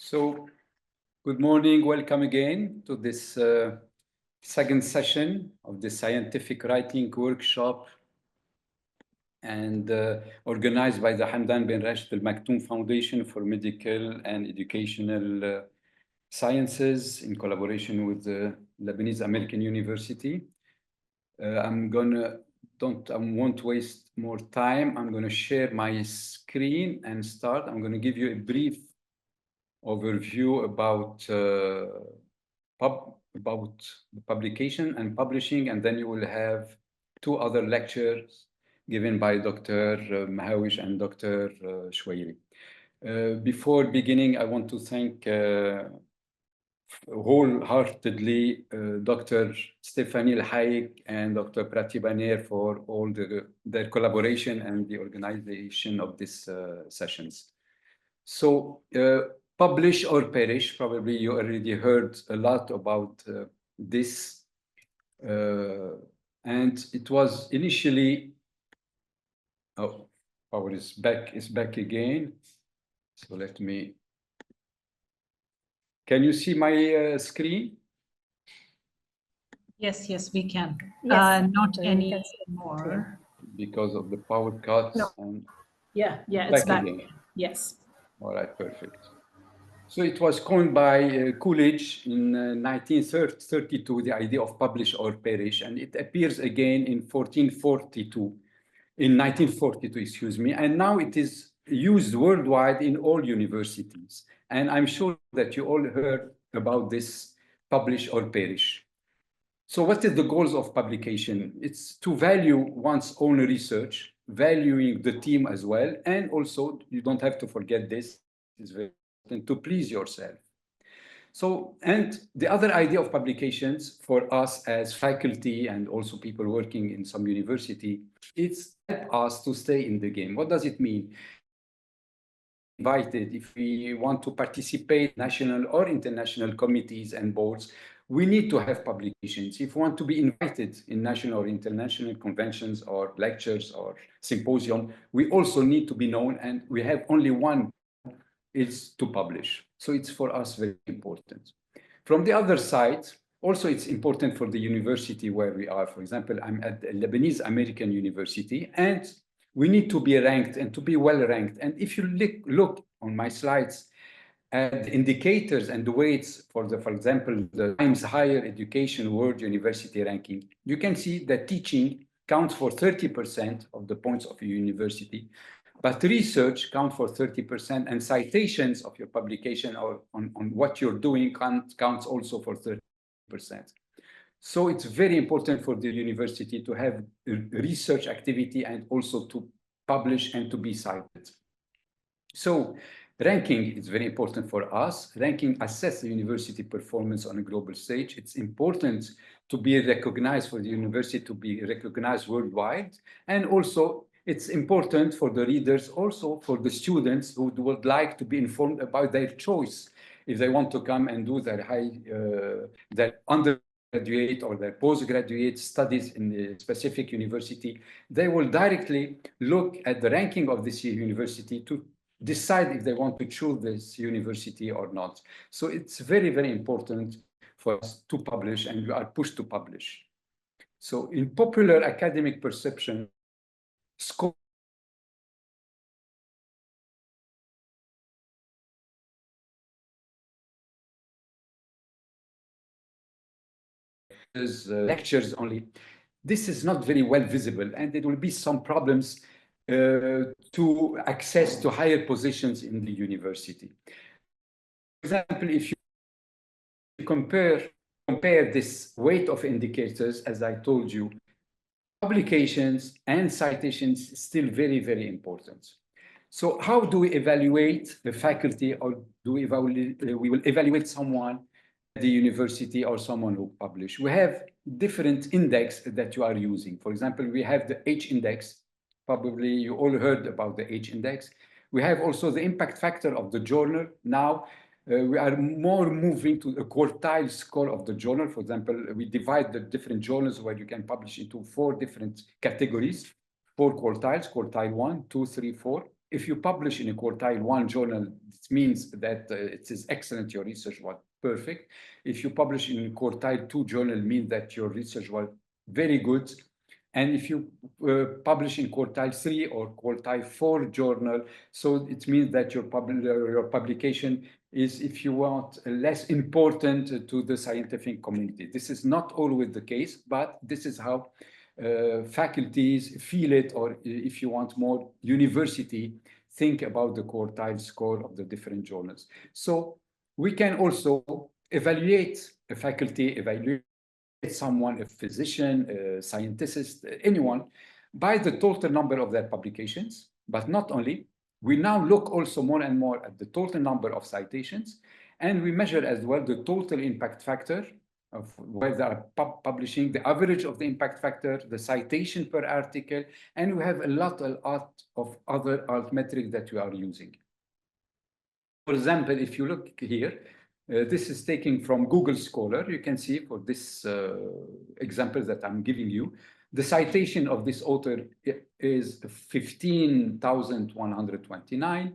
So, good morning. Welcome again to this second session of the scientific writing workshop and organized by the Hamdan bin Rashid Al Maktoum Foundation for Medical and Educational Sciences in collaboration with the Lebanese American University. I won't waste more time. I'm going to share my screen and start. I'm going to give you a brief overview about the publication and publishing, and then you will have two other lectures given by Dr. Mahawish and Dr. Shwairi. Before beginning, I want to thank wholeheartedly Dr. Stephanie Al-Haik and Dr. Pratibha Nair for all their collaboration and the organization of these sessions. So, publish or perish, probably you already heard a lot about this. And it was initially, power is back again. So let me, can you see my screen? Yes, we can. Yes. Not anymore. Because of the power cuts. No. And Yeah, it's back. Again. Yes. All right, perfect. So it was coined by Coolidge in 1932, the idea of publish or perish, and it appears again in 1942, excuse me, and now it is used worldwide in all universities. And I'm sure that you all heard about this publish or perish. So what is the goals of publication? It's to value one's own research, valuing the team as well, and also, you don't have to forget this, is very important, to please yourself. So, and the other idea of publications for us as faculty and also people working in some university, it's help us to stay in the game. What does it mean? Invited, if we want to participate in national or international committees and boards, we need to have publications. If we want to be invited in national or international conventions or lectures or symposium, we also need to be known, and we have only one, is to publish. So it's for us very important. From the other side, also it's important for the university where we are. For example, I'm at the Lebanese American University, and we need to be ranked and to be well ranked. And if you look on my slides at the indicators and the weights for example, the Times Higher Education World University Ranking, you can see that teaching counts for 30% of the points of a university, but research counts for 30%, and citations of your publication or on what you're doing counts also for 30%. So it's very important for the university to have research activity and also to publish and to be cited. So ranking is very important for us. Ranking assesses the university performance on a global stage. It's important to be recognized for the university to be recognized worldwide. And also it's important for the readers, also for the students who would like to be informed about their choice. If they want to come and do their undergraduate or their postgraduate studies in a specific university, they will directly look at the ranking of this university to decide if they want to choose this university or not. So it's very, very important for us to publish, and we are pushed to publish. So in popular academic perception, scope lectures only. This is not very well visible, and there will be some problems to access to higher positions in the university. For example, if you compare this weight of indicators, as I told you, publications and citations is still very, very important. So how do we evaluate the faculty, or we will evaluate someone at the university or someone who published? We have different index that you are using. For example, we have the H index. Probably you all heard about the H index. We have also the impact factor of the journal. Now we are more moving to a quartile score of the journal. For example, we divide the different journals where you can publish into 4 different categories, 4 quartiles, quartile 1, 2, 3, 4. if you publish in a quartile 1 journal, it means that it is excellent, your research was perfect. If you publish in a quartile 2 journal, means that your research was very good. And if you publish in quartile 3 or quartile 4 journal, so it means that your publication is, if you want, less important to the scientific community. This is not always the case, but this is how faculties feel it, or if you want more, university think about the quartile score of the different journals. So we can also evaluate a faculty, evaluate someone, a physician, a scientist, anyone, by the total number of their publications. But not only, we now look also more and more at the total number of citations, and we measure as well the total impact factor of where they are publishing, the average of the impact factor, the citation per article, and we have a lot of other metrics that we are using. For example, if you look here, this is taken from Google Scholar. You can see for this example that I'm giving you, the citation of this author is 15,129.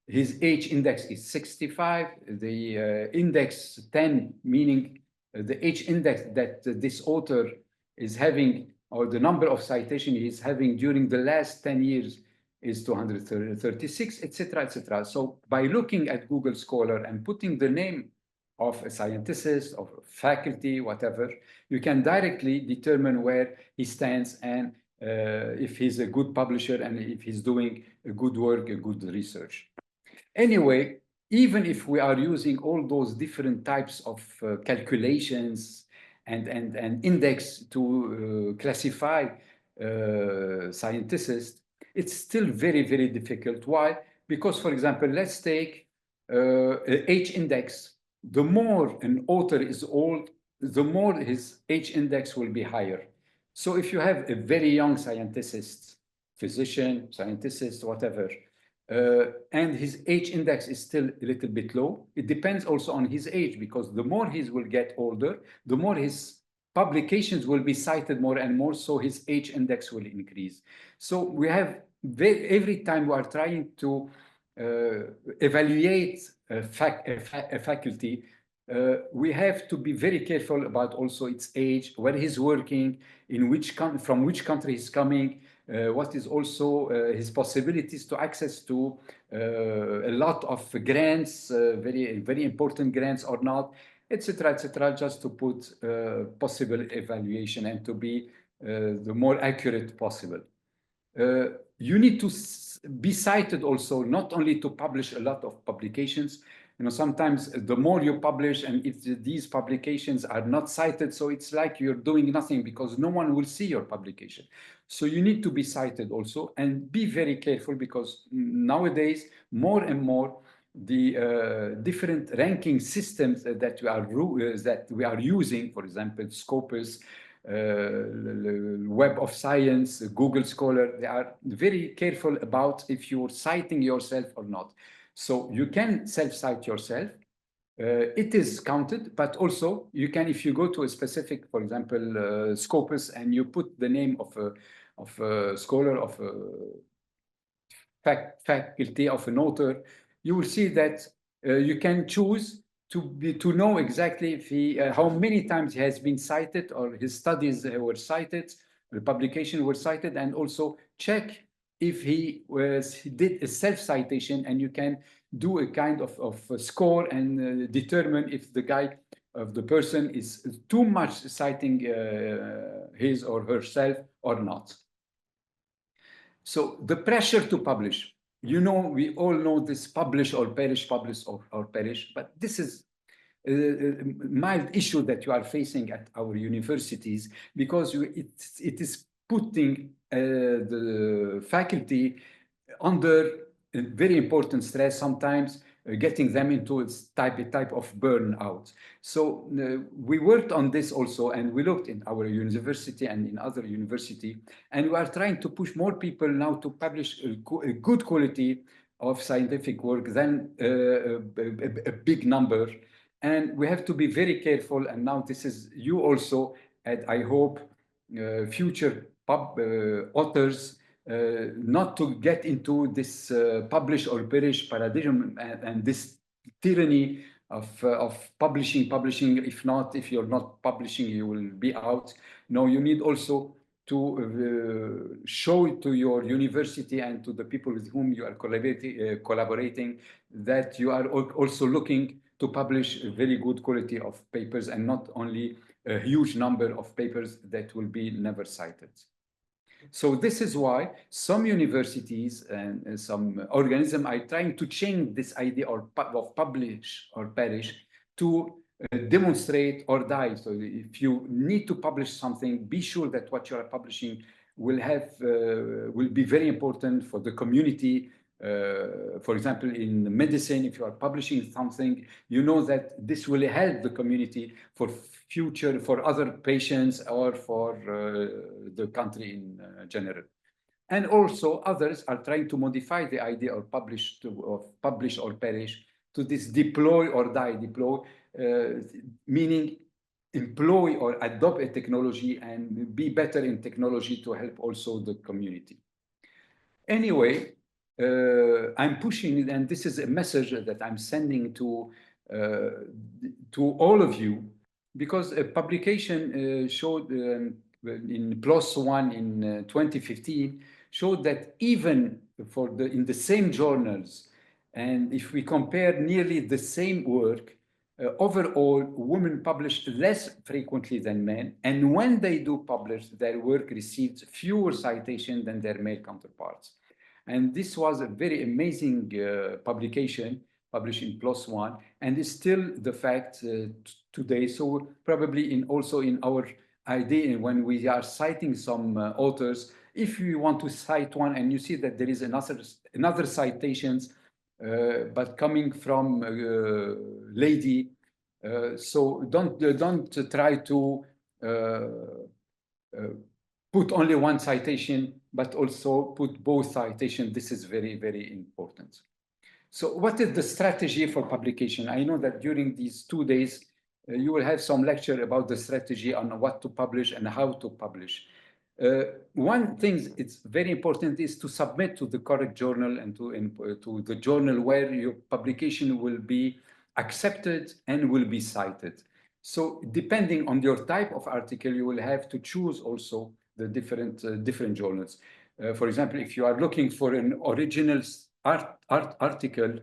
His H index is 65. The index 10, meaning the H index that this author is having, or the number of citations he is having during the last 10 years, is 236, etc., etc. So by looking at Google Scholar and putting the name of a scientist, of a faculty, whatever, you can directly determine where he stands and if he's a good publisher and if he's doing a good work, a good research. Anyway, even if we are using all those different types of calculations and index to classify scientists, it's still very, very difficult. Why? Because, for example, let's take H index. The more an author is old, the more his H index will be higher. So if you have a very young scientist, physician, scientist, whatever, and his H index is still a little bit low, it depends also on his age, because the more he will get older, the more his publications will be cited more and more, so his H index will increase. So we have, every time we are trying to evaluate a faculty, we have to be very careful about also its age, where he's working, in which from which country he's coming, what is also his possibilities to access to a lot of grants, very, very important grants or not, etc., just to put possible evaluation and to be the more accurate possible. You need to be cited also, not only to publish a lot of publications. You know, sometimes the more you publish, and if these publications are not cited, so it's like you're doing nothing because no one will see your publication. So you need to be cited also, and be very careful, because nowadays, more and more, the different ranking systems that we are using, for example, Scopus, Web of Science, Google Scholar, they are very careful about if you're citing yourself or not. So you can self-cite yourself. It is counted, but also you can, if you go to a specific, for example, Scopus, and you put the name of a scholar, of a faculty, of an author, you will see that you can choose to know exactly if how many times he has been cited, or his studies were cited, the publication were cited, and also check if he did a self-citation, and you can do a kind of a score and determine if the person is too much citing his or herself or not. So the pressure to publish. You know, we all know this: publish or perish, publish or perish. But this is a mild issue that you are facing at our universities, because it is putting the faculty under a very important stress, sometimes getting them into a type of burnout. So we worked on this also, and we looked in our university and in other university, and we are trying to push more people now to publish a good quality of scientific work than a big number. And we have to be very careful. And now this is you also, and I hope future authors not to get into this publish or perish paradigm and this tyranny of publishing. If you're not publishing, you will be out. No, you need also to show to your university and to the people with whom you are collaborating that you are also looking to publish a very good quality of papers and not only a huge number of papers that will be never cited. So this is why some universities and some organisms are trying to change this idea of publish or perish to demonstrate or die. So if you need to publish something, be sure that what you are publishing will be very important for the community. For example, in medicine, if you are publishing something, you know that this will help the community for future, for other patients or for the country in general. And also others are trying to modify the idea of publish or perish to this deploy or die. Deploy, meaning employ or adopt a technology and be better in technology to help also the community. Anyway, I'm pushing it, and this is a message that I'm sending to all of you, because a publication showed in PLOS One in 2015 showed that even in the same journals, and if we compare nearly the same work, overall, women publish less frequently than men, and when they do publish, their work receives fewer citations than their male counterparts. And this was a very amazing publication published in PLOS One, and is still the fact today. So probably also in our idea, when we are citing some authors, if you want to cite one and you see that there is another citations, but coming from lady, so don't try to put only one citation, but also put both citations. This is very, very important. So what is the strategy for publication? I know that during these 2 days, you will have some lecture about the strategy on what to publish and how to publish. One thing it's very important is to submit to the correct journal and to the journal where your publication will be accepted and will be cited. So depending on your type of article, you will have to choose also the different journals. For example, if you are looking for an original article,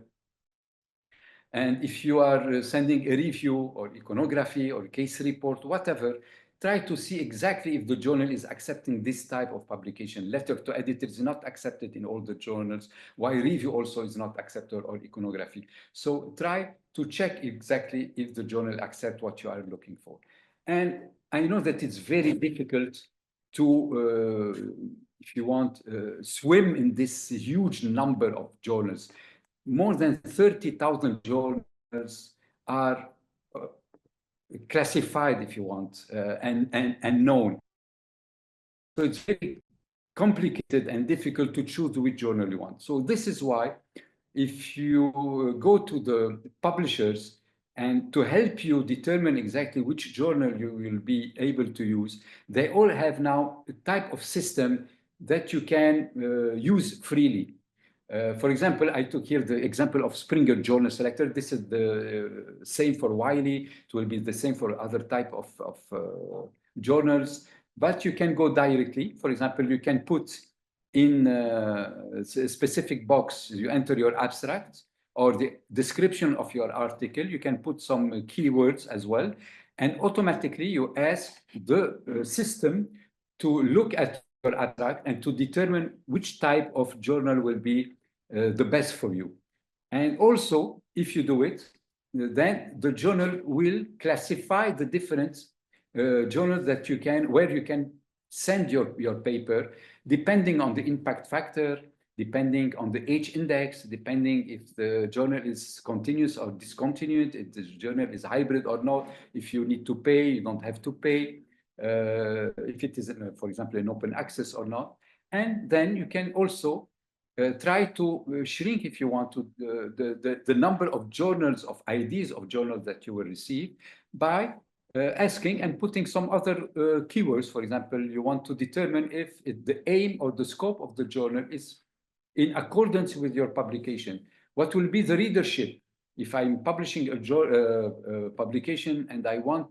and if you are sending a review or iconography or case report, whatever, try to see exactly if the journal is accepting this type of publication. Letter to editor is not accepted in all the journals, while review also is not accepted, or iconography. So try to check exactly if the journal accepts what you are looking for. And I know that it's very difficult to, if you want, swim in this huge number of journals. More than 30,000 journals are classified, if you want, and known. So it's very complicated and difficult to choose which journal you want. So this is why, if you go to the publishers and to help you determine exactly which journal you will be able to use, they all have now a type of system that you can use freely. For example, I took here the example of Springer Journal Selector. This is the same for Wiley. It will be the same for other type of journals, but you can go directly. For example, you can put in a specific box, you enter your abstract or the description of your article. You can put some keywords as well, and automatically you ask the system to look at your abstract and to determine which type of journal will be the best for you. And also, if you do it, then the journal will classify the different journals that you can, where you can send your paper, depending on the impact factor, depending on the H index, depending if the journal is continuous or discontinued, if the journal is hybrid or not, if you need to pay, you don't have to pay, if it is, for example, an open access or not. And then you can also try to shrink, if you want, to the number of journals, of IDs of journals that you will receive by asking and putting some other keywords. For example, you want to determine if the aim or the scope of the journal is in accordance with your publication. What will be the readership? If I'm publishing a publication and I want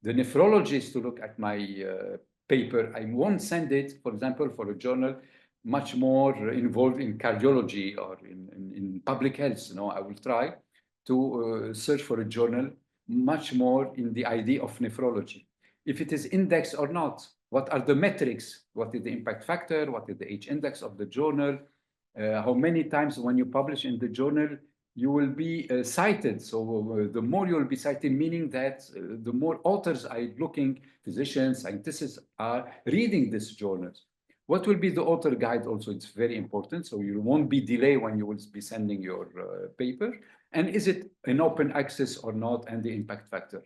the nephrologist to look at my paper, I won't send it, for example, for a journal much more involved in cardiology or in public health. No, I will try to search for a journal much more in the idea of nephrology. If it is indexed or not, what are the metrics? What is the impact factor? What is the H index of the journal? How many times when you publish in the journal, you will be cited. So the more you will be cited, meaning that the more authors are looking, physicians, scientists are reading these journals. What will be the author guide also? It's very important. So you won't be delayed when you will be sending your paper. And is it an open access or not, and the impact factor?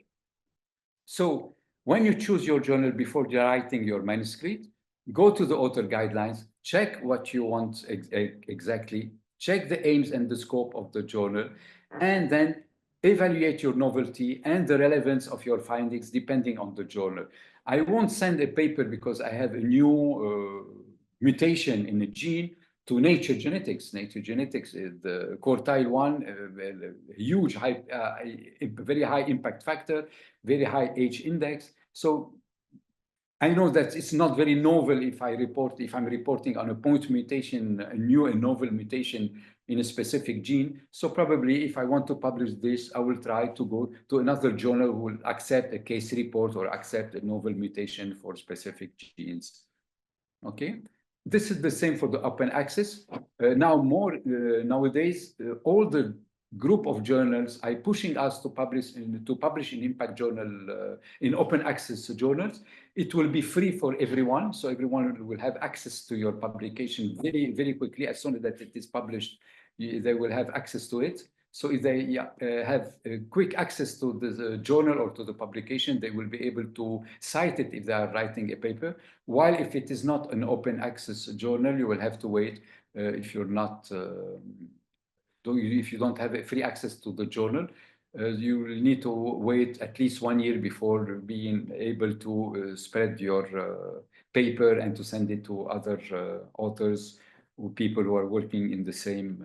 So when you choose your journal before writing your manuscript, go to the author guidelines, check what you want exactly, check the aims and the scope of the journal, and then evaluate your novelty and the relevance of your findings depending on the journal. I won't send a paper because I have a new mutation in a gene to Nature Genetics. Nature Genetics is the quartile 1, huge, very high impact factor, very high H index. So I know that it's not very novel if I'm reporting on a point mutation, a new and novel mutation in a specific gene. So probably if I want to publish this, I will try to go to another journal who will accept a case report or accept a novel mutation for specific genes. Okay. This is the same for the open access. Nowadays, all the group of journals are pushing us to publish in impact journal, in open access journals. It will be free for everyone, so everyone will have access to your publication very, very quickly. As soon as that it is published, they will have access to it. So if they have quick access to the journal or to the publication, they will be able to cite it if they are writing a paper. While if it is not an open access journal, you will have to wait if you're not, if you don't have a free access to the journal, you will need to wait at least 1 year before being able to spread your paper and to send it to other authors or people who are working in the same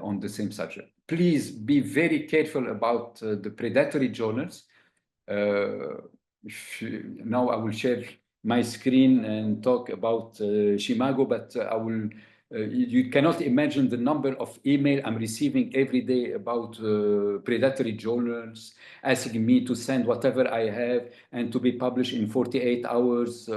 on the same subject. Please be very careful about the predatory journals. Now I will share my screen and talk about Shimago, but I will. You cannot imagine the number of email I'm receiving every day about predatory journals asking me to send whatever I have and to be published in 48 hours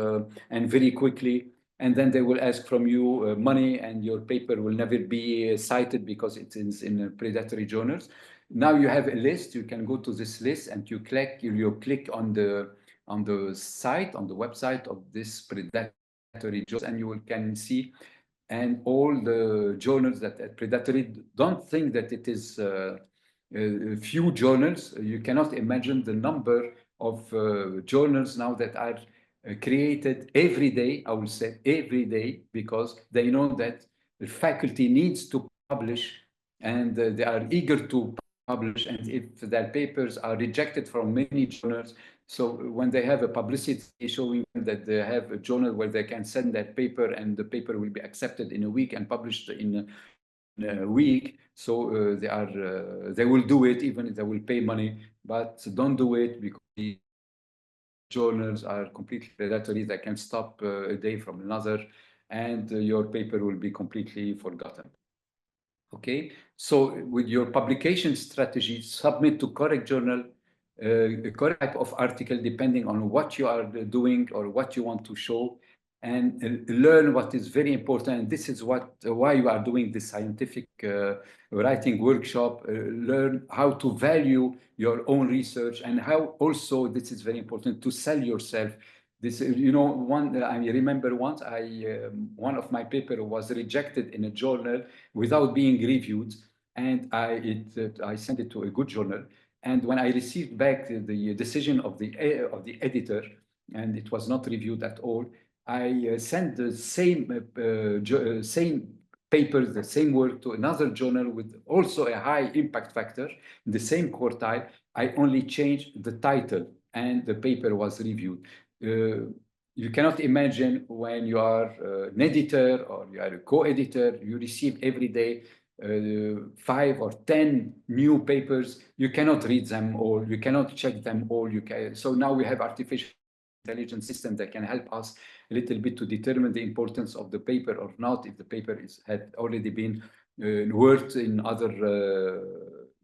and very quickly. And then they will ask from you money, and your paper will never be cited because it is in predatory journals. Now you have a list. You can go to this list and you click on the site, on the website of this predatory journals, and you can see and all the journals that predatory. Don't think that it is a few journals. You cannot imagine the number of journals now that are created every day, I will say every day, because they know that the faculty needs to publish and they are eager to publish. And if their papers are rejected from many journals, so when they have a publicity showing that they have a journal where they can send that paper and the paper will be accepted in a week and published in a week, so they will do it even if they will pay money, but don't do it because the journals are completely predatory. They can stop a day from another, and your paper will be completely forgotten. Okay, so with your publication strategy, submit to correct journal, correct type of article depending on what you are doing or what you want to show, and learn what is very important. And this is why you are doing this scientific writing workshop. Learn how to value your own research, and how also, this is very important, to sell yourself. This, I remember once one of my paper was rejected in a journal without being reviewed, and I sent it to a good journal. And when I received back the decision of the editor, and it was not reviewed at all, I sent the same papers, the same work, to another journal with also a high impact factor, the same quartile. I only changed the title. and the paper was reviewed. You cannot imagine when you are an editor or you are a co-editor, you receive every day 5 or 10 new papers. You cannot read them all. You cannot check them all. So now we have artificial intelligence system that can help us a little bit to determine the importance of the paper or not, if the paper had already been worked in other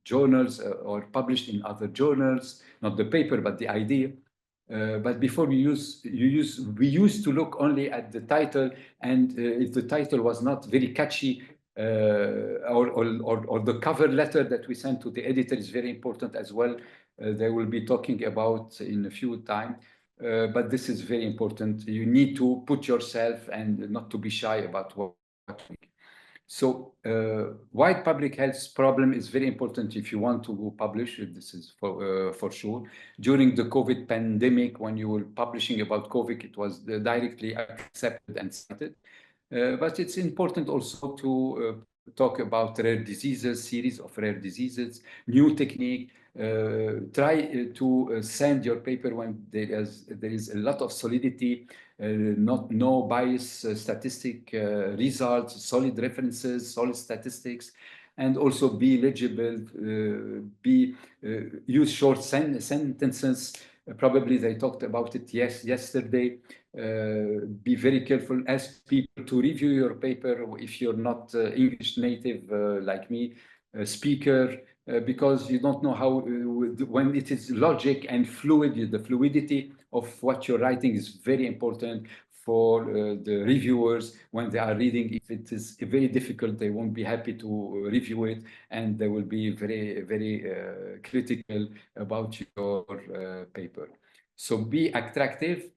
journals or published in other journals, not the paper, but the idea. But before we used to look only at the title, and if the title was not very catchy, or the cover letter that we send to the editor is very important as well. They will be talking about in a few time. But this is very important. You need to put yourself and not to be shy about what. So wide public health problem is very important if you want to publish. This is for sure. During the COVID pandemic, when you were publishing about COVID, it was directly accepted and cited. But it's important also to talk about rare diseases, series of rare diseases, new technique. Try to send your paper when there is a lot of solidity, no bias, statistic results, solid references, solid statistics, and also be legible, use short sentences. Probably they talked about it yesterday. Be very careful. Ask people to review your paper if you're not English native like me, speaker, because you don't know how, when it is logic and fluid, the fluidity of what you're writing is very important for the reviewers when they are reading. If it is very difficult, they won't be happy to review it, and they will be very, very critical about your paper. So be attractive.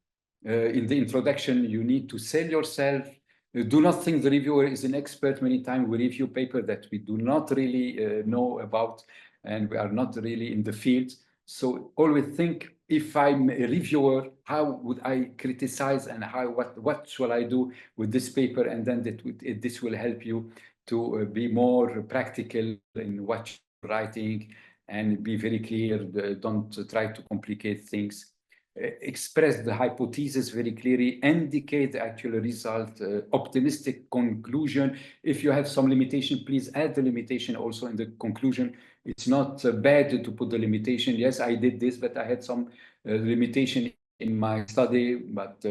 In the introduction, you need to sell yourself. Do not think the reviewer is an expert. Many times we review paper that we do not really know about, and we are not really in the field. So always think, if I'm a reviewer, how would I criticize, and what shall I do with this paper? And then this will help you to be more practical in what you're writing and be very clear. Don't try to complicate things. Express the hypothesis very clearly, indicate the actual result, optimistic conclusion. If you have some limitation, please add the limitation also in the conclusion. It's not bad to put the limitation. Yes, I did this, but I had some limitation in my study, but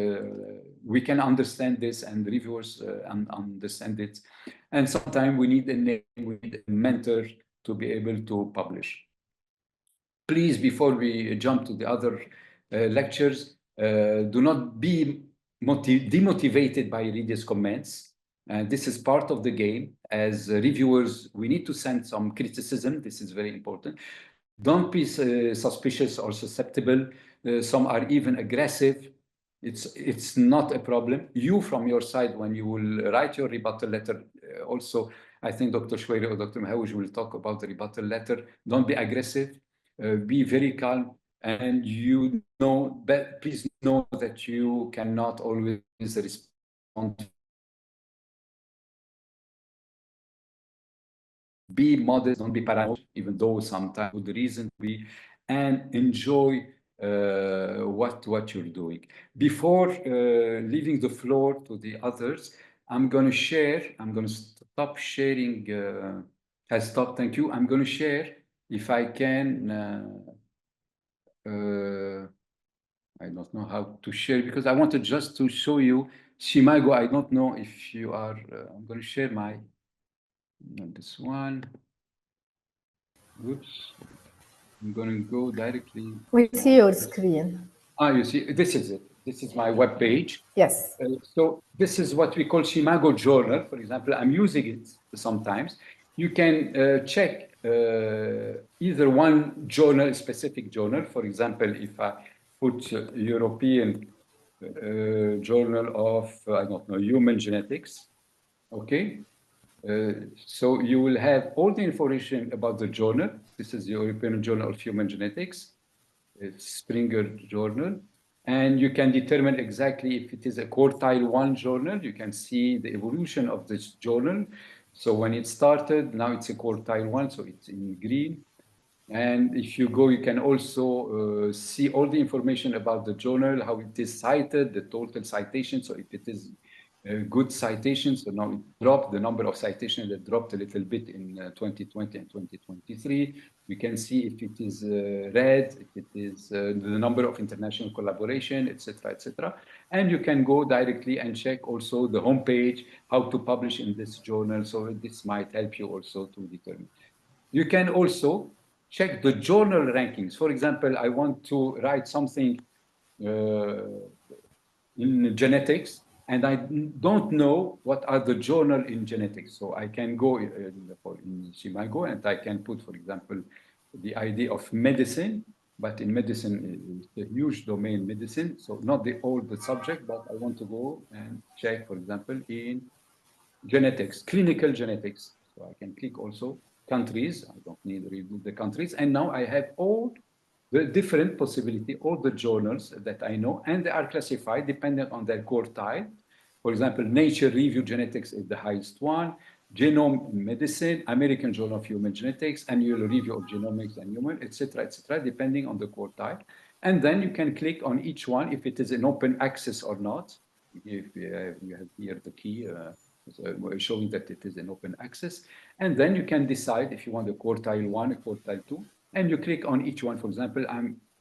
we can understand this, and reviewers understand it. And sometimes we need a name, we need a mentor to be able to publish. Please, before we jump to the other lectures, do not be demotivated by readers' comments. This is part of the game. As reviewers, we need to send some criticism. This is very important. Don't be suspicious or susceptible. Some are even aggressive. It's not a problem. You, from your side, when you will write your rebuttal letter, also, I think Dr. Shweiri or Dr. Mahouj will talk about the rebuttal letter. Don't be aggressive. Be very calm. And please know that you cannot always respond. Be modest, don't be paranoid, even though sometimes with reason to be, and enjoy what you're doing. Before leaving the floor to the others, I'm going to stop sharing. Has stopped, thank you. I'm going to share, if I can, I don't know how to share, because I wanted just to show you Shimago. I don't know if you are, I'm going to share this one. Oops. I'm going to go directly. We see your screen. You see, this is it. This is my web page. Yes. So this is what we call Shimago Journal. For example, I'm using it sometimes. You can check either one journal, a specific journal. For example, if I put European Journal of, I don't know, Human Genetics, okay? So you will have all the information about the journal. This is the European Journal of Human Genetics, Springer Journal. And you can determine exactly if it is a quartile 1 journal. You can see the evolution of this journal. So when it started, now it's a quartile 1, so it's in green. And if you go, you can also see all the information about the journal, how it is cited, the total citation. So if it is good citations, so now it dropped, the number of citations that dropped a little bit in 2020 and 2023. We can see if it is read, if it is the number of international collaboration, etc., etc. And you can go directly and check also the homepage, how to publish in this journal. So this might help you also to determine. You can also check the journal rankings. For example, I want to write something in genetics, and I don't know what are the journal in genetics. So I can go in Simago, and I can put, for example, the idea of medicine, but in medicine, it's a huge domain, medicine. So not all the subject, but I want to go and check, for example, in genetics, clinical genetics. So I can click also countries. I don't need to read the countries. And now I have all the different possibility, all the journals that I know, and they are classified depending on their quartile. For example, Nature Review Genetics is the highest one, Genome Medicine, American Journal of Human Genetics, Annual Review of Genomics and Human, etc., depending on the quartile. And then you can click on each one if it is an open access or not. If you have here the key, showing that it is an open access. And then you can decide if you want a quartile 1, a quartile 2, and you click on each one. For example,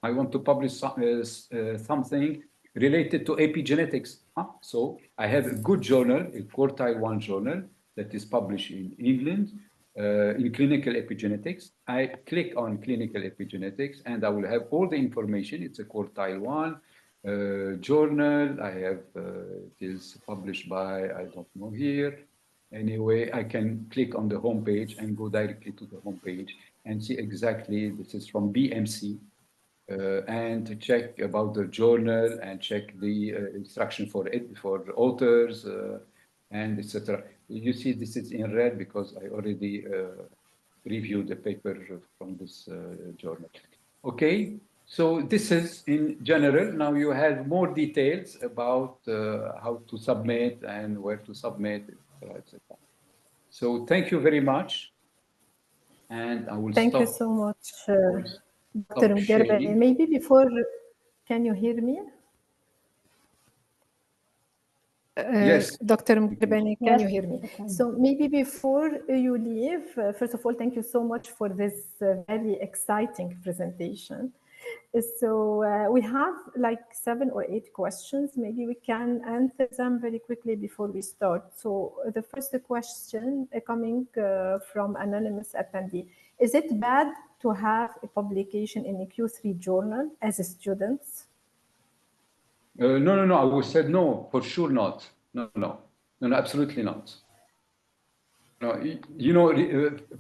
I want to publish something related to epigenetics. So I have a good journal, a quartile 1 journal that is published in England in clinical epigenetics. I click on clinical epigenetics and I will have all the information. It's a quartile 1. Journal, I have, it is published by, I don't know here. Anyway, I can click on the home page and go directly to the home page and see exactly, this is from BMC, and check about the journal and check the instruction for authors and etc. You see this is in red because I already reviewed the paper from this journal. Okay. So this is in general. Now you have more details about how to submit and where to submit, etc. So thank you very much. And I will Thank stop. you so much, Dr. Mgerbeni. Maybe before, can you hear me? Yes. Dr. Mgerbeni, can you hear me? Okay. So maybe before you leave, first of all, thank you so much for this very exciting presentation. So we have like 7 or 8 questions. Maybe we can answer them very quickly before we start. So the first question coming from anonymous attendee. Is it bad to have a publication in a Q3 journal as a student? No. I would say no, for sure not. No, absolutely not. No, you know,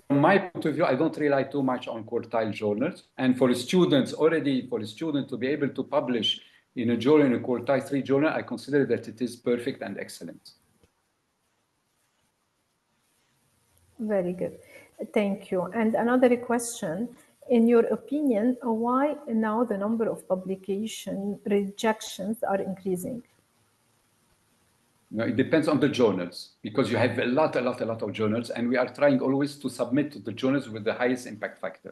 from my point of view, I don't rely too much on quartile journals. And for students, already for a student to be able to publish in a journal, in a quartile 3 journal, I consider that it is perfect and excellent. Very good. Thank you. And another question, in your opinion, why now the number of publication rejections are increasing? No, it depends on the journals, because you have a lot of journals, and we are trying always to submit to the journals with the highest impact factor.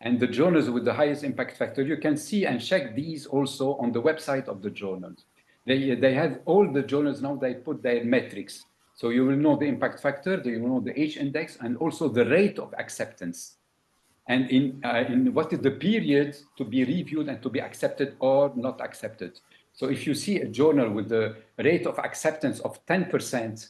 And the journals with the highest impact factor, you can see and check these also on the website of the journals. They have all the journals now, they put their metrics. So you will know the impact factor, you will know the H index, and also the rate of acceptance. And in what is the period to be reviewed and to be accepted or not accepted. So if you see a journal with the rate of acceptance of 10%,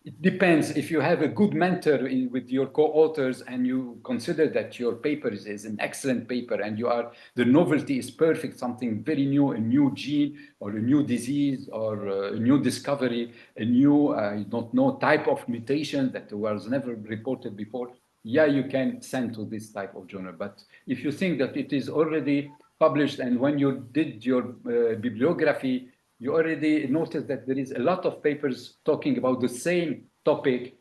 it depends. If you have a good mentor with your co-authors and you consider that your paper is an excellent paper and the novelty is perfect, something very new, a new gene or a new disease or a new discovery, a new, I don't know, type of mutation that was never reported before, yeah, you can send to this type of journal. But if you think that it is already published and when you did your bibliography, you already noticed that there is a lot of papers talking about the same topic,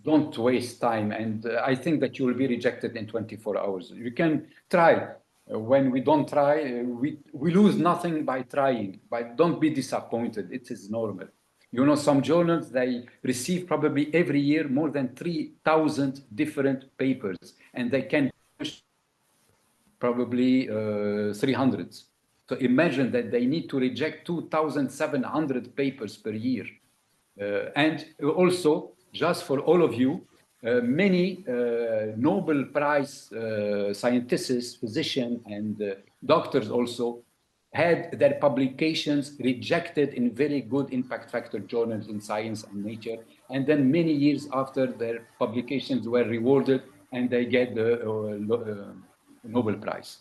don't waste time. And I think that you will be rejected in 24 hours. You can try. When we don't try, we lose nothing by trying, but don't be disappointed. It is normal. You know, some journals, they receive probably every year more than 3,000 different papers, and they can publish probably 300. So imagine that they need to reject 2,700 papers per year. And also, just for all of you, many Nobel Prize scientists, physicians, and doctors also had their publications rejected in very good impact factor journals in Science and Nature. And then many years after, their publications were rewarded and they get the Nobel Prize.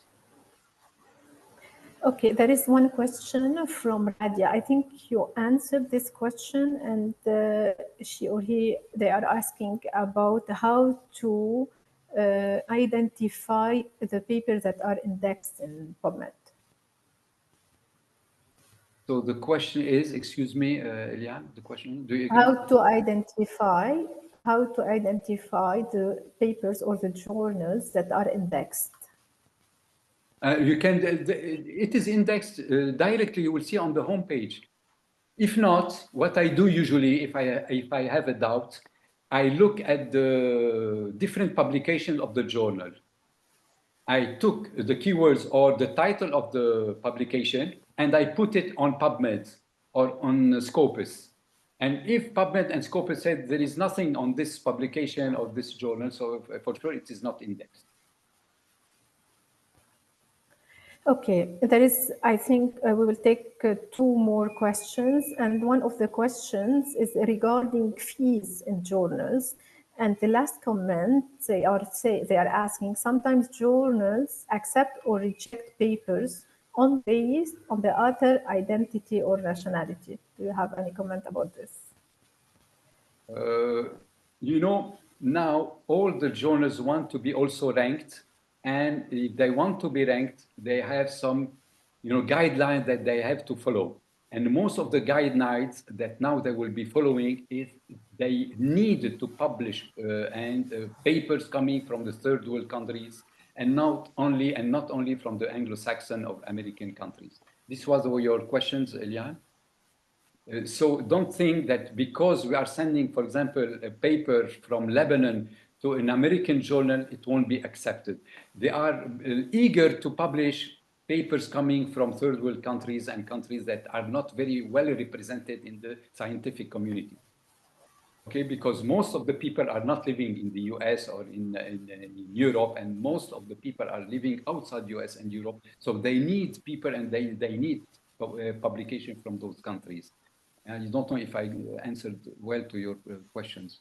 Okay, there is one question from Radia. I think you answered this question, and she or he, they are asking about how to identify the papers that are indexed in PubMed. So the question is, excuse me, Eliane, the question, do you agree? How to identify the papers or the journals that are indexed? You can, it is indexed directly, you will see on the homepage. If not, what I do usually, if I have a doubt, I look at the different publications of the journal. I took the keywords or the title of the publication and I put it on PubMed or on Scopus. And if PubMed and Scopus said there is nothing on this publication or this journal, so for sure it is not indexed. Okay, there is, I think we will take two more questions. And one of the questions is regarding fees in journals. And the last comment, they are asking, sometimes journals accept or reject papers based on the author identity or nationality. Do you have any comment about this? You know, now all the journals want to be also ranked. And if they want to be ranked, they have some, you know, guidelines that they have to follow. And most of the guidelines that now they will be following is they need to publish papers coming from the third world countries, and not only from the Anglo-Saxon or American countries. This was your questions, Eliane. So don't think that because we are sending, for example, a paper from Lebanon to an American journal, it won't be accepted. They are eager to publish papers coming from third world countries and countries that are not very well represented in the scientific community. Okay, because most of the people are not living in the US or in Europe, and most of the people are living outside US and Europe. So they need people and they need publication from those countries. You don't know if I answered well to your questions.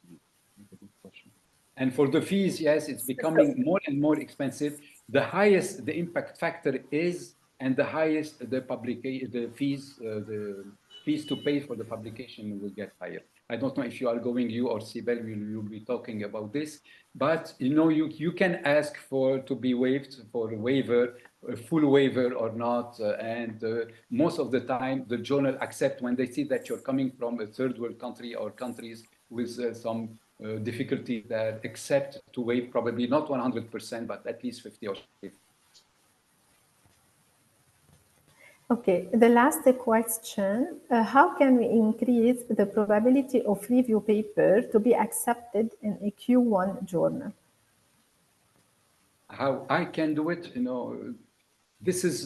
And for the fees, yes, it's becoming more and more expensive. The highest the impact factor is, and the highest the fees to pay for the publication will get higher. I don't know if you are going, you or Sibel will be talking about this, but you know, you can ask to be waived for a waiver, a full waiver or not, and most of the time the journal accept when they see that you're coming from a third world country or countries with some difficulty, that accept to waive, probably not 100%, but at least 50 or 60. Okay, the last question, how can we increase the probability of review paper to be accepted in a Q1 journal? How I can do it, you know, this is...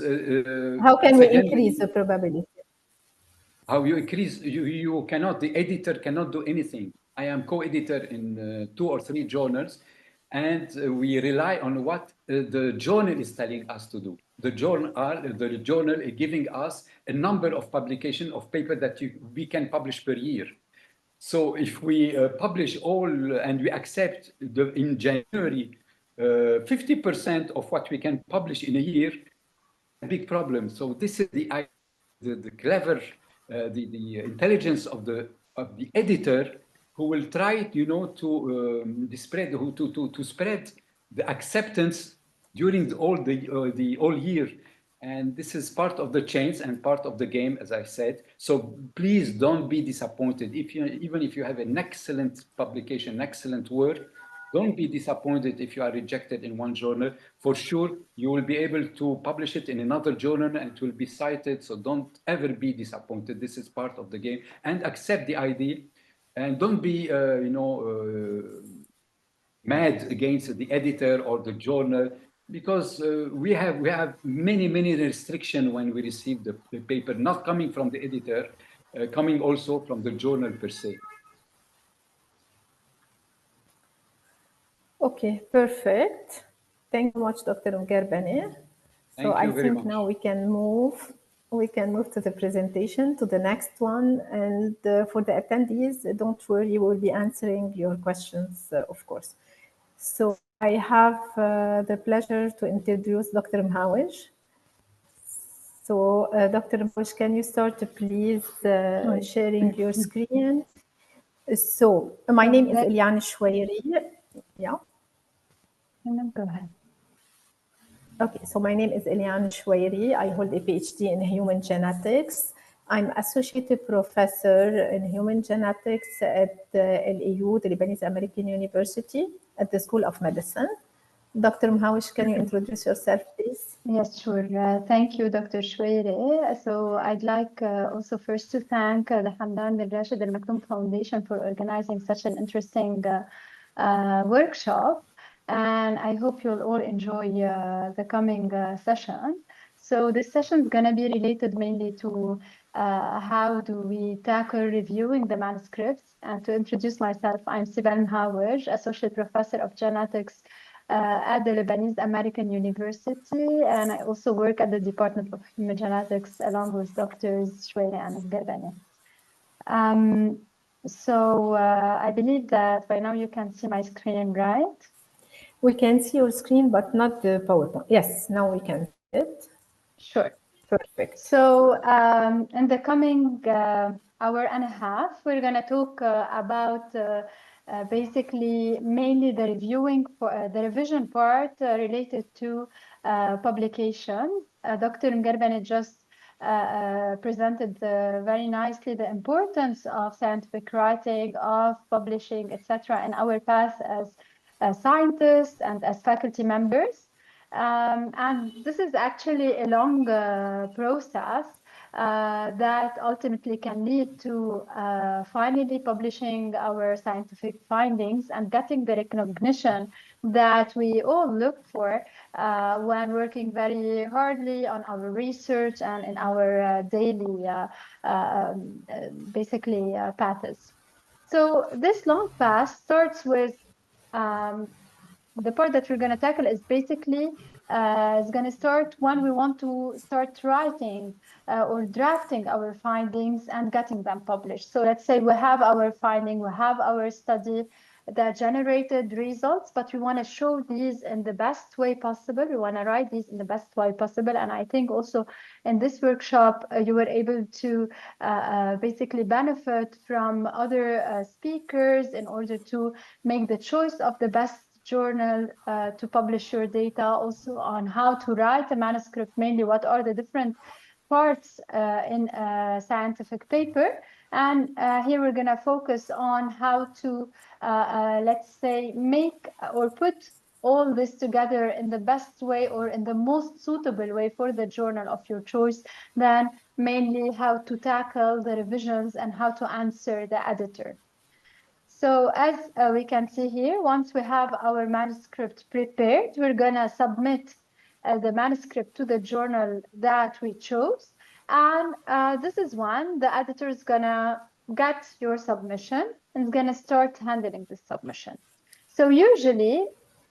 how can we increase the probability? How you increase, you cannot, the editor cannot do anything. I am co-editor in 2 or 3 journals, and we rely on what the journal is telling us to do. The journal is giving us a number of publication of paper that we can publish per year. So if we publish all and we accept in January 50% of what we can publish in a year, a big problem. So this is the clever, the intelligence of the editor, who will try, you know, to spread the acceptance during the whole year. And this is part of the change and part of the game, as I said. So please don't be disappointed. Even if you have an excellent publication, excellent work, Don't be disappointed if you are rejected in one journal. For sure, you will be able to publish it in another journal and it will be cited. So don't ever be disappointed. This is part of the game. And accept the idea. And don't be, mad against the editor or the journal, because we have many restrictions when we receive the paper, not coming from the editor, coming also from the journal per se. Okay, perfect. Thank you much, Dr. Mgerbane. So I think now we can move to the presentation, to the next one. And for the attendees, don't worry, we'll be answering your questions, of course. So I have the pleasure to introduce Dr. Mhawij. So Dr. Mhawij, can you start, please, sharing your screen? So my name is Eliane Chouairi. Yeah. Go ahead. Okay, so my name is Eliane Chouairi. I hold a PhD in human genetics. I'm associate professor in human genetics at LAU, the Lebanese American University, at the School of Medicine. Dr. Mhawij, can you introduce yourself, please? Yes, sure. Thank you, Dr. Chouairi. So I'd like also first to thank the Hamdan bin Rashid Al Maktoum Foundation for organizing such an interesting workshop. And I hope you'll all enjoy the coming session. So this session is going to be related mainly to how do we tackle reviewing the manuscripts. And to introduce myself, I'm Sibel Mhawij, Associate Professor of Genetics at the Lebanese American University. And I also work at the Department of Human Genetics along with Drs. Chouairi and Mgerbane. So I believe that by now you can see my screen, right? We can see your screen, but not the PowerPoint. Yes, now we can see it. Sure. Perfect. So in the coming hour and a half, we're going to talk about basically mainly the reviewing, the revision part related to publications. Dr. Mgerbane just presented very nicely the importance of scientific writing, of publishing, etc., in our path as scientists and as faculty members. And this is actually a long process that ultimately can lead to finally publishing our scientific findings and getting the recognition that we all look for when working very hardly on our research and in our daily basically paths. So this long path starts with the part that we're going to tackle is basically is going to start when we want to start writing or drafting our findings and getting them published. So let's say we have our finding, we have our study that generated results, but we want to show these in the best way possible. We want to write these in the best way possible. And I think also in this workshop, you were able to basically benefit from other speakers in order to make the choice of the best journal to publish your data, also on how to write a manuscript, mainly what are the different parts in a scientific paper. And here we're going to focus on how to, let's say, make or put all this together in the best way or in the most suitable way for the journal of your choice, then mainly how to tackle the revisions and how to answer the editor. So as we can see here, once we have our manuscript prepared, we're going to submit the manuscript to the journal that we chose. And this is when the editor is going to get your submission and is going to start handling the submission. So usually,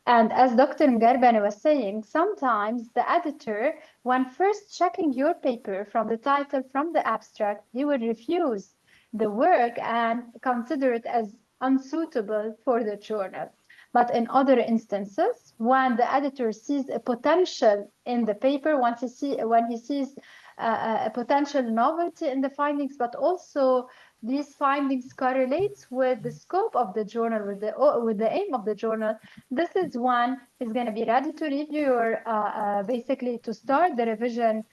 and as Dr. Mgerbane was saying, sometimes the editor, when first checking your paper from the title, from the abstract, he will refuse the work and consider it as unsuitable for the journal. But in other instances, when the editor sees a potential in the paper, when he sees a potential novelty in the findings, but also these findings correlates with the scope of the journal, with the aim of the journal, this is when he's going to be ready to review or basically to start the revision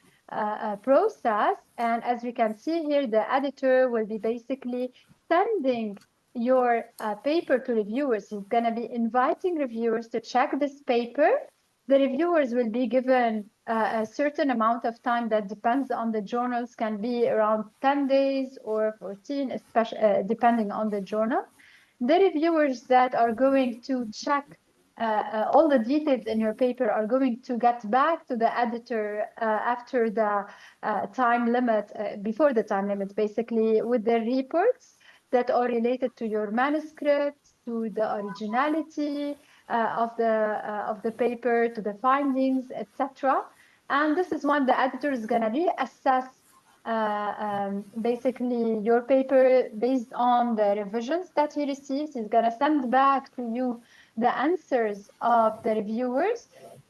process. And as we can see here, the editor will be basically sending your paper to reviewers. He's going to be inviting reviewers to check this paper. The reviewers will be given a certain amount of time that depends on the journals, can be around 10 days or 14, especially depending on the journal. The reviewers that are going to check all the details in your paper are going to get back to the editor after the time limit, before the time limit, basically, with their reports that are related to your manuscript, to the originality of the paper, to the findings, etc. And this is when the editor is going to reassess basically your paper based on the revisions that he receives. He's going to send back to you the answers of the reviewers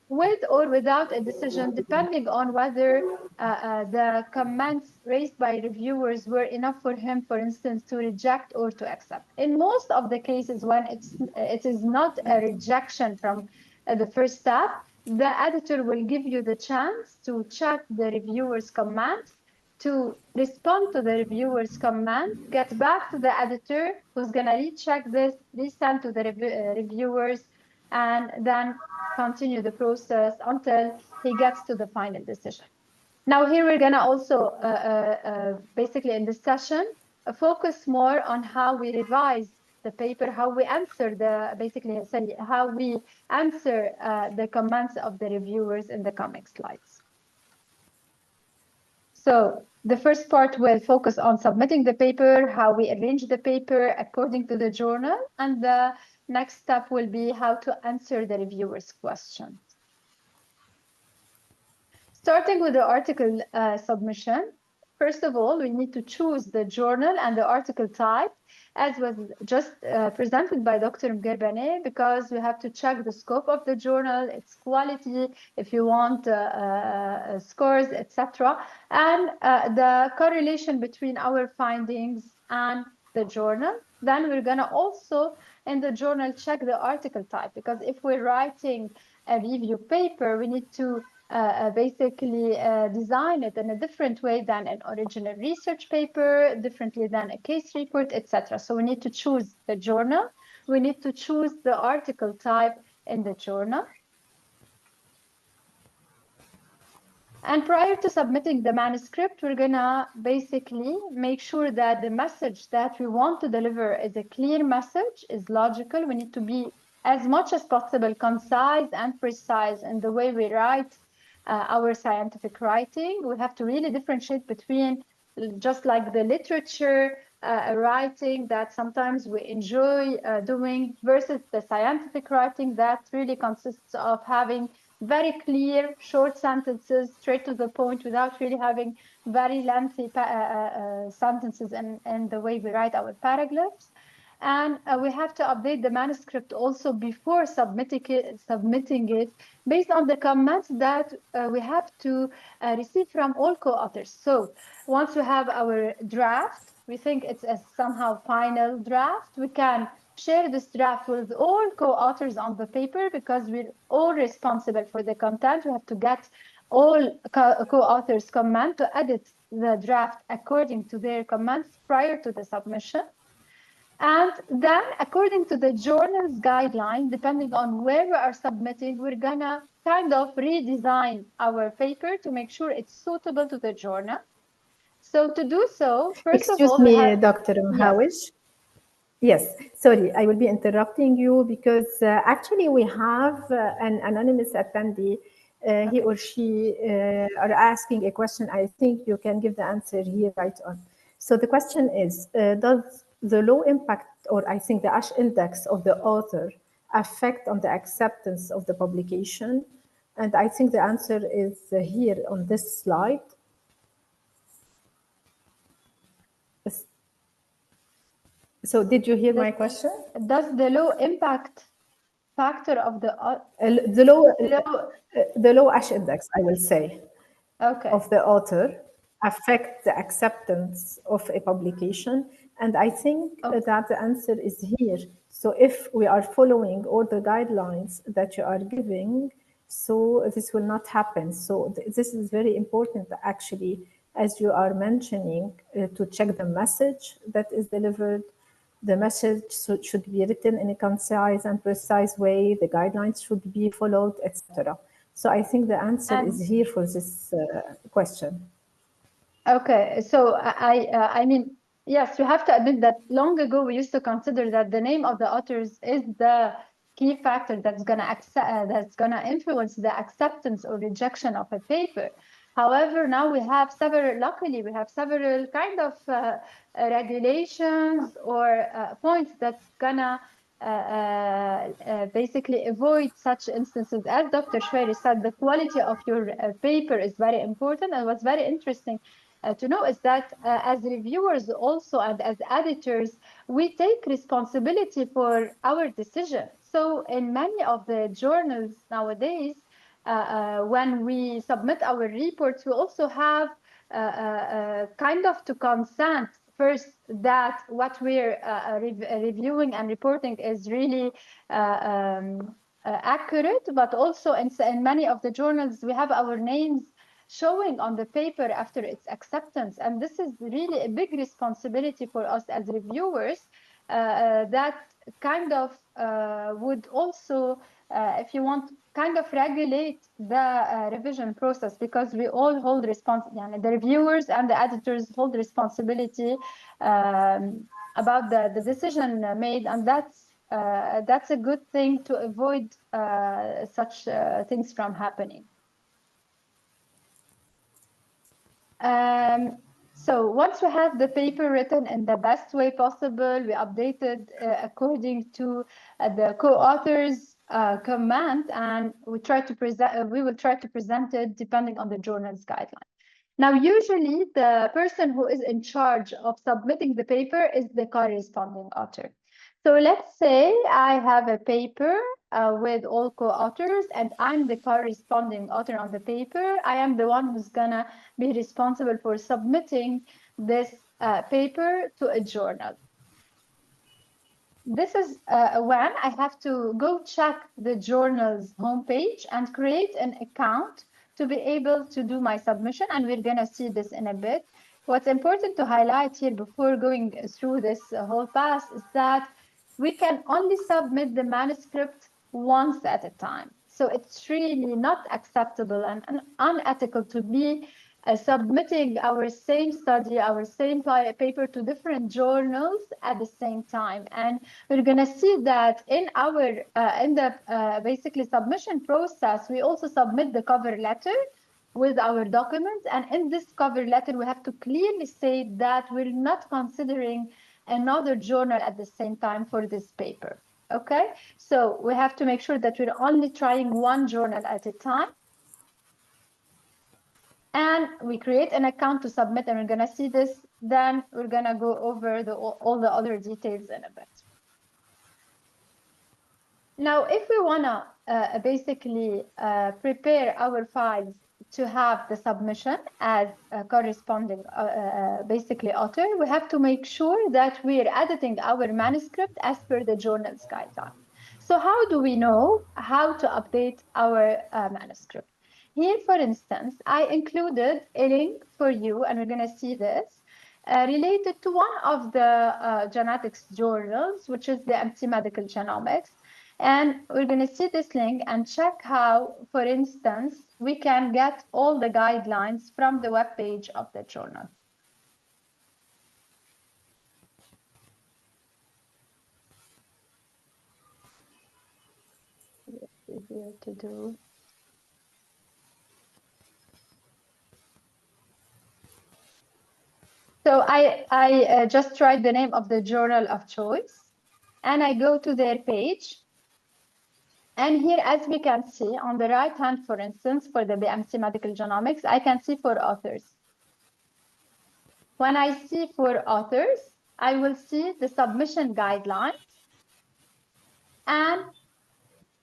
with or without a decision, depending on whether the comments raised by reviewers were enough for him, for instance, to reject or to accept. In most of the cases, when it is not a rejection from the first step, the editor will give you the chance to check the reviewer's comments, to respond to the reviewer's comment, get back to the editor, who's going to recheck this, resend to the reviewers, and then continue the process until he gets to the final decision. Now here we're going to also, basically in this session, focus more on how we revise the paper, how we answer how we answer the comments of the reviewers in the coming slides. So the first part will focus on submitting the paper, how we arrange the paper according to the journal, and the next step will be how to answer the reviewer's questions. Starting with the article submission, first of all, we need to choose the journal and the article type, as was just presented by Dr. Mgurbane, because we have to check the scope of the journal, its quality, if you want scores, etc., and the correlation between our findings and the journal. Then we're going to also, in the journal, check the article type, because if we're writing a review paper, we need to basically design it in a different way than an original research paper, differently than a case report, etc. So we need to choose the journal. We need to choose the article type in the journal. And prior to submitting the manuscript, we're gonna basically make sure that the message that we want to deliver is a clear message, is logical. We need to be as much as possible concise and precise in the way we write our scientific writing. We have to really differentiate between just like the literature writing that sometimes we enjoy doing versus the scientific writing that really consists of having very clear, short sentences, straight to the point, without really having very lengthy sentences in the way we write our paragraphs. And we have to update the manuscript also before submitting it based on the comments that we have to receive from all co-authors. So once we have our draft, we think it's a somehow final draft, we can share this draft with all co-authors on the paper, because we're all responsible for the content. We have to get all co-authors' comment to edit the draft according to their comments prior to the submission. And then, according to the journal's guidelines, depending on where we are submitting, we're gonna kind of redesign our paper to make sure it's suitable to the journal. So to do so, first of all, Dr. Mhawish. Yes, sorry, I will be interrupting you because actually we have an anonymous attendee. He or she are asking a question. I think you can give the answer here right on. So the question is, does the low impact, or I think the ASH index of the author, affect on the acceptance of the publication? And I think the answer is here on this slide. So did you hear my question? Does the low impact factor of the low ASH index, I will say, of the author affect the acceptance of a publication? And I think that the answer is here. So if we are following all the guidelines that you are giving, so this will not happen. So this is very important, actually, as you are mentioning, to check the message that is delivered, The message should be written in a concise and precise way. The guidelines should be followed, etc. So I think the answer is here for this question. Okay, so I mean, yes, you have to admit that long ago we used to consider that the name of the authors is the key factor that's gonna influence the acceptance or rejection of a paper. However, now we have luckily we have several kind of regulations or points that's gonna basically avoid such instances. As Dr. Shweri said, the quality of your paper is very important, and what's very interesting to know is that as reviewers also and as editors, we take responsibility for our decision. So in many of the journals nowadays, when we submit our reports, we also have kind of to consent first that what we're reviewing and reporting is really accurate, but also in many of the journals, we have our names showing on the paper after its acceptance. And this is really a big responsibility for us as reviewers that kind of would also, if you want, kind of regulate the revision process, because we all hold responsibility. The reviewers and the editors hold responsibility about the decision made, and that's a good thing to avoid such things from happening. So once we have the paper written in the best way possible, we updated according to the co-author's command, and we will try to present it depending on the journal's guideline. Now, usually the person who is in charge of submitting the paper is the corresponding author. So let's say I have a paper with all co-authors, and I'm the corresponding author on the paper. I am the one who's gonna be responsible for submitting this paper to a journal. This is when I have to go check the journal's homepage and create an account to be able to do my submission, and we're gonna see this in a bit. What's important to highlight here before going through this whole pass is that we can only submit the manuscript once at a time. So it's really not acceptable and unethical to be submitting our same study, our same paper to different journals at the same time. And we're going to see that in our basically submission process, we also submit the cover letter with our documents. And in this cover letter, we have to clearly say that we're not considering another journal at the same time for this paper. Okay, so we have to make sure that we're only trying one journal at a time. And we create an account to submit, and we're going to see this. Then we're going to go over all the other details in a bit. Now, if we want to basically prepare our files to have the submission as a corresponding basically author, we have to make sure that we are editing our manuscript as per the journal's guideline. So how do we know how to update our manuscript? Here, for instance, I included a link for you, and we're going to see this, related to one of the genetics journals, which is the MT Medical Genomics. And we're going to see this link and check how, for instance, we can get all the guidelines from the web page of the journal. It's easier to do. So I just write the name of the journal of choice, and I go to their page. And here, as we can see on the right hand, for instance, for the BMC Medical Genomics, I can see for authors. When I see for authors, I will see the submission guidelines. And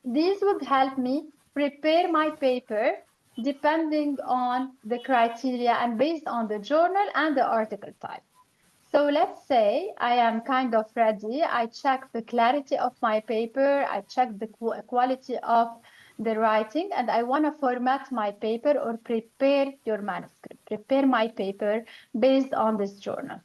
these would help me prepare my paper depending on the criteria and based on the journal and the article type. So let's say I am kind of ready. I check the clarity of my paper. I check the quality of the writing, and I want to format my paper or prepare your manuscript. Prepare my paper based on this journal.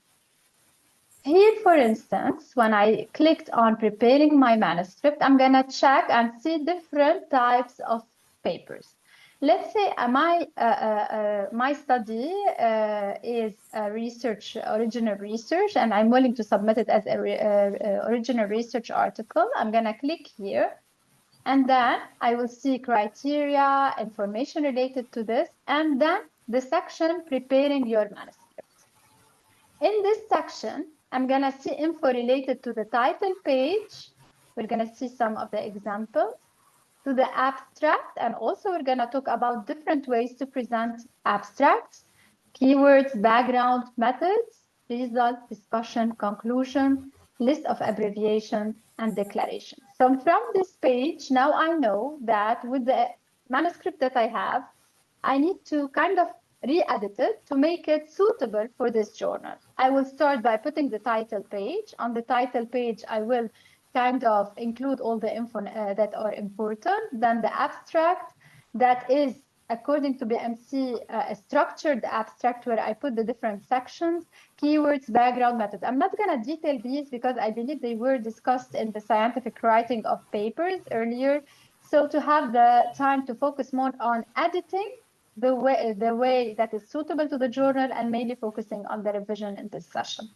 Here, for instance, when I clicked on preparing my manuscript, I'm going to check and see different types of papers. Let's say my study is a research, original research, and I'm willing to submit it as a original research article. I'm going to click here, and then I will see criteria, information related to this, and then the section preparing your manuscript. In this section, I'm going to see info related to the title page. We're going to see some of the examples, to the abstract, and also we're going to talk about different ways to present abstracts, keywords, background, methods, result, discussion, conclusion, list of abbreviations, and declarations. So from this page, now I know that with the manuscript that I have, I need to kind of re-edit it to make it suitable for this journal. I will start by putting the title page. On the title page, I will kind of include all the info that are important. Then the abstract that is, according to BMC, a structured abstract where I put the different sections, keywords, background, methods. I'm not going to detail these because I believe they were discussed in the scientific writing of papers earlier. So to have the time to focus more on editing the way that is suitable to the journal and mainly focusing on the revision in this session.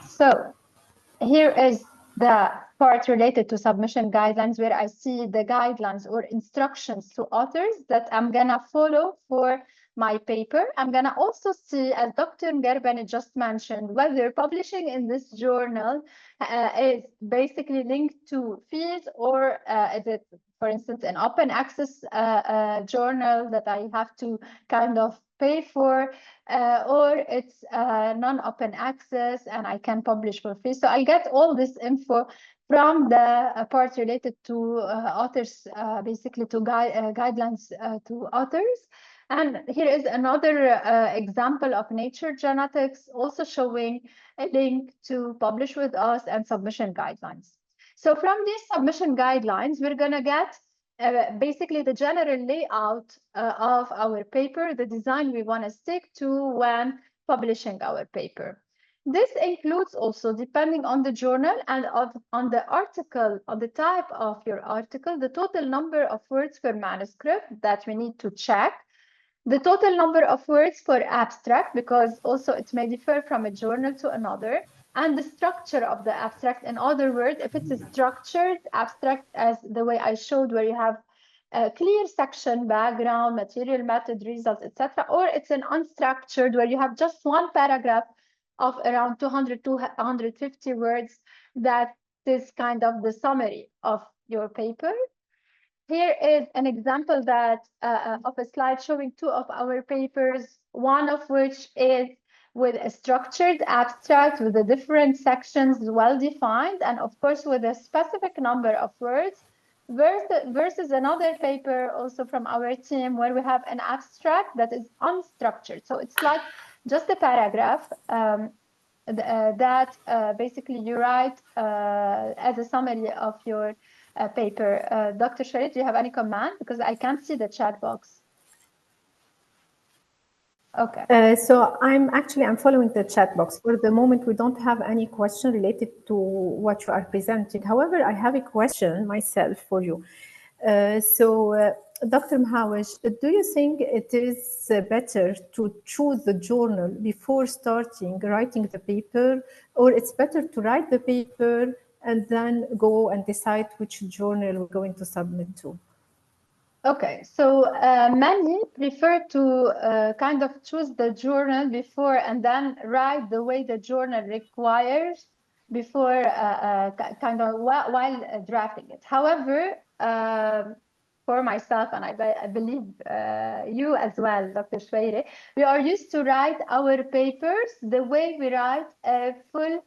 So here is the part related to submission guidelines where I see the guidelines or instructions to authors that I'm gonna follow for my paper. I'm gonna also see, as Dr. Gerbani just mentioned, whether publishing in this journal is basically linked to fees or is it, for instance, an open access journal that I have to kind of pay for, or it's non-open access and I can publish for free. So I get all this info from the part related to authors, basically to guidelines to authors. And here is another example of Nature Genetics, also showing a link to publish with us and submission guidelines. So from these submission guidelines, we're going to get basically the general layout of our paper, the design we want to stick to when publishing our paper. This includes also, depending on the journal and on the article, on the type of your article, the total number of words per manuscript that we need to check, the total number of words for abstract, because also it may differ from a journal to another, and the structure of the abstract. In other words, if it's a structured abstract, as the way I showed, where you have a clear section, background, material, method, results, etc., or it's an unstructured, where you have just one paragraph of around 200 to 150 words, that is kind of the summary of your paper. Here is an example that of a slide showing two of our papers, one of which is with a structured abstract with the different sections well defined, and of course with a specific number of words, versus another paper also from our team where we have an abstract that is unstructured. So it's like just a paragraph that basically you write as a summary of your paper. Dr. Sharif, do you have any comment? Because I can't see the chat box. Okay. So I'm following the chat box. For the moment, we don't have any question related to what you are presenting. However, I have a question myself for you. Dr. Mhawish, do you think it is better to choose the journal before starting writing the paper, or it's better to write the paper and then go and decide which journal we're going to submit to? Okay, so many prefer to kind of choose the journal before and then write the way the journal requires before kind of while drafting it. However, for myself, and I believe you as well, Dr. Shweire, we are used to write our papers the way we write a full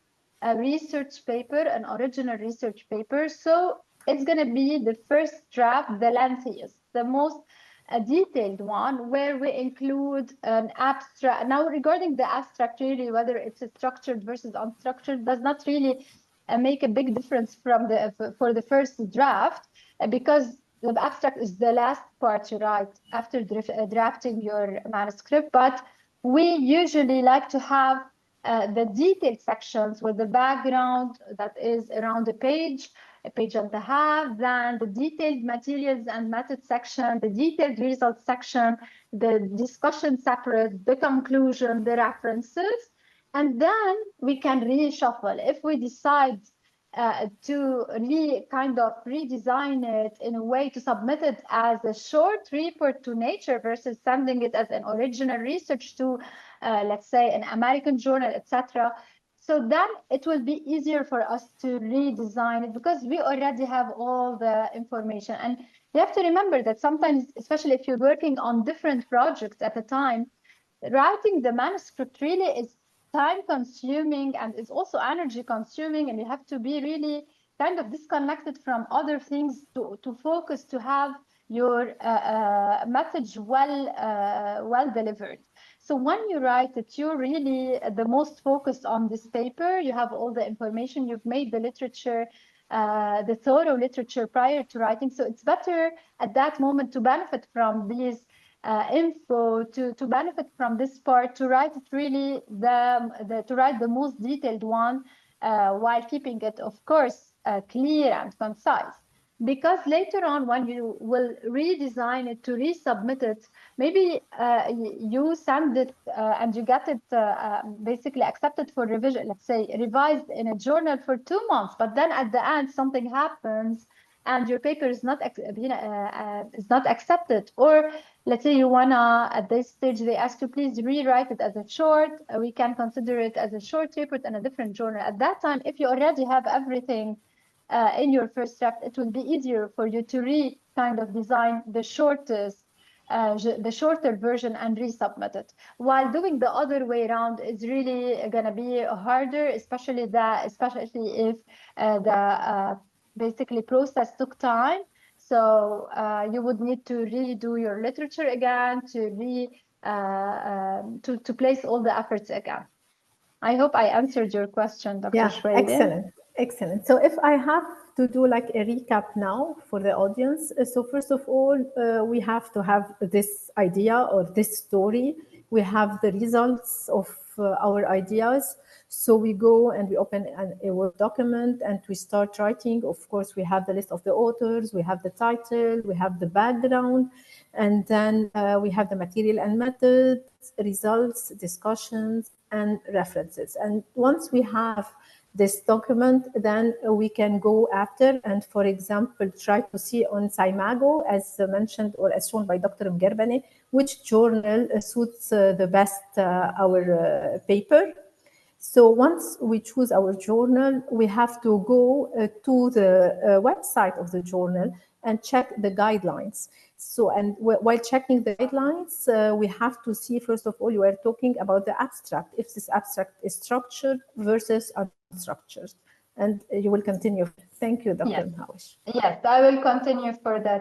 research paper, an original research paper. So it's going to be the first draft, the lengthiest, the most detailed one, where we include an abstract. Now, regarding the abstract, really, whether it's structured versus unstructured, does not really make a big difference from for the first draft, because the abstract is the last part you write after drafting your manuscript. But we usually like to have the detailed sections with the background that is around a page and a half, then the detailed materials and methods section, the detailed results section, the discussion separate, the conclusion, the references, and then we can reshuffle. If we decide to kind of redesign it in a way to submit it as a short report to Nature versus sending it as an original research to, let's say, an American journal, etc. So then it will be easier for us to redesign it because we already have all the information. And you have to remember that sometimes, especially if you're working on different projects at a time, writing the manuscript really is time consuming and is also energy consuming, and you have to be really kind of disconnected from other things to focus to have your message well delivered. So when you write it, you're really the most focused on this paper. You have all the information, you've made the literature, the thorough literature prior to writing. So it's better at that moment to benefit from these info, to benefit from this part, to write it really to write the most detailed one while keeping it, of course, clear and concise. Because later on, when you will redesign it to resubmit it, maybe you send it and you get it basically accepted for revision, let's say revised in a journal for 2 months, but then at the end something happens and your paper is not accepted, or let's say you wanna, at this stage, they ask you, please rewrite it as a short. We can consider it as a short report in a different journal. At that time, if you already have everything in your first draft, it will be easier for you to kind of design the shortest, the shorter version and resubmit it. While doing the other way around is really gonna be harder, especially if the basically process took time. So you would need to redo your literature again to place all the efforts again. I hope I answered your question, Dr. Schweden. Excellent. So if I have to do like a recap now for the audience. So first of all, we have to have this idea or this story. We have the results of our ideas. So we go and we open a Word document and we start writing. Of course, we have the list of the authors, we have the title, we have the background, and then we have the material and methods, results, discussions, and references. And once we have this document, then we can go after and, for example, try to see on Scimago, as mentioned or as shown by Dr. Mgerbani, which journal suits the best our paper. So once we choose our journal, we have to go to the website of the journal and check the guidelines. So, and while checking the guidelines, we have to see, first of all, you are talking about the abstract, if this abstract is structured versus unstructured. And you will continue. Thank you, Dr. Mhawish. Yes, I will continue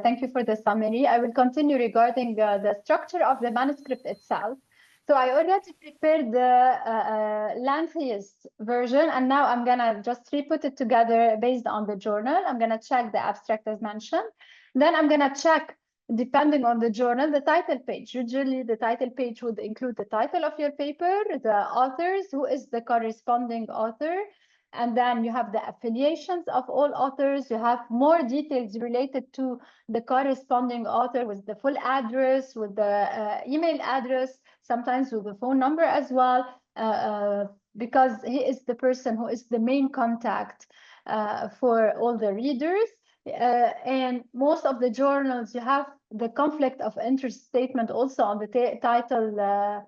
thank you for the summary. I will continue regarding the structure of the manuscript itself. So I already prepared the lengthiest version, and now I'm gonna just re-put it together based on the journal. I'm gonna check the abstract as mentioned. Then I'm gonna check, depending on the journal, the title page. Usually the title page would include the title of your paper, the authors, who is the corresponding author, and then you have the affiliations of all authors. You have more details related to the corresponding author with the full address, with the email address, sometimes with the phone number as well, because he is the person who is the main contact for all the readers. And most of the journals, you have the conflict of interest statement also on the title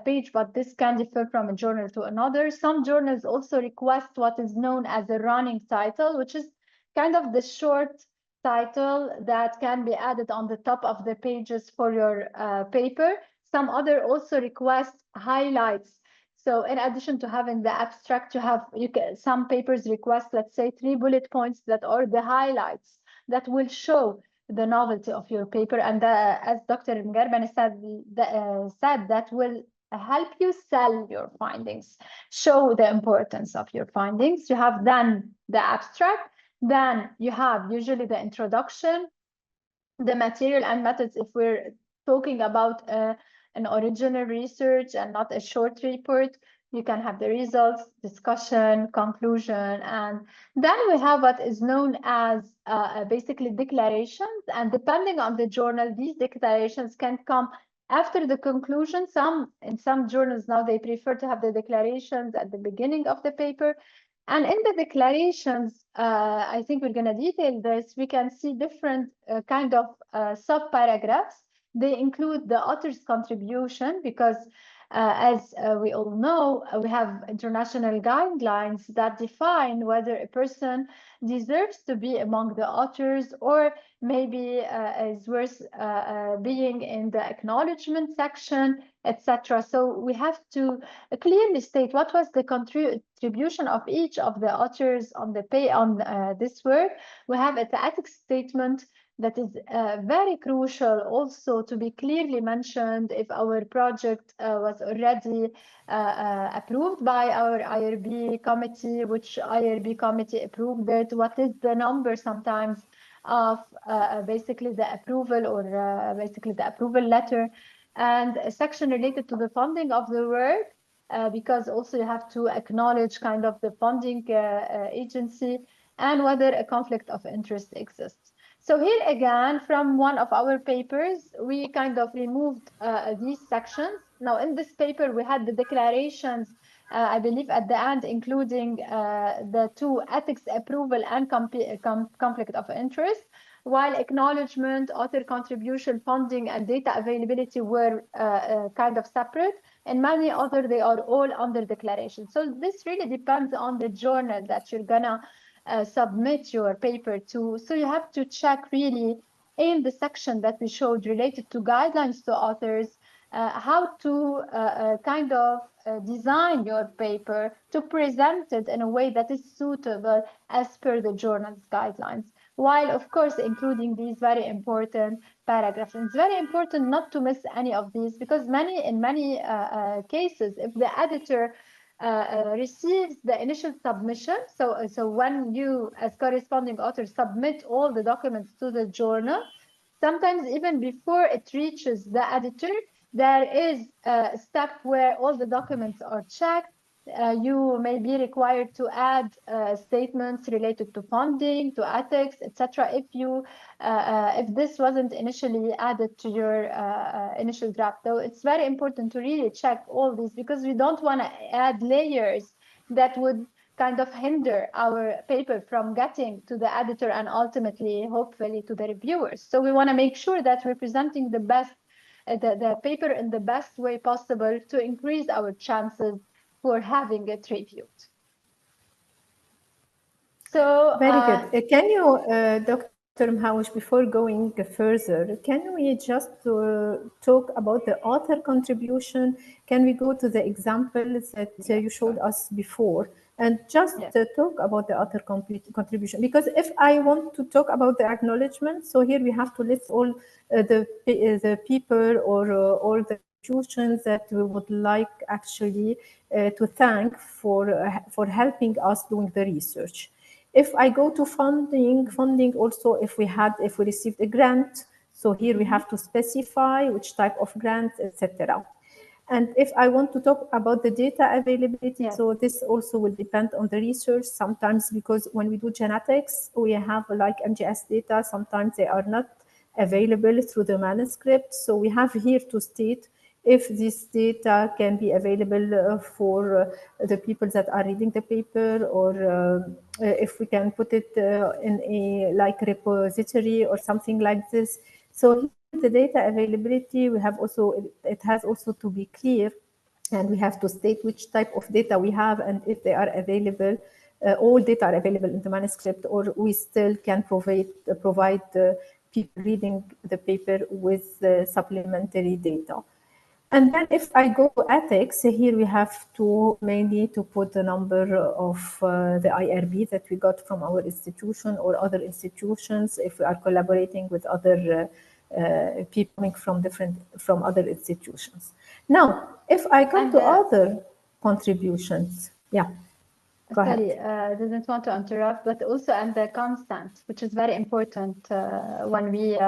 page, but this can differ from a journal to another. Some journals also request what is known as a running title, which is kind of the short title that can be added on the top of the pages for your paper. Some other also request highlights. So in addition to having the abstract, some papers request, let's say, 3 bullet points that are the highlights that will show the novelty of your paper. And as Dr. Mgerbani said, that will help you sell your findings, show the importance of your findings. You have then the abstract, then you have usually the introduction, the material and methods if we're talking about an original research and not a short report. You can have the results, discussion, conclusion, and then we have what is known as basically declarations. And depending on the journal, these declarations can come after the conclusion. In some journals now, they prefer to have the declarations at the beginning of the paper. And in the declarations, I think we're going to detail this, we can see different kind of sub-paragraphs. They include the author's contribution because as we all know, we have international guidelines that define whether a person deserves to be among the authors or maybe is worth being in the acknowledgement section, etc. So we have to clearly state what was the contribution of each of the authors on this work. We have an ethics statement that is very crucial also to be clearly mentioned if our project was already approved by our IRB committee, which IRB committee approved it, what is the number sometimes of basically the approval or basically the approval letter, and a section related to the funding of the work, because also you have to acknowledge kind of the funding agency and whether a conflict of interest exists. So here again, from one of our papers, we kind of removed these sections. Now in this paper, we had the declarations, I believe at the end, including the two ethics approval and conflict of interest, while acknowledgement, author contribution, funding, and data availability were kind of separate. And many other, they are all under declaration. So this really depends on the journal that you're gonna submit your paper to. So you have to check really in the section that we showed related to guidelines to authors, how to kind of design your paper to present it in a way that is suitable as per the journal's guidelines, while of course including these very important paragraphs. And it's very important not to miss any of these, because in many cases, if the editor receives the initial submission, so when you as corresponding author submit all the documents to the journal, sometimes even before it reaches the editor, there is a step where all the documents are checked. You may be required to add statements related to funding, to ethics, etc. If this wasn't initially added to your initial draft. So it's very important to really check all these, because we don't want to add layers that would kind of hinder our paper from getting to the editor and ultimately, hopefully, to the reviewers. So we want to make sure that we're presenting the best, the paper in the best way possible to increase our chances for having it reviewed. So very good. Can you, Dr. Mhawish, before going further, can we just talk about the author contribution? Can we go to the examples that you showed us before and just talk about the author contribution? Because if I want to talk about the acknowledgement, so here we have to list all the people or all the institutions that we would like actually to thank for helping us doing the research. If I go to funding also, if we received a grant, so here we have to specify which type of grant, etc. And if I want to talk about the data availability, so this also will depend on the research sometimes, because when we do genetics, we have like NGS data, sometimes they are not available through the manuscript. So we have here to state if this data can be available for the people that are reading the paper, or if we can put it in a like repository or something like this. So the data availability, we have also, it has also to be clear, and we have to state which type of data we have and if they are available. All data are available in the manuscript, or we still can provide people reading the paper with supplementary data. And then if I go to ethics, here we have to mainly to put the number of the IRB that we got from our institution or other institutions, if we are collaborating with other people coming from other institutions. Now, if I come to other contributions, go sorry, ahead. I didn't want to interrupt, but also and the constant, which is very important when we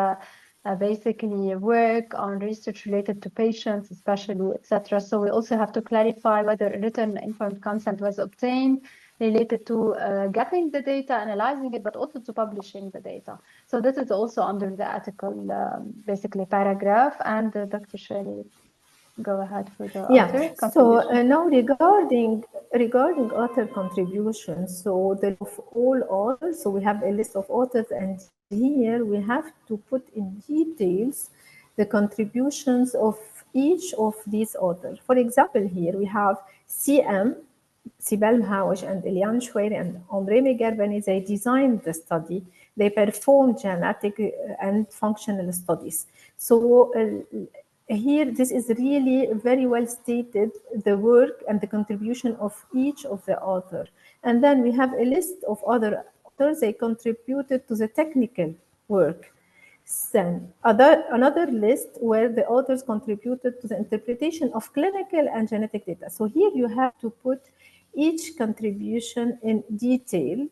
basically work on research related to patients, especially, etc. So we also have to clarify whether written informed consent was obtained related to getting the data, analyzing it, but also to publishing the data. So this is also under the article, basically paragraph. And Dr. Shirley, go ahead for the author contribution. Now regarding author contributions, so of all authors, so we have a list of authors, and here we have to put in details the contributions of each of these authors. For example, here we have CM, Sibel Mhawaj and Eliane Choueiri and Omre Megharbani. They designed the study. They performed genetic and functional studies. So here, this is really very well stated, the work and the contribution of each of the author. And then we have a list of other authors. They contributed to the technical work. Then another list where the authors contributed to the interpretation of clinical and genetic data. So here you have to put each contribution in detail,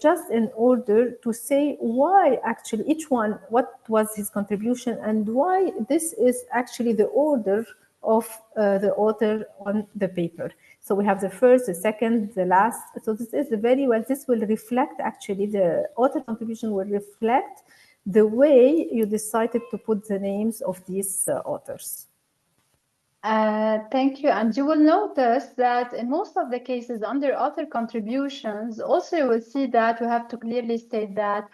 just in order to say why actually each one, what was his contribution, and why this is actually the order of the author on the paper. So we have the first, the second, the last. So this is very well, this will reflect actually, the author contribution will reflect the way you decided to put the names of these authors. Thank you. And you will notice that in most of the cases under author contributions, also you will see that we have to clearly state that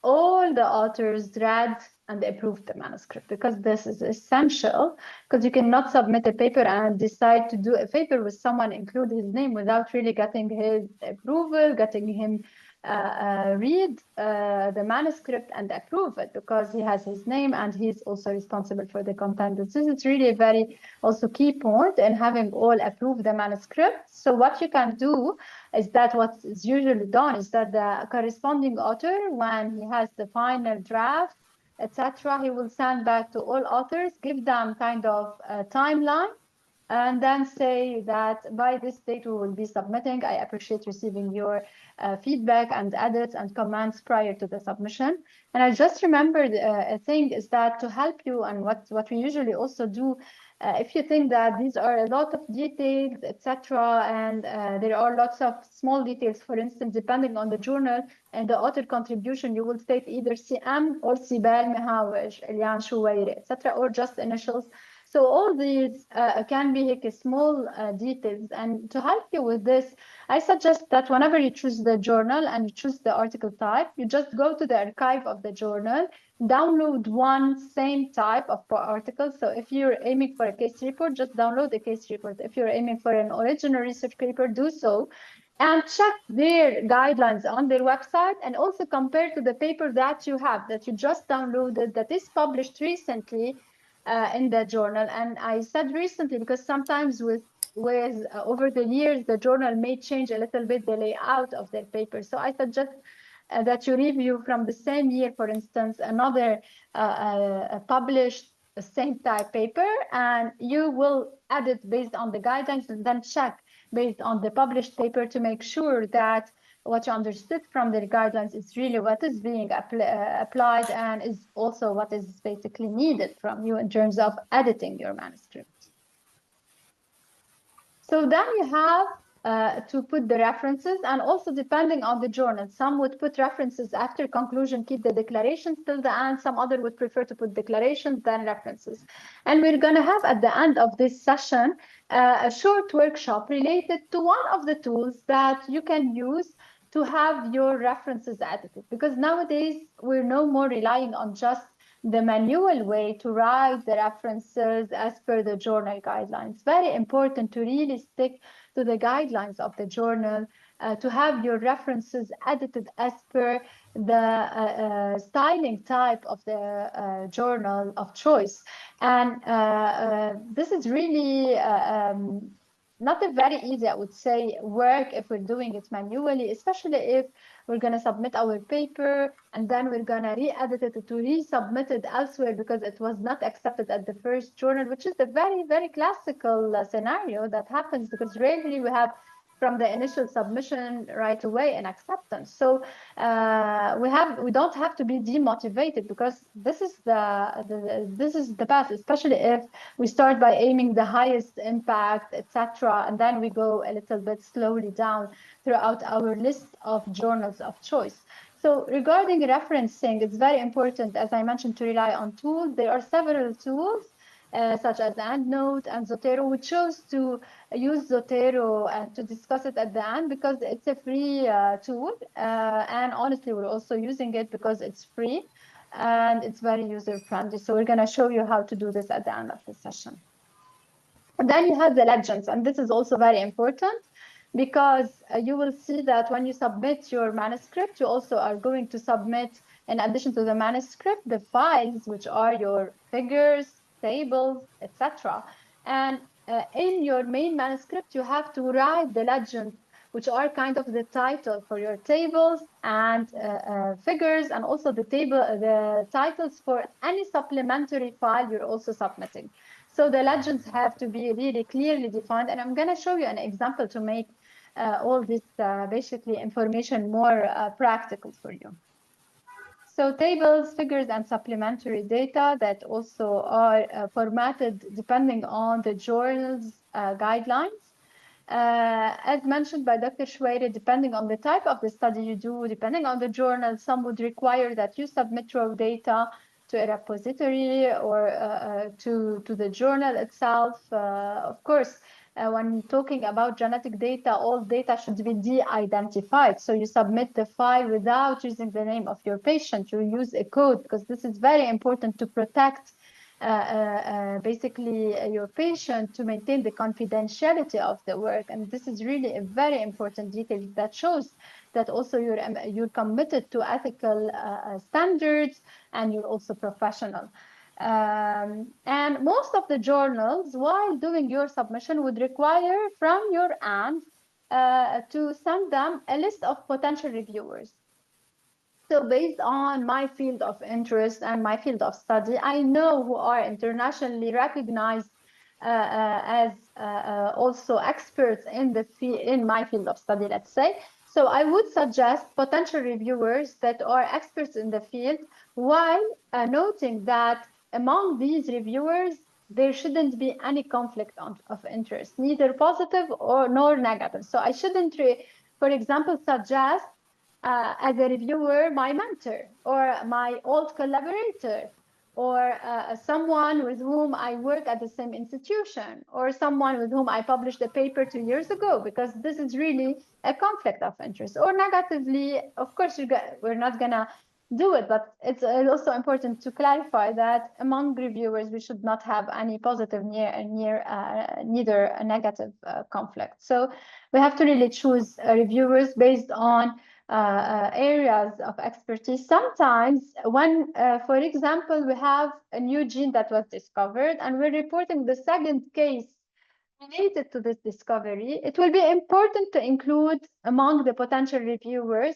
all the authors read and approved the manuscript, because this is essential, because you cannot submit a paper and decide to do a paper with someone, include his name without really getting his approval, getting him read the manuscript and approve it, because he has his name and he's also responsible for the content. This is really a very also key point in having all approve the manuscript. So what you can do is that what is usually done is that the corresponding author, when he has the final draft, etc., he will send back to all authors, give them kind of a timeline, and then say that by this date we will be submitting. I appreciate receiving your feedback and edits and comments prior to the submission. And I just remembered a thing is that to help you, and what we usually also do, if you think that these are a lot of details, etc., and there are lots of small details, for instance, depending on the journal and the author contribution, you will state either CM or Sibel Mhawaj, Eliane Choueiri, etc., or just initials. So all these can be like small details. And to help you with this, I suggest that whenever you choose the journal and you choose the article type, you just go to the archive of the journal, download one same type of article. So if you're aiming for a case report, just download the case report. If you're aiming for an original research paper, do so. And check their guidelines on their website, and also compare to the paper that you have, that you just downloaded, that is published recently in the journal. And I said recently because sometimes with over the years, the journal may change a little bit the layout of their paper. So I suggest that you review from the same year, for instance, another published same type paper, and you will edit based on the guidelines, and then check based on the published paper to make sure that what you understood from the guidelines is really what is being applied, and is also what is basically needed from you in terms of editing your manuscript. So then you have to put the references, and also depending on the journal, some would put references after conclusion, keep the declarations till the end. Some other would prefer to put declarations, then references. And we're going to have at the end of this session a short workshop related to one of the tools that you can use to have your references edited, because nowadays we're no more relying on just the manual way to write the references as per the journal guidelines. Very important to really stick to the guidelines of the journal, to have your references edited as per the styling type of the journal of choice. And this is really not a very easy, I would say, work if we're doing it manually, especially if we're going to submit our paper and then we're going to re-edit it to resubmit it elsewhere because it was not accepted at the first journal, which is a very, very classical scenario that happens, because rarely we have from the initial submission right away in acceptance. So we don't have to be demotivated, because this is the path, especially if we start by aiming the highest impact, etc., and then we go a little bit slowly down throughout our list of journals of choice. So regarding referencing, it's very important, as I mentioned, to rely on tools. There are several tools such as EndNote and Zotero. We chose to use Zotero and to discuss it at the end because it's a free tool. And honestly, we're also using it because it's free and it's very user-friendly. So we're going to show you how to do this at the end of the session. And then you have the legends, and this is also very important, because you will see that when you submit your manuscript, you also are going to submit, in addition to the manuscript, the files, which are your figures, tables, etc. And in your main manuscript, you have to write the legends, which are kind of the title for your tables and figures, and also the titles for any supplementary file you're also submitting. So the legends have to be really clearly defined, and I'm going to show you an example to make all this basically information more practical for you. So tables, figures, and supplementary data that also are formatted depending on the journal's guidelines. As mentioned by Dr. Shweiri, depending on the type of the study you do, depending on the journal, some would require that you submit raw data to a repository or to the journal itself. Of course, when talking about genetic data, all data should be de-identified. So you submit the file without using the name of your patient. You use a code, because this is very important to protect basically your patient, to maintain the confidentiality of the work. And this is really a very important detail that shows that also you're committed to ethical standards, and you're also professional. And most of the journals, while doing your submission, would require from your end to send them a list of potential reviewers. So based on my field of interest and my field of study, I know who are internationally recognized as also experts in my field of study, let's say. So I would suggest potential reviewers that are experts in the field, while noting that among these reviewers, there shouldn't be any conflict of interest, neither positive nor negative. So I shouldn't, for example, suggest as a reviewer my mentor or my old collaborator, or someone with whom I work at the same institution, or someone with whom I published a paper 2 years ago, because this is really a conflict of interest. Or negatively, of course, we're not gonna do it, but it's also important to clarify that among reviewers, we should not have any positive neither a negative conflict. So we have to really choose reviewers based on areas of expertise. Sometimes when, for example, we have a new gene that was discovered and we're reporting the second case related to this discovery, it will be important to include among the potential reviewers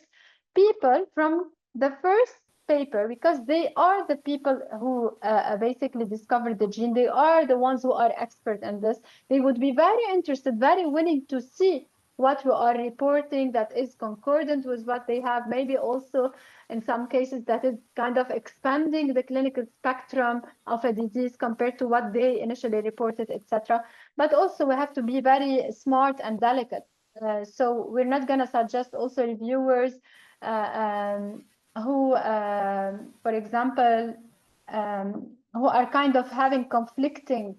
people from the first paper, because they are the people who basically discovered the gene. They are the ones who are expert in this. They would be very interested, very willing to see what we are reporting that is concordant with what they have, maybe also in some cases that is kind of expanding the clinical spectrum of a disease compared to what they initially reported, etc. But also we have to be very smart and delicate. So we're not going to suggest also reviewers who, for example, who are kind of having conflicting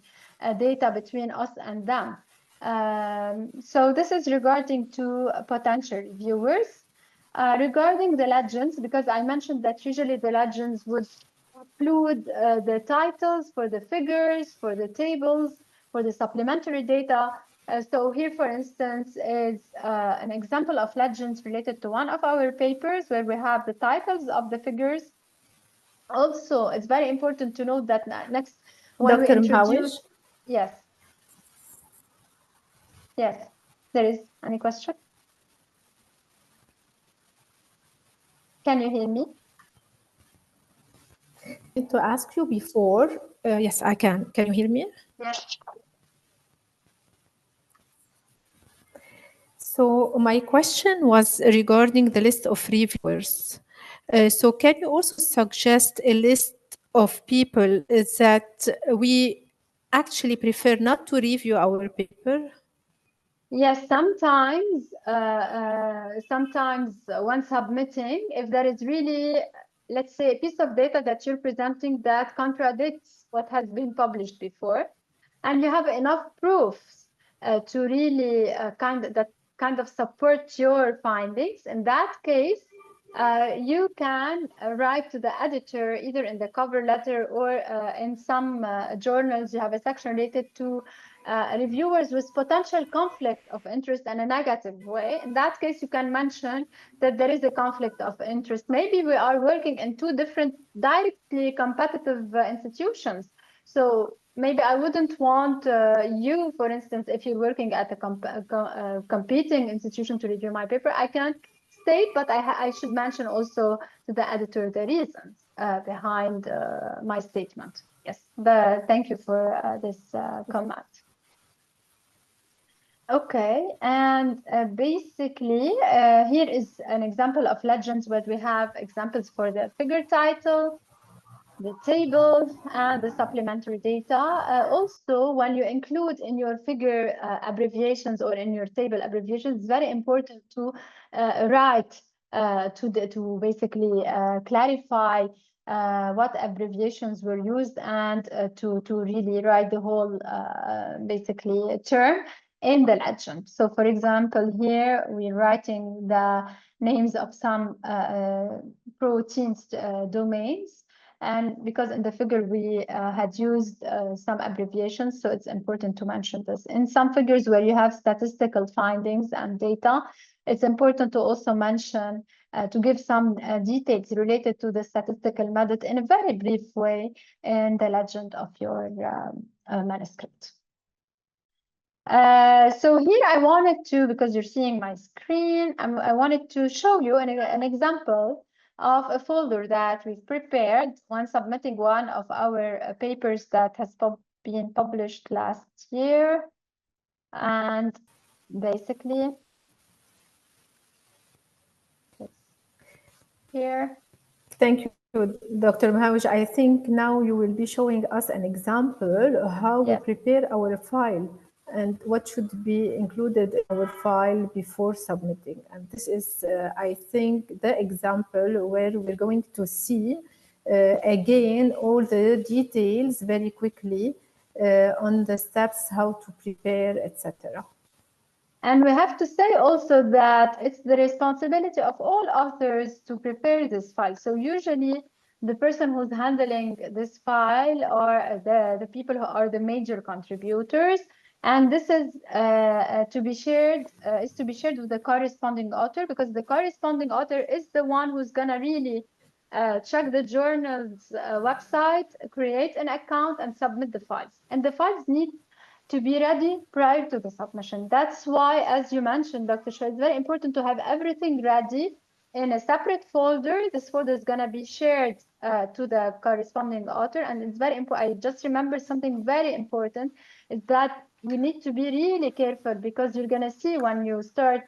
data between us and them. So this is regarding to potential reviewers. Regarding the legends, because I mentioned that usually the legends would include the titles for the figures, for the tables, for the supplementary data. So here, for instance, is an example of legends related to one of our papers where we have the titles of the figures. Also, it's very important to note that next, when Dr. we introduce... Yes. Yes, there is. Any question? Can you hear me? To ask you before, yes, I can. Can you hear me? Yes. So my question was regarding the list of reviewers. So can you also suggest a list of people that we actually prefer not to review our paper? Yes, sometimes when submitting, if there is really, let's say, a piece of data that you're presenting that contradicts what has been published before, and you have enough proofs to really kind of support your findings, in that case, you can write to the editor either in the cover letter or in some journals. You have a section related to reviewers with potential conflict of interest in a negative way. In that case, you can mention that there is a conflict of interest. Maybe we are working in two different directly competitive institutions. So maybe I wouldn't want you, for instance, if you're working at a competing institution to review my paper, I can state, but I should mention also to the editor the reasons behind my statement. Yes, thank you for this comment. Okay, and basically here is an example of legends where we have examples for the figure title, the table, and the supplementary data. Also, when you include in your figure abbreviations or in your table abbreviations, it's very important to write to basically clarify what abbreviations were used and to really write the whole basically term in the legend. So for example, here we're writing the names of some proteins domains. And because in the figure we had used some abbreviations, so it's important to mention this. In some figures where you have statistical findings and data, it's important to also mention, to give some details related to the statistical method in a very brief way in the legend of your manuscript. So here I wanted to, because you're seeing my screen, I wanted to show you an example of a folder that we've prepared when submitting one of our papers that has been published last year. And basically, here. Thank you, Dr. Mahawij. I think now you will be showing us an example of how we prepare our file and what should be included in our file before submitting. And this is, I think, the example where we're going to see again all the details very quickly on the steps, how to prepare, etc. And we have to say also that it's the responsibility of all authors to prepare this file. So usually the person who's handling this file are the people who are the major contributors. And this is to be shared with the corresponding author, because the corresponding author is the one who's gonna really check the journal's website, create an account, and submit the files. And the files need to be ready prior to the submission. That's why, as you mentioned, Dr. Shah, it's very important to have everything ready in a separate folder. This folder is going to be shared to the corresponding author. And it's very important. I just remember something very important is that we need to be really careful, because you're going to see when you start,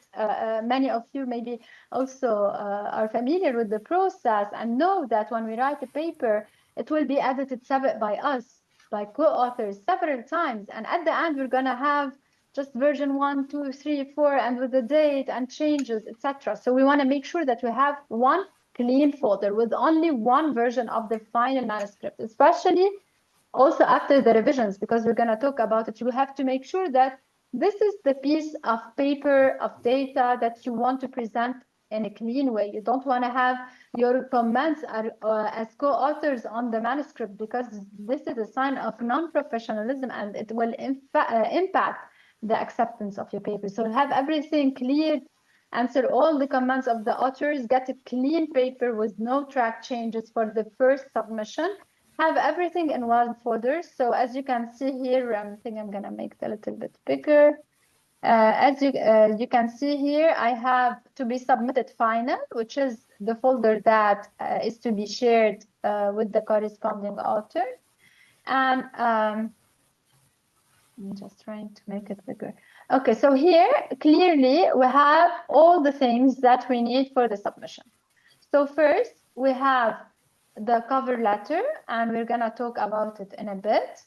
many of you maybe also are familiar with the process and know that when we write a paper, it will be edited by us, by co-authors several times. And at the end, we're going to have just version 1, 2, 3, 4, and with the date and changes, etc. So we want to make sure that we have one clean folder with only one version of the final manuscript, especially also after the revisions, because we're going to talk about it. You have to make sure that this is the piece of paper, of data that you want to present in a clean way. You don't want to have your comments as co-authors on the manuscript, because this is a sign of non-professionalism and it will impact the acceptance of your paper. So have everything cleared, answer all the comments of the authors, get a clean paper with no track changes for the first submission. Have everything in one folder. So as you can see here, I think I'm going to make it a little bit bigger. As you can see here, I have to be submitted final, which is the folder that is to be shared with the corresponding author. And I'm just trying to make it bigger. Okay, so here clearly we have all the things that we need for the submission. So first we have the cover letter, and we're gonna talk about it in a bit.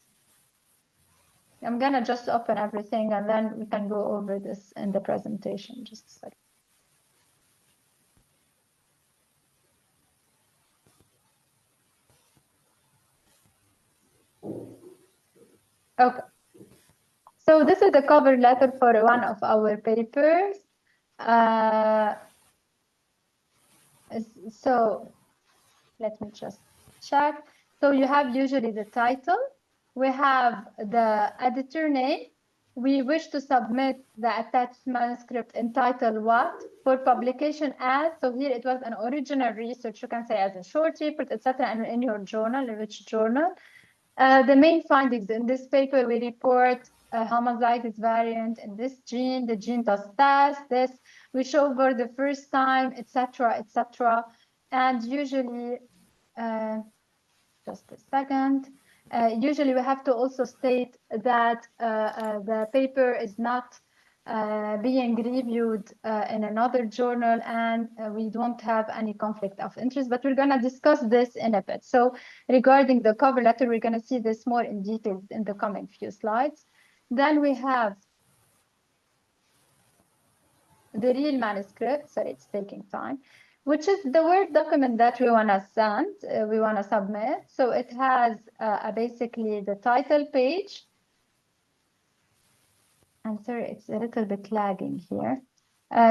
I'm gonna just open everything and then we can go over this in the presentation. Just a second. Okay. So this is the cover letter for one of our papers. So let me just check. So you have usually the title. We have the editor name. We wish to submit the attached manuscript entitled what for publication as. So here it was an original research, you can say as a short report, etc. And in your journal, in which journal. The main findings in this paper, we report a homozygous variant in this gene. The gene does this. We show for the first time, etc., etc. And usually, just a second. Usually, we have to also state that the paper is not being reviewed in another journal, and we don't have any conflict of interest, but we're going to discuss this in a bit. So regarding the cover letter, we're going to see this more in detail in the coming few slides. Then we have the real manuscript. Sorry, it's taking time, which is the Word document that we want to send, we want to submit. So it has basically the title page. I'm sorry, it's a little bit lagging here.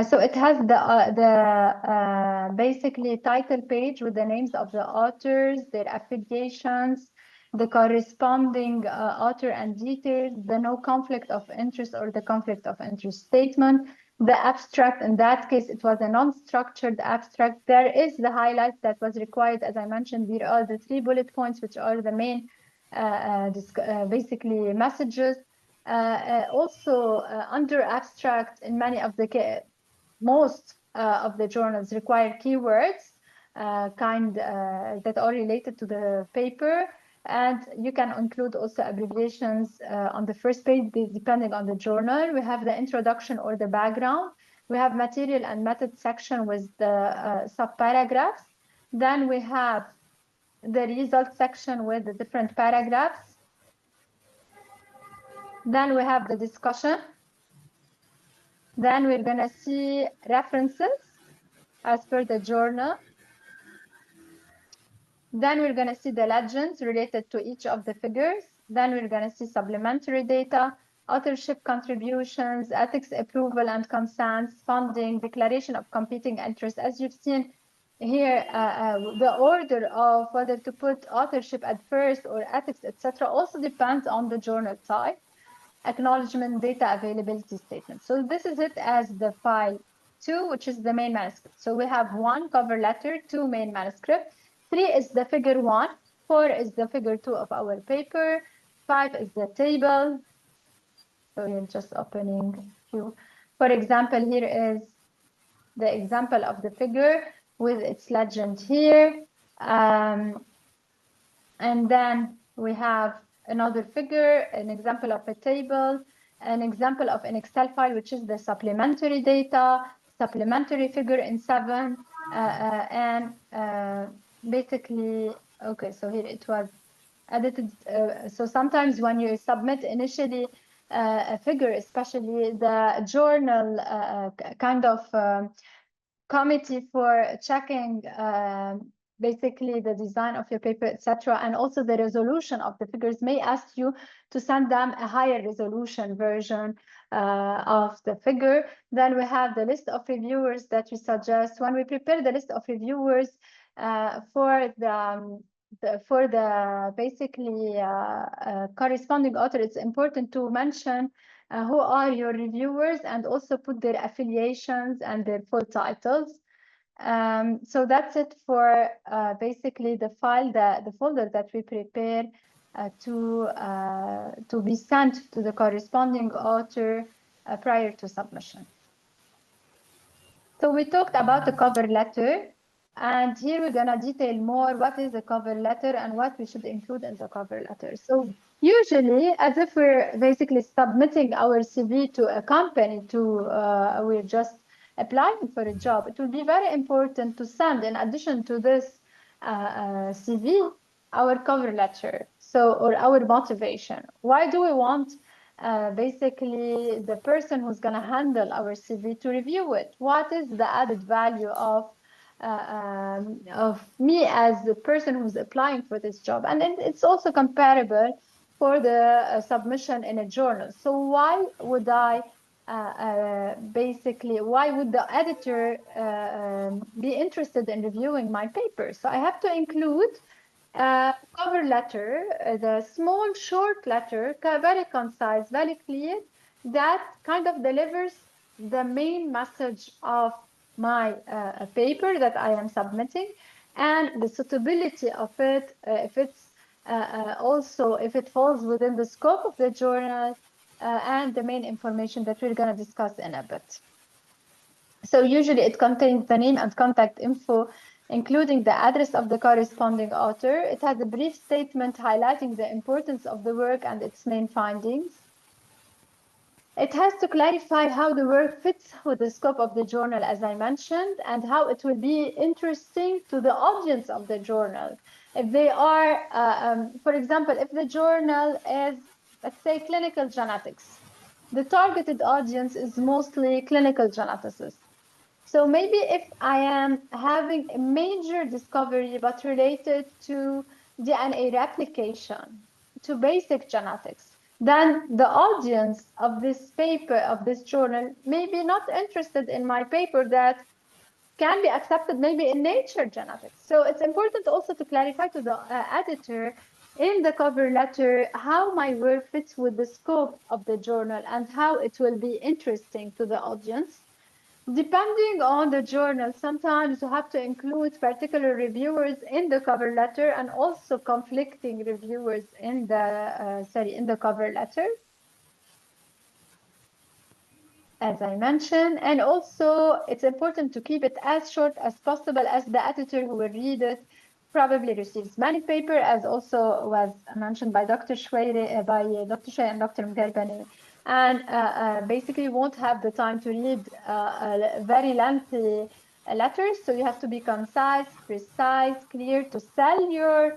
So it has the basically title page with the names of the authors, their affiliations, the corresponding author and details, the no conflict of interest or the conflict of interest statement, the abstract. In that case, it was a non-structured abstract. There is the highlight that was required. As I mentioned, there are the 3 bullet points, which are the main basically messages. Also under abstract in many of the most of the journals require keywords that are related to the paper, and you can include also abbreviations on the first page depending on the journal. We have the introduction or the background. We have material and method section with the sub-paragraphs. Then we have the result section with the different paragraphs. Then we have the discussion. Then we're going to see references as per the journal. Then we're going to see the legends related to each of the figures. Then we're going to see supplementary data, authorship contributions, ethics approval and consents, funding, declaration of competing interests. As you've seen here, the order of whether to put authorship at first or ethics, etc., also depends on the journal type. Acknowledgement, data availability statement. So this is it as the file 2, which is the main manuscript. So we have 1 cover letter, 2 main manuscript, 3 is the figure 1, 4 is the figure 2 of our paper, 5 is the table. So we're just opening a few. For example, here is the example of the figure with its legend here. And then we have another figure, an example of a table, an example of an Excel file, which is the supplementary data, supplementary figure in 7, and basically, okay, so here it was edited. So sometimes when you submit initially a figure, especially the journal kind of committee for checking basically the design of your paper, etc., and also the resolution of the figures may ask you to send them a higher resolution version of the figure. Then we have the list of reviewers that we suggest. When we prepare the list of reviewers for the basically corresponding author, it's important to mention who are your reviewers and also put their affiliations and their full titles. So that's it for basically the file, the folder that we prepare to be sent to the corresponding author prior to submission. So we talked about the cover letter. And here we're going to detail more what is a cover letter and what we should include in the cover letter. So usually, as if we're basically submitting our CV to a company, we're just applying for a job, it will be very important to send, in addition to this CV, our cover letter, or our motivation. Why do we want basically the person who's going to handle our CV to review it? What is the added value of me as the person who's applying for this job? And it's also comparable for the submission in a journal. So why would I basically, why would the editor be interested in reviewing my paper? So I have to include cover letter, the small short letter, very concise, very clear, that kind of delivers the main message of my paper that I am submitting, and the suitability of it, if it's also if it falls within the scope of the journal, and the main information that we're going to discuss in a bit. So usually it contains the name and contact info, including the address of the corresponding author. It has a brief statement highlighting the importance of the work and its main findings. It has to clarify how the work fits with the scope of the journal, as I mentioned, and how it will be interesting to the audience of the journal. If they are, for example, if the journal is, let's say, clinical genetics, the targeted audience is mostly clinical geneticists. So maybe if I am having a major discovery but related to DNA replication, to basic genetics, then the audience of this paper, of this journal, may be not interested in my paper that can be accepted maybe in Nature Genetics. So it's important also to clarify to the editor in the cover letter how my work fits with the scope of the journal and how it will be interesting to the audience. Depending on the journal, sometimes you have to include particular reviewers in the cover letter and also conflicting reviewers in the cover letter, as I mentioned. And also, it's important to keep it as short as possible, as the editor who will read it probably receives many papers, as also was mentioned by Dr. Shwayre, by Dr. Shwayre and Dr. Mgarbani, and basically won't have the time to read very lengthy letters. So you have to be concise, precise, clear, to sell your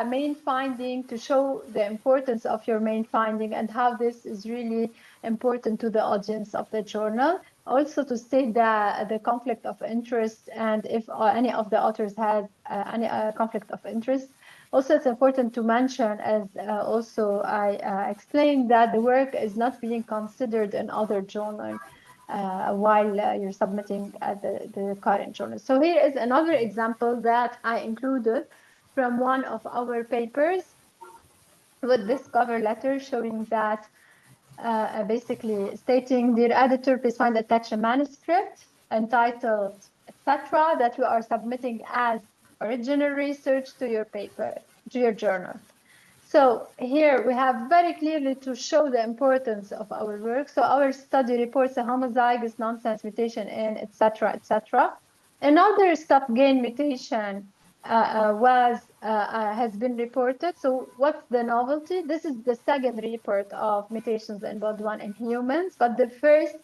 main finding, to show the importance of your main finding and how this is really important to the audience of the journal. Also to state the conflict of interest, and if any of the authors has any conflict of interest. Also, it's important to mention, as also I explained, that the work is not being considered in other journals while you're submitting the current journal. So here is another example that I included from one of our papers with this cover letter showing that basically stating, dear editor, please find attached a manuscript entitled, etc., that we are submitting as original research to your paper, to your journal. So here we have very clearly to show the importance of our work. So our study reports a homozygous nonsense mutation in, etc., etc. Another stop-gain mutation has been reported. So what's the novelty? This is the second report of mutations in BOD1 in humans, but the first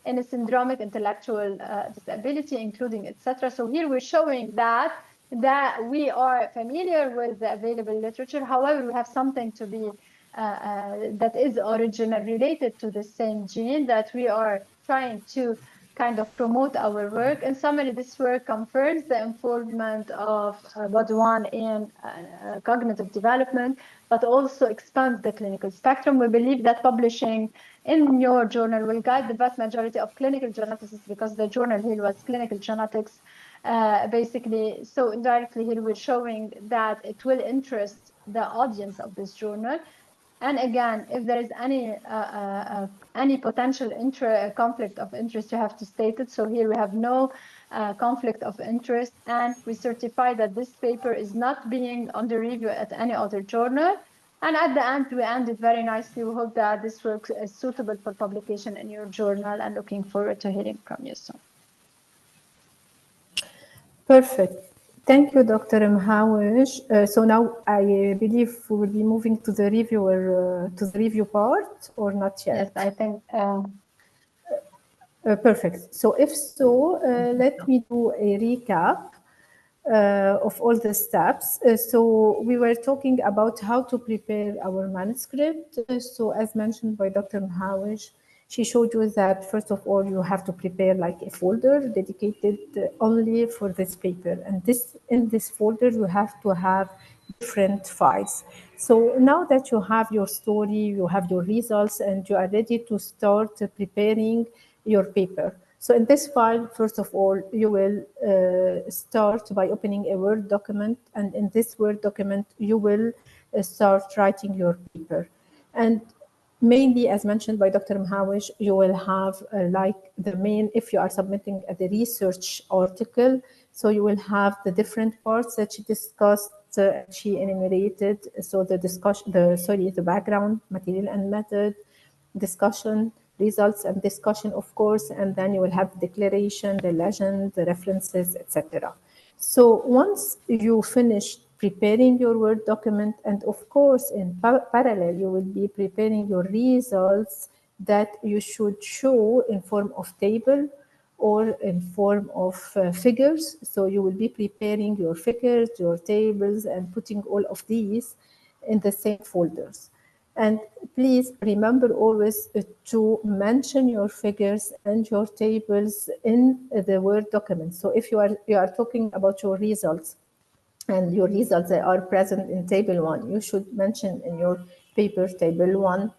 in a syndromic intellectual disability, including etc. So here we're showing that we are familiar with the available literature. However, we have something to be that is original, related to the same gene, that we are trying to kind of promote our work. In summary, this work confirms the involvement of BOD1 in cognitive development, but also expands the clinical spectrum. We believe that publishing in your journal will guide the vast majority of clinical geneticists, because the journal here was Clinical Genetics. Basically, so indirectly here we're showing that it will interest the audience of this journal. And again, if there is any potential conflict of interest, you have to state it. So here we have no conflict of interest, and we certify that this paper is not being under review at any other journal. And at the end, we ended very nicely. We hope that this work is suitable for publication in your journal, and looking forward to hearing from you soon. Perfect. Thank you, Dr. Mhawish. So now I believe we will be moving to the review part, or not yet? Yes, I think. Perfect. So if so, let me do a recap of all the steps. So we were talking about how to prepare our manuscript. So as mentioned by Dr. Mhawish, she showed you that first of all, you have to prepare like a folder dedicated only for this paper. And in this folder, you have to have different files. So now that you have your story, you have your results, and you are ready to start preparing your paper. So in this file, first of all, you will start by opening a Word document. And in this Word document, you will start writing your paper. And mainly, as mentioned by Dr. Mhawish, you will have like the main, if you are submitting the research article, so you will have the different parts that she discussed, she enumerated. So the discussion, the background, material and method, discussion, results and discussion, of course, and then you will have declaration, the legend, the references, etc. So once you finish preparing your Word document, and of course, in parallel, you will be preparing your results that you should show in form of table or in form of figures. So you will be preparing your figures, your tables, and putting all of these in the same folders. And please remember always to mention your figures and your tables in the Word document. So if you are talking about your results, and your results are present in table 1, you should mention in your paper table 1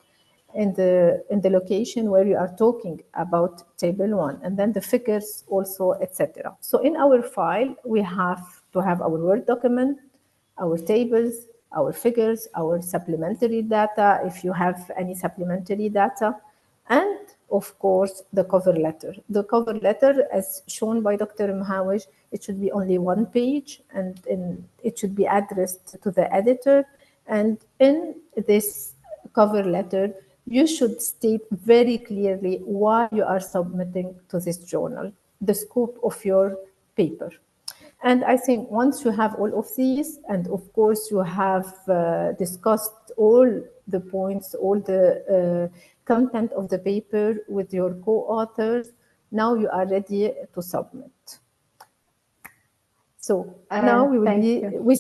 in the location where you are talking about table 1, and then the figures also, etc. So in our file, we have to have our Word document, our tables, our figures, our supplementary data, if you have any supplementary data, and of course, the cover letter. The cover letter, as shown by Dr. Mhawish, it should be only 1 page, and it should be addressed to the editor. And in this cover letter, you should state very clearly why you are submitting to this journal, the scope of your paper. And I think once you have all of these, and of course you have discussed all the points, all the content of the paper with your co-authors, now you are ready to submit. So now we will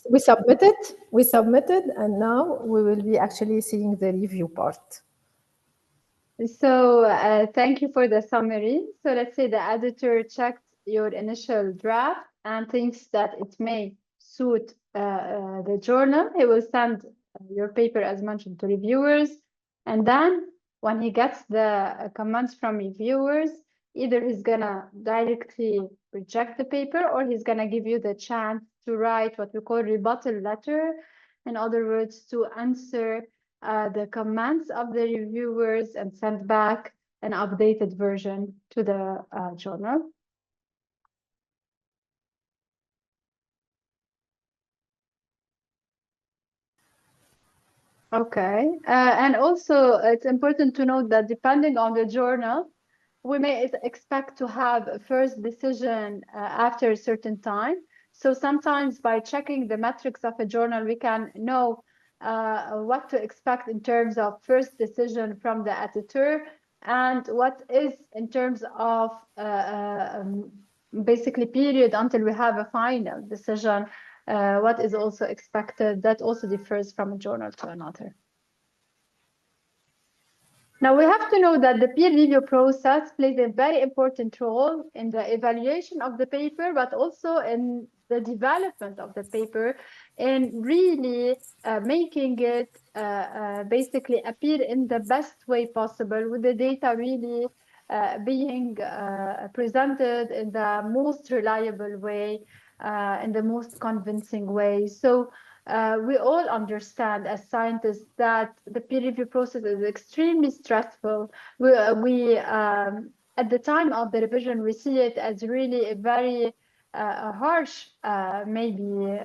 we submitted, and now we will be actually seeing the review part. So thank you for the summary. So let's say the editor checked your initial draft and thinks that it may suit the journal. He will send your paper, as mentioned, to reviewers. And then when he gets the comments from reviewers, either he's gonna directly reject the paper, or he's gonna give you the chance to write what we call rebuttal letter. In other words, to answer the comments of the reviewers and send back an updated version to the journal. Okay, and also it's important to note that depending on the journal, we may expect to have a first decision after a certain time. So sometimes by checking the metrics of a journal, we can know what to expect in terms of first decision from the editor, and what is in terms of basically period until we have a final decision, what is also expected. That also differs from a journal to another. Now, we have to know that the peer review process plays a very important role in the evaluation of the paper, but also in the development of the paper, and really making it basically appear in the best way possible, with the data really being presented in the most reliable way, in the most convincing way. So we all understand as scientists that the peer review process is extremely stressful. We at the time of the revision, we see it as really a very harsh, maybe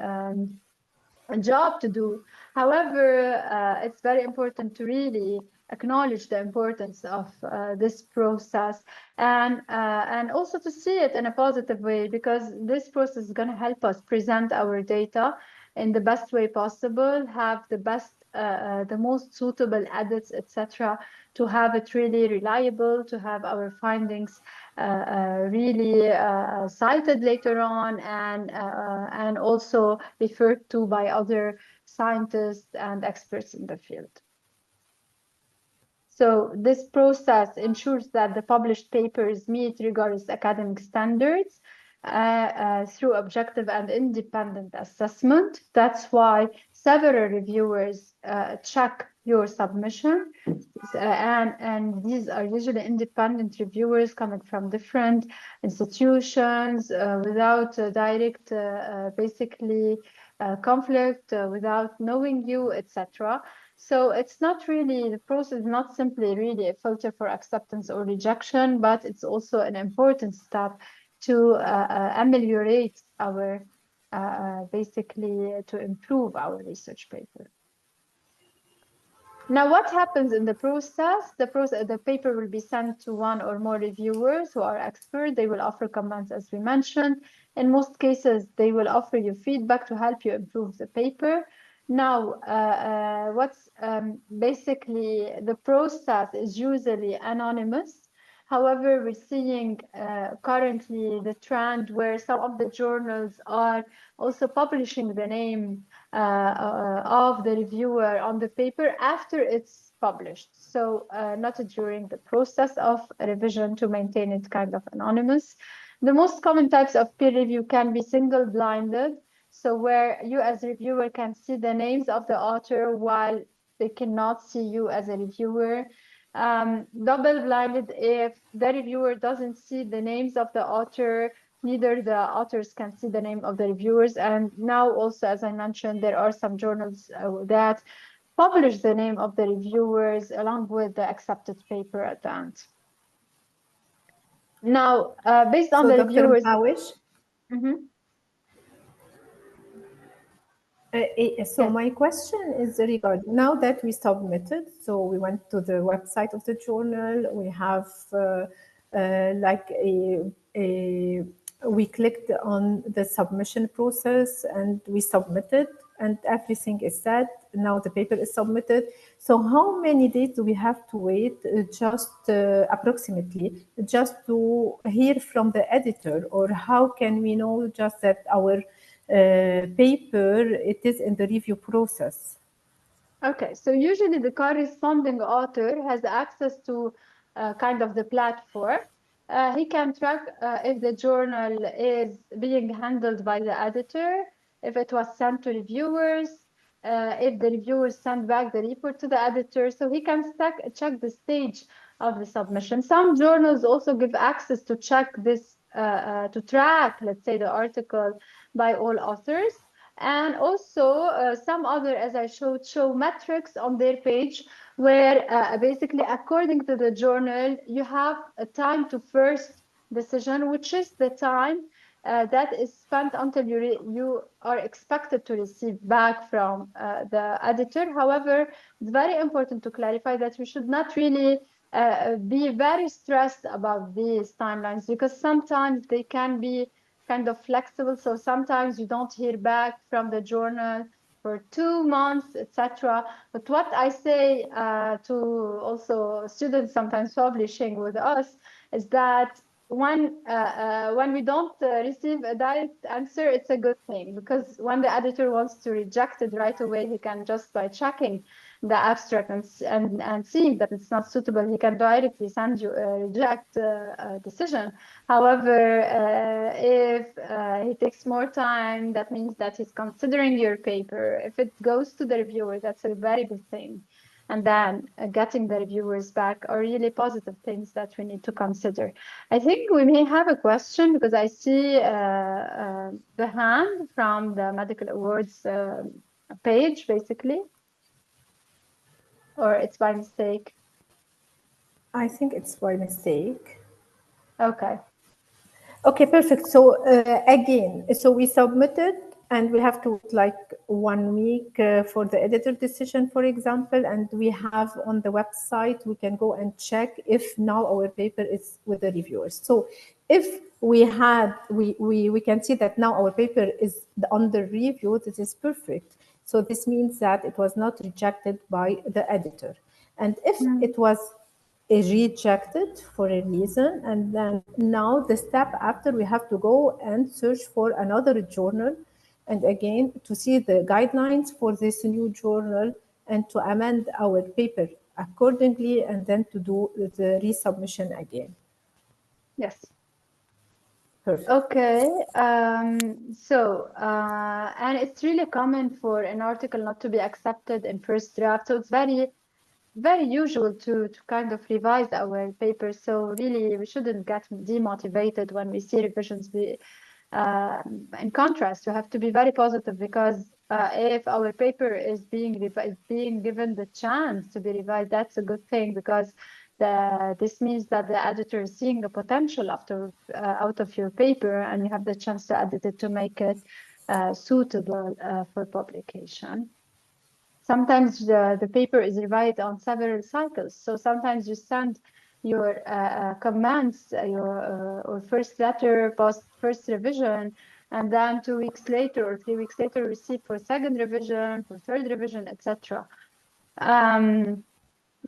job to do. However, it's very important to really acknowledge the importance of this process and also to see it in a positive way, because this process is going to help us present our data in the best way possible, have the best, the most suitable edits, etc., to have it really reliable, to have our findings really cited later on, and also referred to by other scientists and experts in the field. So this process ensures that the published papers meet rigorous academic standards through objective and independent assessment. That's why several reviewers check your submission, and these are usually independent reviewers coming from different institutions without direct, basically, conflict, without knowing you, etc. So it's not really, the process is not simply really a filter for acceptance or rejection, but it's also an important step to ameliorate our, basically to improve our research paper. Now, what happens in the process? The paper will be sent to one or more reviewers who are experts. They will offer comments, as we mentioned. In most cases, they will offer you feedback to help you improve the paper. Now, what's basically the process is usually anonymous. However, we're seeing currently the trend where some of the journals are also publishing the name of the reviewer on the paper after it's published. So not during the process of revision, to maintain it kind of anonymous. The most common types of peer review can be single-blinded, so where you as a reviewer can see the names of the author while they cannot see you as a reviewer. Double-blinded, if the reviewer doesn't see the names of the author, neither the authors can see the name of the reviewers. And now also, as I mentioned, there are some journals that publish the name of the reviewers along with the accepted paper at the end. Now, based on the reviewers... My question is regarding, now that we submitted, so we went to the website of the journal, we have we clicked on the submission process and we submitted and everything is set. Now the paper is submitted. So how many days do we have to wait just approximately just to hear from the editor, or how can we know just that our paper, it is in the review process? Okay, so usually the corresponding author has access to kind of the platform. He can track if the journal is being handled by the editor, if it was sent to reviewers, if the reviewers send back the report to the editor, so he can check the stage of the submission. Some journals also give access to check this, to track, let's say, the article by all authors. And also some other, as I showed, show metrics on their page where basically according to the journal, you have a time to first decision, which is the time that is spent until you are expected to receive back from the editor. However, it's very important to clarify that we should not really be very stressed about these timelines, because sometimes they can be kind of flexible. So sometimes you don't hear back from the journal for 2 months, etc. But what I say to also students sometimes publishing with us is that when we don't receive a direct answer, it's a good thing, because when the editor wants to reject it right away, he can just, by checking the abstract and seeing that it's not suitable, he can directly send you a reject decision. However, if he takes more time, that means that he's considering your paper. If it goes to the reviewer, that's a very good thing. And then getting the reviewers back are really positive things that we need to consider. I think we may have a question, because I see the hand from the Medical Awards page, basically. Or it's by mistake? I think it's by mistake. Okay. Okay, perfect. So again, so we submitted and we have to wait like 1 week for the editor decision, for example, and we have on the website, we can go and check if now our paper is with the reviewers. So if we can see that now our paper is under review, this is perfect. So this means that it was not rejected by the editor. And if it was rejected for a reason, and then now the step after, we have to go and search for another journal, and again to see the guidelines for this new journal and to amend our paper accordingly, and then to do the resubmission again. Yes. Perfect. Okay, and it's really common for an article not to be accepted in first draft. So it's very, very usual to kind of revise our paper. So really, we shouldn't get demotivated when we see revisions. In contrast, we have to be very positive, because if our paper is being given the chance to be revised, that's a good thing, because this means that the editor is seeing the potential out of your paper, and you have the chance to edit it to make it suitable for publication. Sometimes the paper is revised on several cycles. So sometimes you send your comments, or first letter, post first revision, and then 2 weeks later or 3 weeks later receive for second revision, for third revision, etc.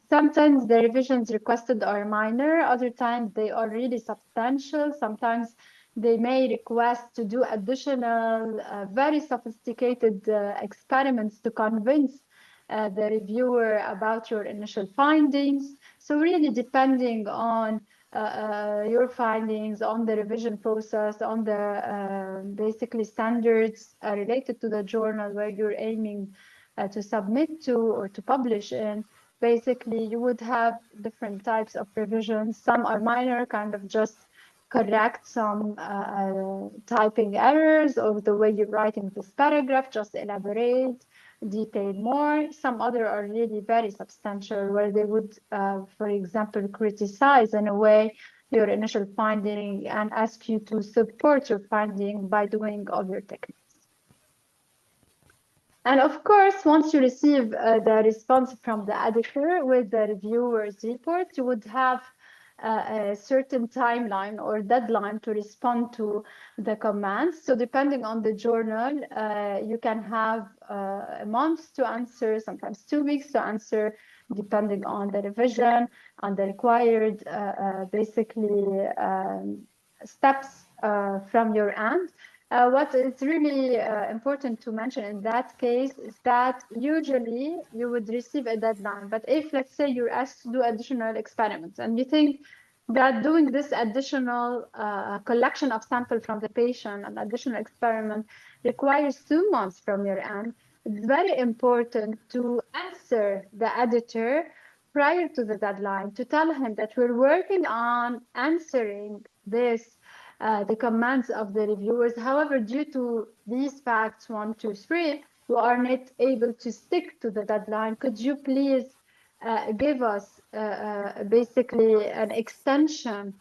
Sometimes the revisions requested are minor, other times they are really substantial. Sometimes they may request to do additional, very sophisticated experiments to convince the reviewer about your initial findings. So really depending on your findings, on the revision process, on the basically standards related to the journal where you're aiming to submit to or to publish in, basically you would have different types of revisions. Some are minor, kind of just correct some typing errors, or the way you're writing this paragraph, just elaborate, detail more. Some other are really very substantial, where they would, for example, criticize in a way your initial finding and ask you to support your finding by doing all your techniques. And of course, once you receive the response from the editor with the reviewer's report, you would have a certain timeline or deadline to respond to the comments. So depending on the journal, you can have a month to answer, sometimes 2 weeks to answer, depending on the revision, on the required basically steps from your end. What is really important to mention in that case is that usually you would receive a deadline. But if, let's say, you're asked to do additional experiments and you think that doing this additional collection of sample from the patient, an additional experiment, requires 2 months from your end, it's very important to answer the editor prior to the deadline, to tell him that we're working on answering this the comments of the reviewers. However, due to these facts, 1, 2, 3, you are not able to stick to the deadline. Could you please give us basically an extension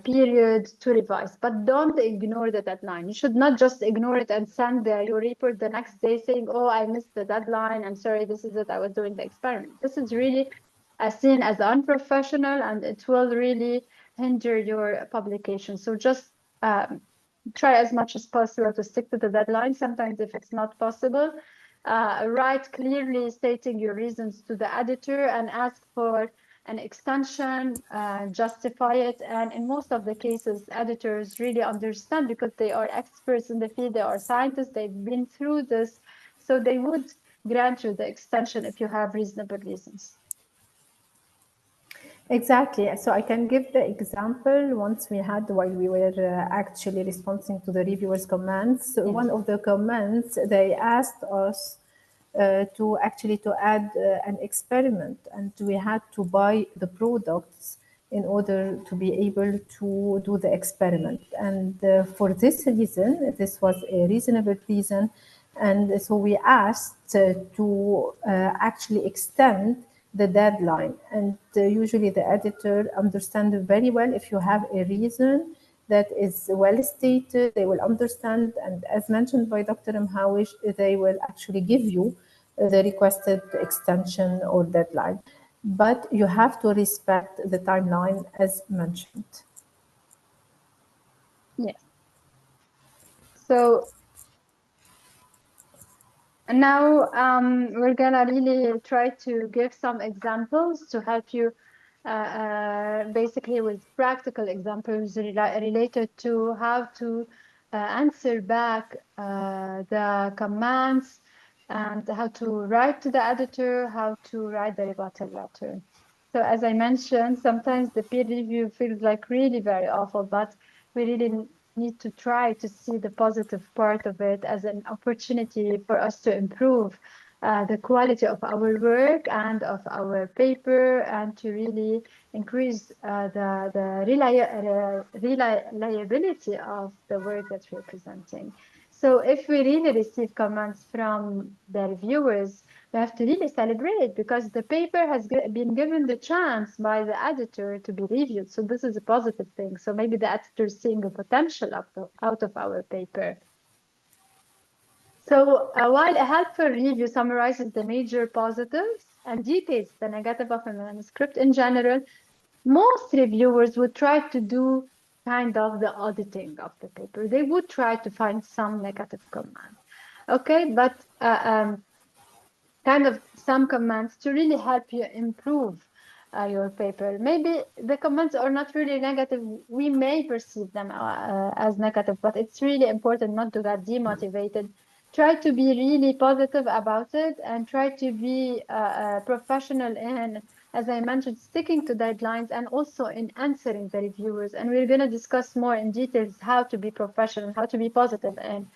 period to revise? But don't ignore the deadline. You should not just ignore it and send your report the next day saying, oh, I missed the deadline. I'm sorry, this is it. I was doing the experiment. This is really seen as unprofessional, and it will really hinder your publication. So just try as much as possible to stick to the deadline. Sometimes if it's not possible, write clearly stating your reasons to the editor and ask for an extension, justify it. And in most of the cases, editors really understand, because they are experts in the field, they are scientists, they've been through this. So they would grant you the extension if you have reasonable reasons. Exactly. So I can give the example once we had, while we were actually responding to the reviewers' comments. Yes. One of the comments, they asked us to add an experiment, and we had to buy the products in order to be able to do the experiment. And for this reason, this was a reasonable reason. And so we asked to actually extend the deadline. And usually the editor understands very well if you have a reason that is well stated, they will understand, and as mentioned by Dr. Mhawish, they will actually give you the requested extension or deadline. But you have to respect the timeline as mentioned. Yes. So now we're gonna really try to give some examples to help you basically with practical examples related to how to answer back the commands and how to write to the editor, how to write the rebuttal letter. So as I mentioned, sometimes the peer review feels like really very awful, but we really need to try to see the positive part of it as an opportunity for us to improve the quality of our work and of our paper, and to really increase the reliability of the work that we're presenting. So if we really receive comments from the reviewers, we have to really celebrate, because the paper has been given the chance by the editor to be reviewed. So this is a positive thing. So maybe the editor is seeing a potential out of our paper. So while a helpful review summarizes the major positives and details the negative of a manuscript in general, most reviewers would try to do kind of the auditing of the paper. They would try to find some negative comments. Okay, but kind of some comments to really help you improve your paper. Maybe the comments are not really negative. We may perceive them as negative, but it's really important not to get demotivated. Try to be really positive about it, and try to be professional in, as I mentioned, sticking to deadlines, and also in answering the reviewers. And we're going to discuss more in details how to be professional, how to be positive in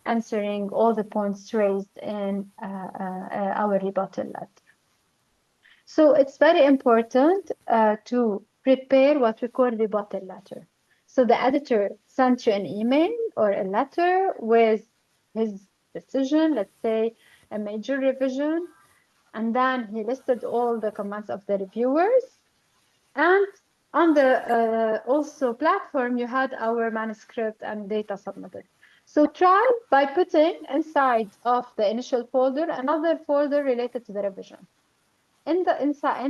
answering all the points raised in our rebuttal letter. So it's very important to prepare what we call rebuttal letter. So the editor sent you an email or a letter with his decision, let's say a major revision, and then he listed all the comments of the reviewers. And on the also platform, you had our manuscript and data submitted. So try by putting inside of the initial folder another folder related to the revision. In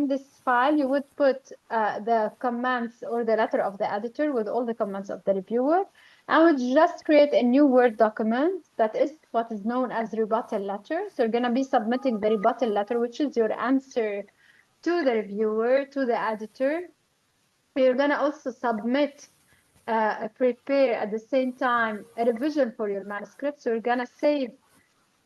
this file, you would put the comments or the letter of the editor with all the comments of the reviewer. I would just create a new Word document that is what is known as rebuttal letter. So you're going to be submitting the rebuttal letter, which is your answer to the reviewer, to the editor. You're going to also submit, prepare at the same time a revision for your manuscript. So you're going to save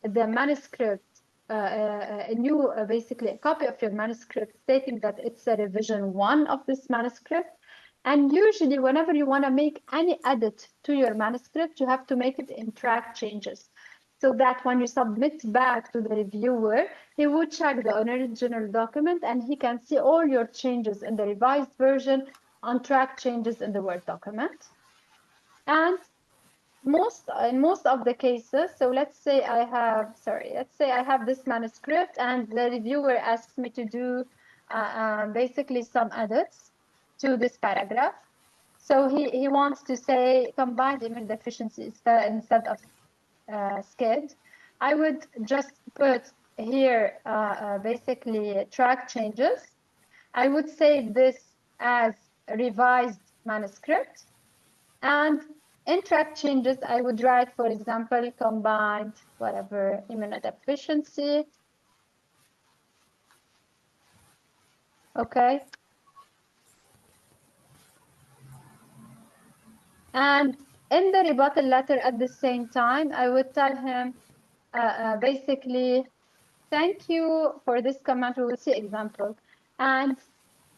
the manuscript, a new, basically a copy of your manuscript stating that it's a revision 1 of this manuscript. And usually whenever you want to make any edit to your manuscript, you have to make it in track changes, so that when you submit back to the reviewer, he would check the original document and he can see all your changes in the revised version on track changes in the Word document. And in most of the cases, so let's say I have this manuscript and the reviewer asks me to do basically some edits to this paragraph. So he wants to say combined image deficiency instead of skid. I would just put here basically track changes. I would save this as revised manuscript, and in track changes, I would write, for example, combined whatever immunodeficiency. Okay. And in the rebuttal letter at the same time, I would tell him basically, thank you for this comment. We will see example. And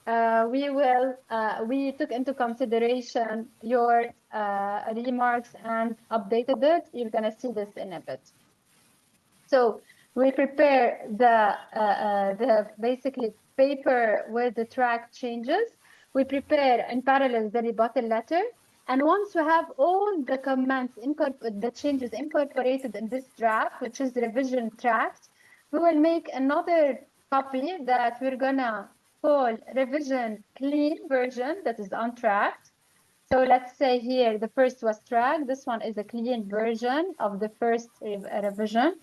we took into consideration your remarks and updated it. You're going to see this in a bit. So we prepare the basically paper with the track changes. We prepare in parallel the rebuttal letter. And once we have all the comments, the changes incorporated in this draft, which is the revision tract, we will make another copy that we're going to call revision clean version that is on track. So let's say here, the first was tracked. This one is a clean version of the first revision.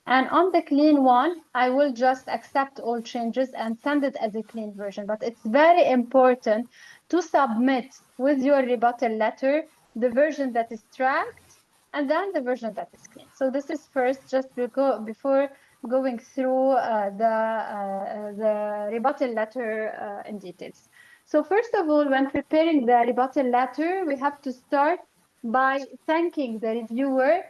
And on the clean one, I will just accept all changes and send it as a clean version. But it's very important to submit with your rebuttal letter the version that is tracked and then the version that is clean. So this is first, just before going through the rebuttal letter in details. So first of all, when preparing the rebuttal letter, we have to start by thanking the reviewer,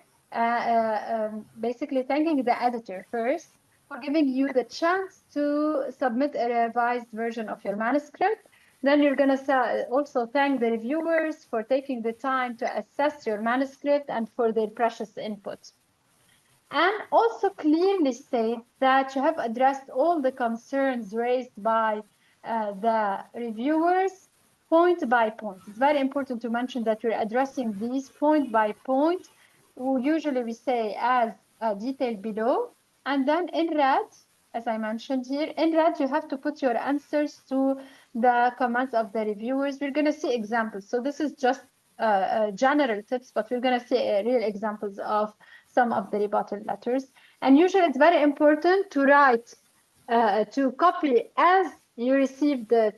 basically thanking the editor first for giving you the chance to submit a revised version of your manuscript. Then you're going to also thank the reviewers for taking the time to assess your manuscript and for their precious input. And also clearly state that you have addressed all the concerns raised by the reviewers point by point. It's very important to mention that we're addressing these point by point. Usually we say as detailed below. And then in red, as I mentioned here, in red, you have to put your answers to the comments of the reviewers. We're going to see examples. So this is just general tips, but we're going to see real examples of some of the rebuttal letters. And usually it's very important to write, to copy as you receive the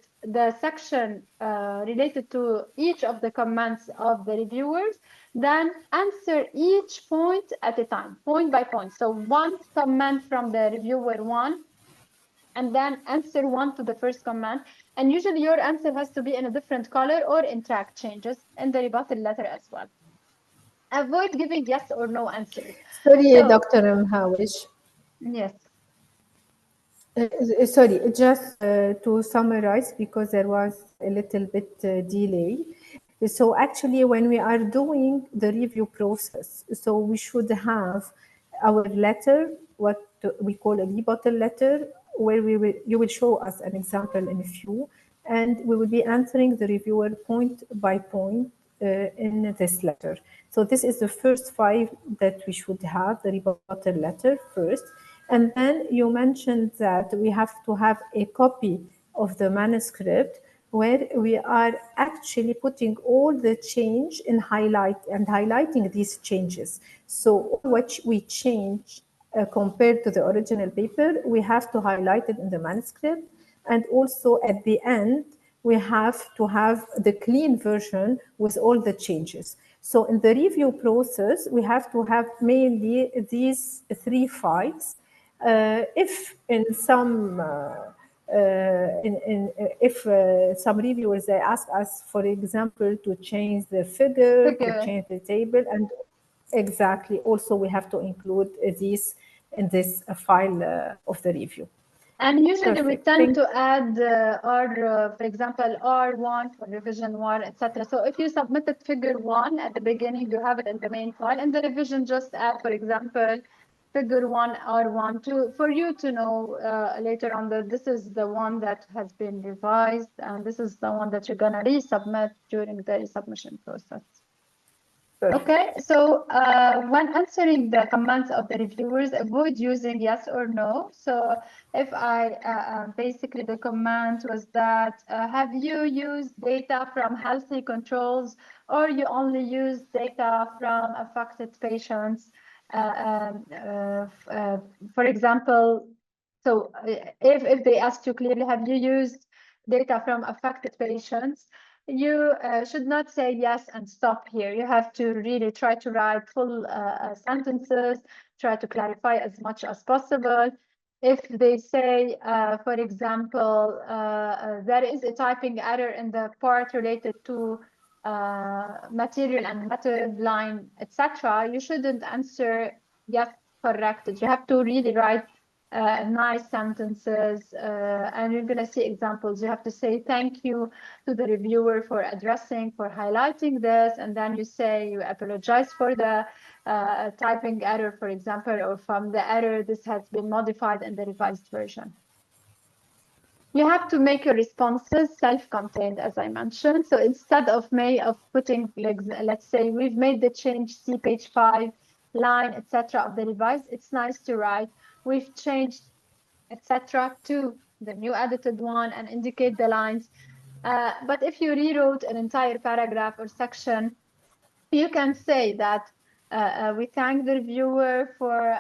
section related to each of the comments of the reviewers, then answer each point at a time, point by point. So one comment from the reviewer one, and then answer one to the first comment. And usually your answer has to be in a different color or in track changes in the rebuttal letter as well. Avoid giving yes or no answers. Sorry, Dr. Hawish. Yes. Sorry, just to summarize, because there was a little bit delay. So actually, when we are doing the review process, so we should have our letter, what we call a rebuttal letter, where you will show us an example in a few, and we will be answering the reviewer point by point in this letter. So this is the first 5 that we should have, the rebuttal letter first. And then you mentioned that we have to have a copy of the manuscript where we are actually putting all the change in highlight and highlighting these changes. So what we change compared to the original paper, we have to highlight it in the manuscript. And also at the end, we have to have the clean version with all the changes. So in the review process, we have to have mainly these 3 files. If in some if some reviewers, they ask us, for example, to change the figure, to change the table, and exactly, also we have to include these in this file of the review. And usually we tend to add for example, R1 for revision 1, etc. So if you submitted figure 1 at the beginning, you have it in the main file, and the revision just add, for example, figure 1 R1 for you to know later on that this is the one that has been revised, and this is the one that you're going to resubmit during the resubmission process. Okay, so when answering the comments of the reviewers, avoid using yes or no. So if I basically the comment was that have you used data from healthy controls, or you only use data from affected patients? For example, so if they ask you clearly, have you used data from affected patients? You should not say yes and stop here. You have to really try to write full sentences, try to clarify as much as possible. If they say, for example, there is a typing error in the part related to material and method line, etc., you shouldn't answer yes, corrected. You have to really write nice sentences, and you're going to see examples. You have to say thank you to the reviewer for addressing, for highlighting this, and then you say you apologize for the typing error, for example, or from the error this has been modified in the revised version. You have to make your responses self-contained, as I mentioned. So instead of putting, like, let's say we've made the change, see page 5, line, etc. of the revised, it's nice to write we've changed, etc. to the new edited one and indicate the lines. But if you rewrote an entire paragraph or section, you can say that we thank the reviewer for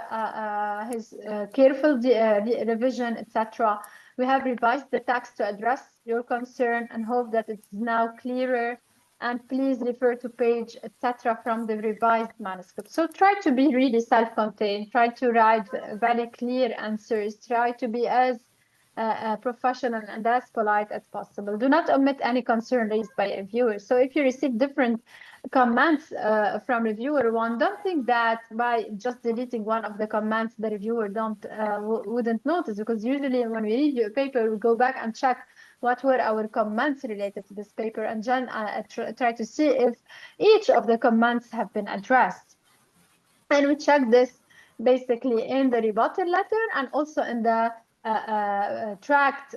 his careful revision, etc. We have revised the text to address your concern and hope that it's now clearer. And please refer to page, etc. from the revised manuscript. So try to be really self-contained. Try to write very clear answers. Try to be as professional and as polite as possible. Do not omit any concern raised by a reviewer. So if you receive different comments from reviewer one, don't think that by just deleting one of the comments the reviewer wouldn't notice, because usually when we review a paper we go back and check what were our comments related to this paper, and then try to see if each of the comments have been addressed. And we check this basically in the rebuttal letter and also in the tract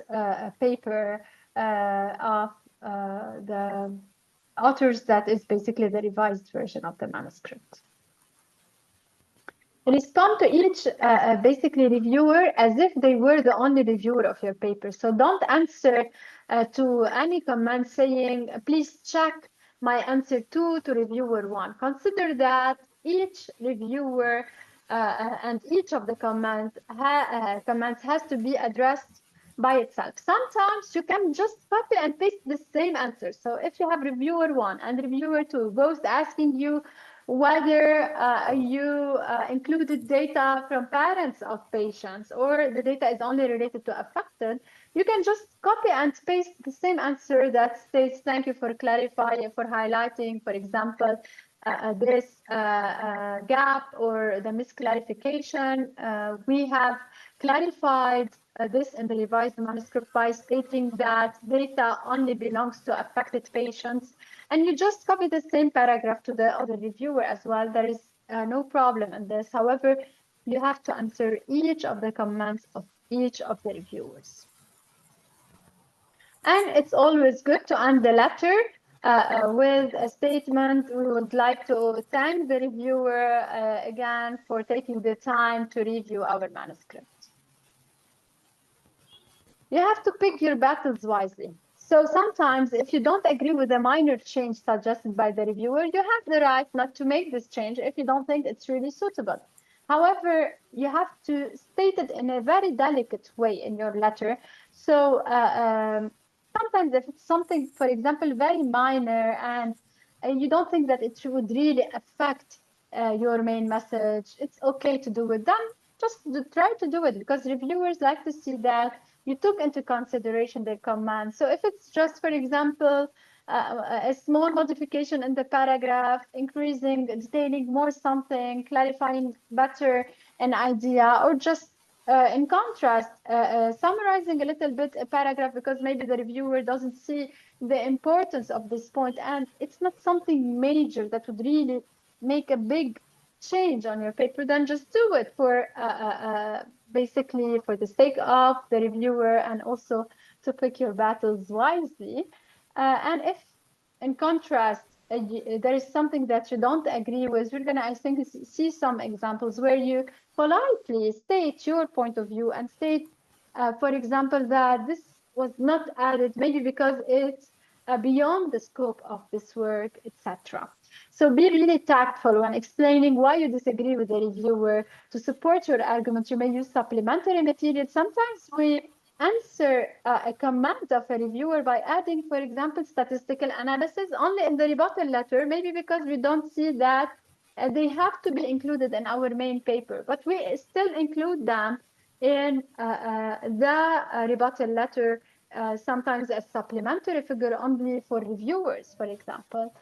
paper of the authors, that is basically the revised version of the manuscript. Respond to each basically reviewer as if they were the only reviewer of your paper. So don't answer to any comment saying, please check my answer 2 to reviewer 1. Consider that each reviewer and each of the comments has to be addressed by itself. Sometimes you can just copy and paste the same answer. So if you have reviewer 1 and reviewer 2 both asking you whether you included data from parents of patients or the data is only related to affected, you can just copy and paste the same answer that states, thank you for clarifying, for highlighting, for example, this gap or the misclarification. We have clarified this in the revised manuscript by stating that data only belongs to affected patients. And you just copy the same paragraph to the other reviewer as well. There is no problem in this. However, you have to answer each of the comments of each of the reviewers. And it's always good to end the letter with a statement. We would like to thank the reviewer again for taking the time to review our manuscript. You have to pick your battles wisely. So sometimes if you don't agree with a minor change suggested by the reviewer, you have the right not to make this change if you don't think it's really suitable. However, you have to state it in a very delicate way in your letter. So sometimes if it's something, for example, very minor and you don't think that it would really affect your main message, it's okay to do it. Then just try to do it, because reviewers like to see that you took into consideration their comments. So if it's just, for example, a small modification in the paragraph, increasing, detailing more something, clarifying better an idea, or just in contrast, summarizing a little bit a paragraph because maybe the reviewer doesn't see the importance of this point, and it's not something major that would really make a big change on your paper, then just do it for basically for the sake of the reviewer and also to pick your battles wisely. And if in contrast there is something that you don't agree with, we're gonna, I think, see some examples where you politely state your point of view and state, for example, that this was not added maybe because it's beyond the scope of this work, etc. So be really tactful when explaining why you disagree with the reviewer. To support your argument, you may use supplementary material. Sometimes we answer a comment of a reviewer by adding, for example, statistical analysis only in the rebuttal letter, maybe because we don't see that they have to be included in our main paper, but we still include them in the rebuttal letter, sometimes as supplementary figure only for reviewers, for example.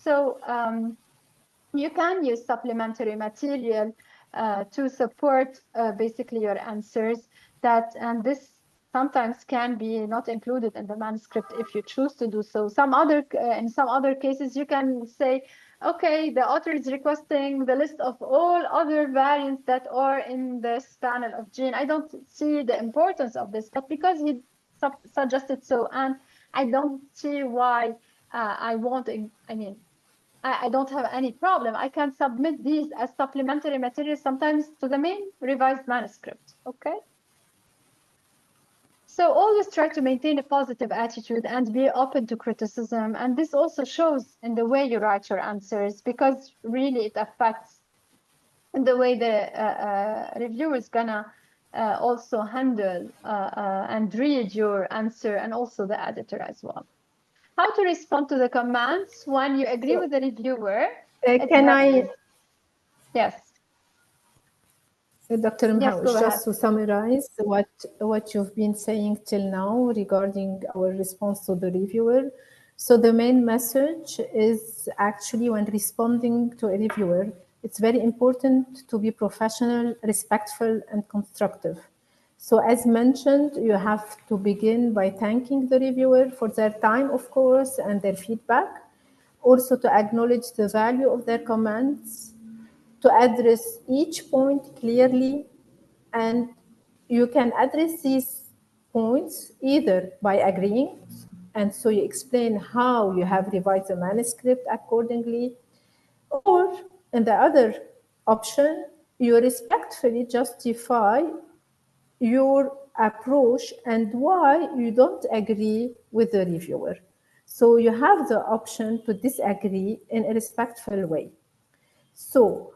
So you can use supplementary material to support basically your answers, and this sometimes can be not included in the manuscript if you choose to do so. In some other cases, you can say, okay, the author is requesting the list of all other variants that are in this panel of gene. I don't see the importance of this, but because he suggested so, and I don't see why I don't have any problem. I can submit these as supplementary materials sometimes to the main revised manuscript, okay? So always try to maintain a positive attitude and be open to criticism. And this also shows in the way you write your answers, because really it affects the way the reviewer is gonna also handle and read your answer, and also the editor as well. How to respond to the comments when you agree with the reviewer? Can I? Yes. Dr. Yes, Mhawish, go just ahead. to summarize what you've been saying till now regarding our response to the reviewer. So the main message is actually, when responding to a reviewer, it's very important to be professional, respectful, and constructive. So as mentioned, you have to begin by thanking the reviewer for their time, of course, and their feedback. Also to acknowledge the value of their comments, to address each point clearly, and you can address these points either by agreeing, and so you explain how you have revised the manuscript accordingly, or in the other option, you respectfully justify your approach and why you don't agree with the reviewer. So you have the option to disagree in a respectful way. So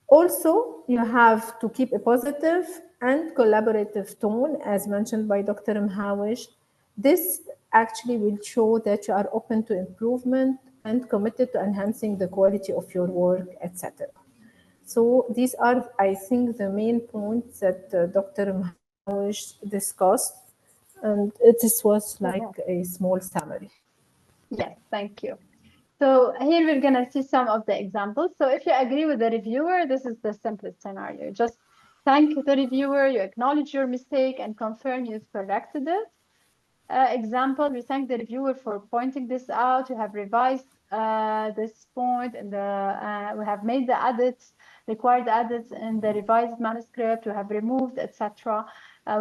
also, you have to keep a positive and collaborative tone, as mentioned by Dr. Mhawish. This actually will show that you are open to improvement and committed to enhancing the quality of your work, etc. So these are, I think, the main points that Dr. Mhawish discussed, and this was like a small summary. Yes, thank you. So here we're going to see some of the examples. So if you agree with the reviewer, this is the simplest scenario. Just thank the reviewer, you acknowledge your mistake and confirm you've corrected it. Example, we thank the reviewer for pointing this out. You have revised this point, and we have made the edits, required edits in the revised manuscript. We have removed, etc.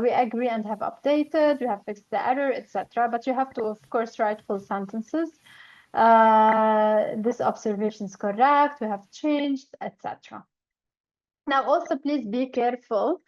We agree and have updated. We have fixed the error, etc. But you have to, of course, write full sentences. This observation is correct. We have changed, etc. Now, also please be careful.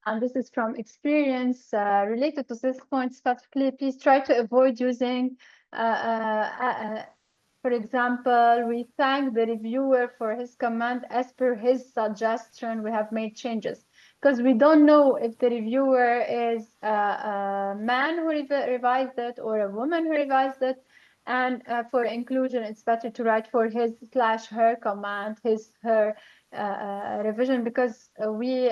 And this is from experience related to this point specifically. Please try to avoid using, for example, we thank the reviewer for his comment. As per his suggestion, we have made changes. Because we don't know if the reviewer is a man who revised it or a woman who revised it. And for inclusion, it's better to write for his/her comment, his/her revision, because we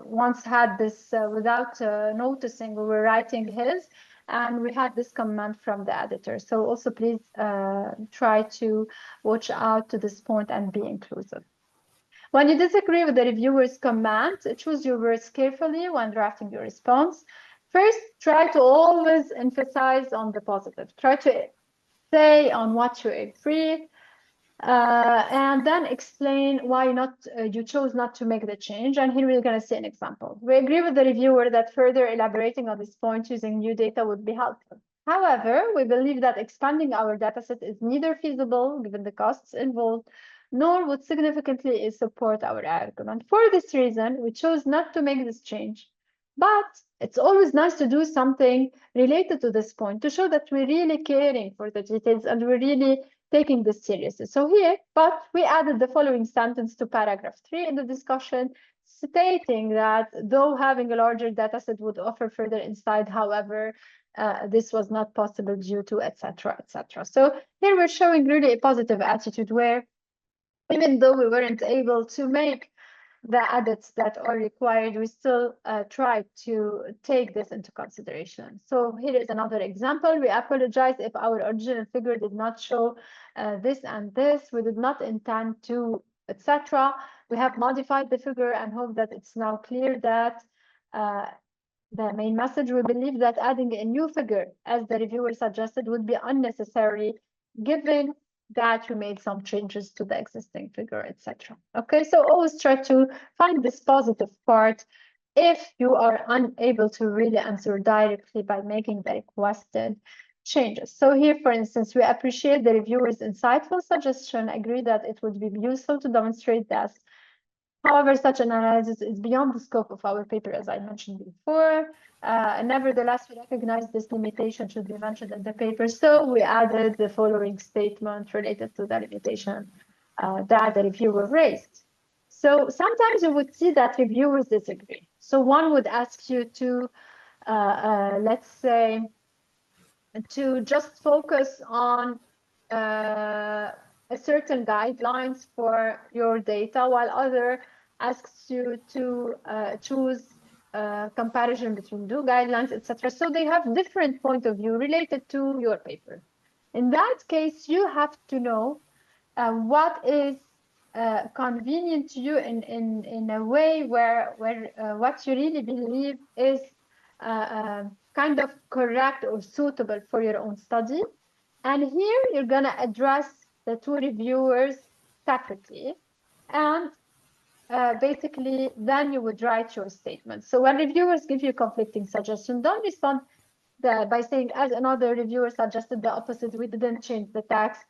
once had this without noticing. We were writing his, and we had this comment from the editor. So also please try to watch out to this point and be inclusive. When you disagree with the reviewer's comment, choose your words carefully when drafting your response. First, try to always emphasize on the positive. Try to say on what you agree, and then explain why you chose not to make the change. And here we're going to see an example. We agree with the reviewer that further elaborating on this point using new data would be helpful. However, we believe that expanding our dataset is neither feasible given the costs involved, nor would significantly support our argument. For this reason, we chose not to make this change. But it's always nice to do something related to this point to show that we're really caring for the details and we're really taking this seriously. So here, but we added the following sentence to paragraph 3 in the discussion, stating that though having a larger data set would offer further insight, however, this was not possible due to etc., etc. So here we're showing really a positive attitude where even though we weren't able to make the edits that are required, we still try to take this into consideration. So here is another example. We apologize if our original figure did not show this and this. We did not intend to, etc. We have modified the figure and hope that it's now clear that the main message. We believe that adding a new figure, as the reviewer suggested, would be unnecessary, given that we made some changes to the existing figure, etc. Okay, so always try to find this positive part if you are unable to really answer directly by making the requested changes. So here, for instance, we appreciate the reviewer's insightful suggestion, agree that it would be useful to demonstrate this However, such an analysis is beyond the scope of our paper, as I mentioned before. Nevertheless, we recognize this limitation should be mentioned in the paper, so we added the following statement related to the limitation that the reviewer raised. So sometimes you would see that reviewers disagree. So one would ask you to, let's say, to just focus on a certain guidelines for your data, while other asks you to choose comparison between two guidelines, etc. So they have different point of view related to your paper. In that case, you have to know what is convenient to you in a way where what you really believe is kind of correct or suitable for your own study. And here you're going to address the two reviewers separately. And basically, then you would write your statement. So when reviewers give you conflicting suggestions, don't respond by saying, as another reviewer suggested the opposite, we didn't change the text.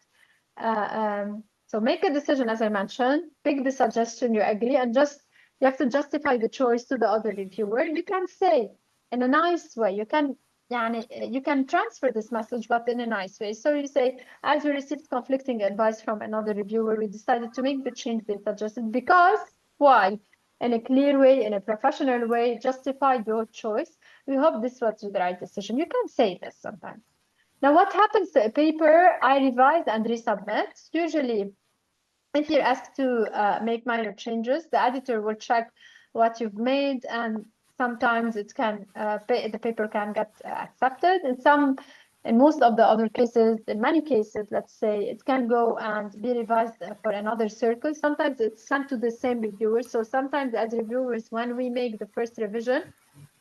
So make a decision, as I mentioned, pick the suggestion you agree, and you have to justify the choice to the other reviewer. You can say in a nice way, you can transfer this message, but in a nice way. So you say, as we received conflicting advice from another reviewer, we decided to make the change they suggested because, why? In a clear way, in a professional way, justify your choice. We hope this was the right decision. You can say this sometimes. Now, what happens to a paper I revise and resubmit? Usually, if you're asked to make minor changes, the editor will check what you've made, and sometimes it can the paper can get accepted. In most of the other cases, in many cases, let's say, it can go and be revised for another circle. Sometimes it's sent to the same reviewer. So sometimes as reviewers, when we make the first revision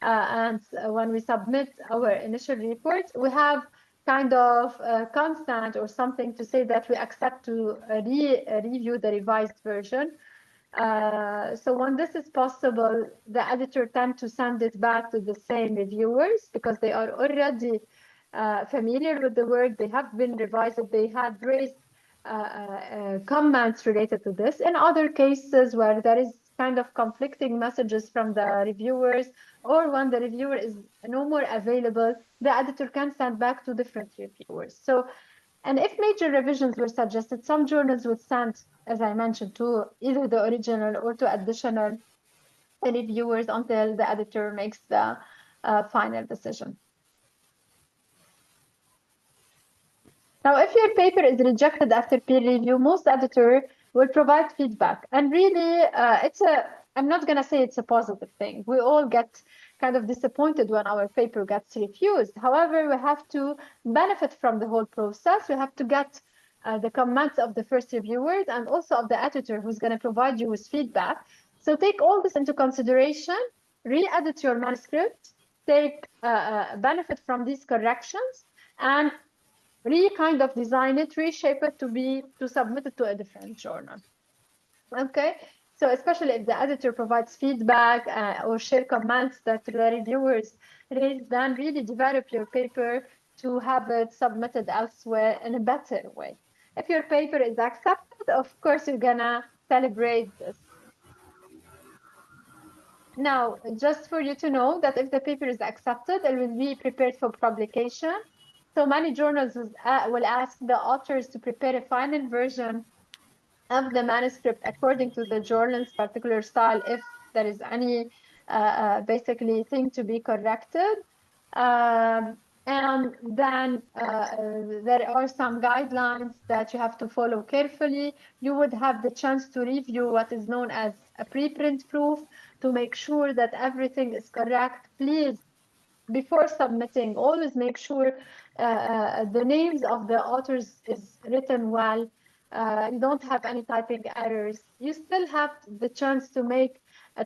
and when we submit our initial report, we have kind of constant or something to say that we accept to review the revised version. So when this is possible, the editor tends to send it back to the same reviewers because they are already familiar with the work, they have been revised, they had raised comments related to this. In other cases where there is kind of conflicting messages from the reviewers, or when the reviewer is no more available, the editor can send back to different reviewers. So, and if major revisions were suggested, some journals would send, as I mentioned, to either the original or to additional reviewers until the editor makes the final decision. Now, if your paper is rejected after peer review, most editors will provide feedback. And really, I'm not going to say it's a positive thing. We all get kind of disappointed when our paper gets refused. However, we have to benefit from the whole process. We have to get the comments of the first reviewers and also of the editor who's going to provide you with feedback. So take all this into consideration, re-edit your manuscript, take benefit from these corrections, and kind of design it, reshape it to submit it to a different journal. Okay, so especially if the editor provides feedback or share comments that the reviewers raise, then really develop your paper to have it submitted elsewhere in a better way. If your paper is accepted, of course, you're gonna celebrate this. Now, just for you to know that if the paper is accepted, it will be prepared for publication. So many journals will ask the authors to prepare a final version of the manuscript according to the journal's particular style, if there is any basically thing to be corrected. And then there are some guidelines that you have to follow carefully. You would have the chance to review what is known as a preprint proof to make sure that everything is correct. Please, before submitting, always make sure the names of the authors is written well. You don't have any typing errors. You still have the chance to make a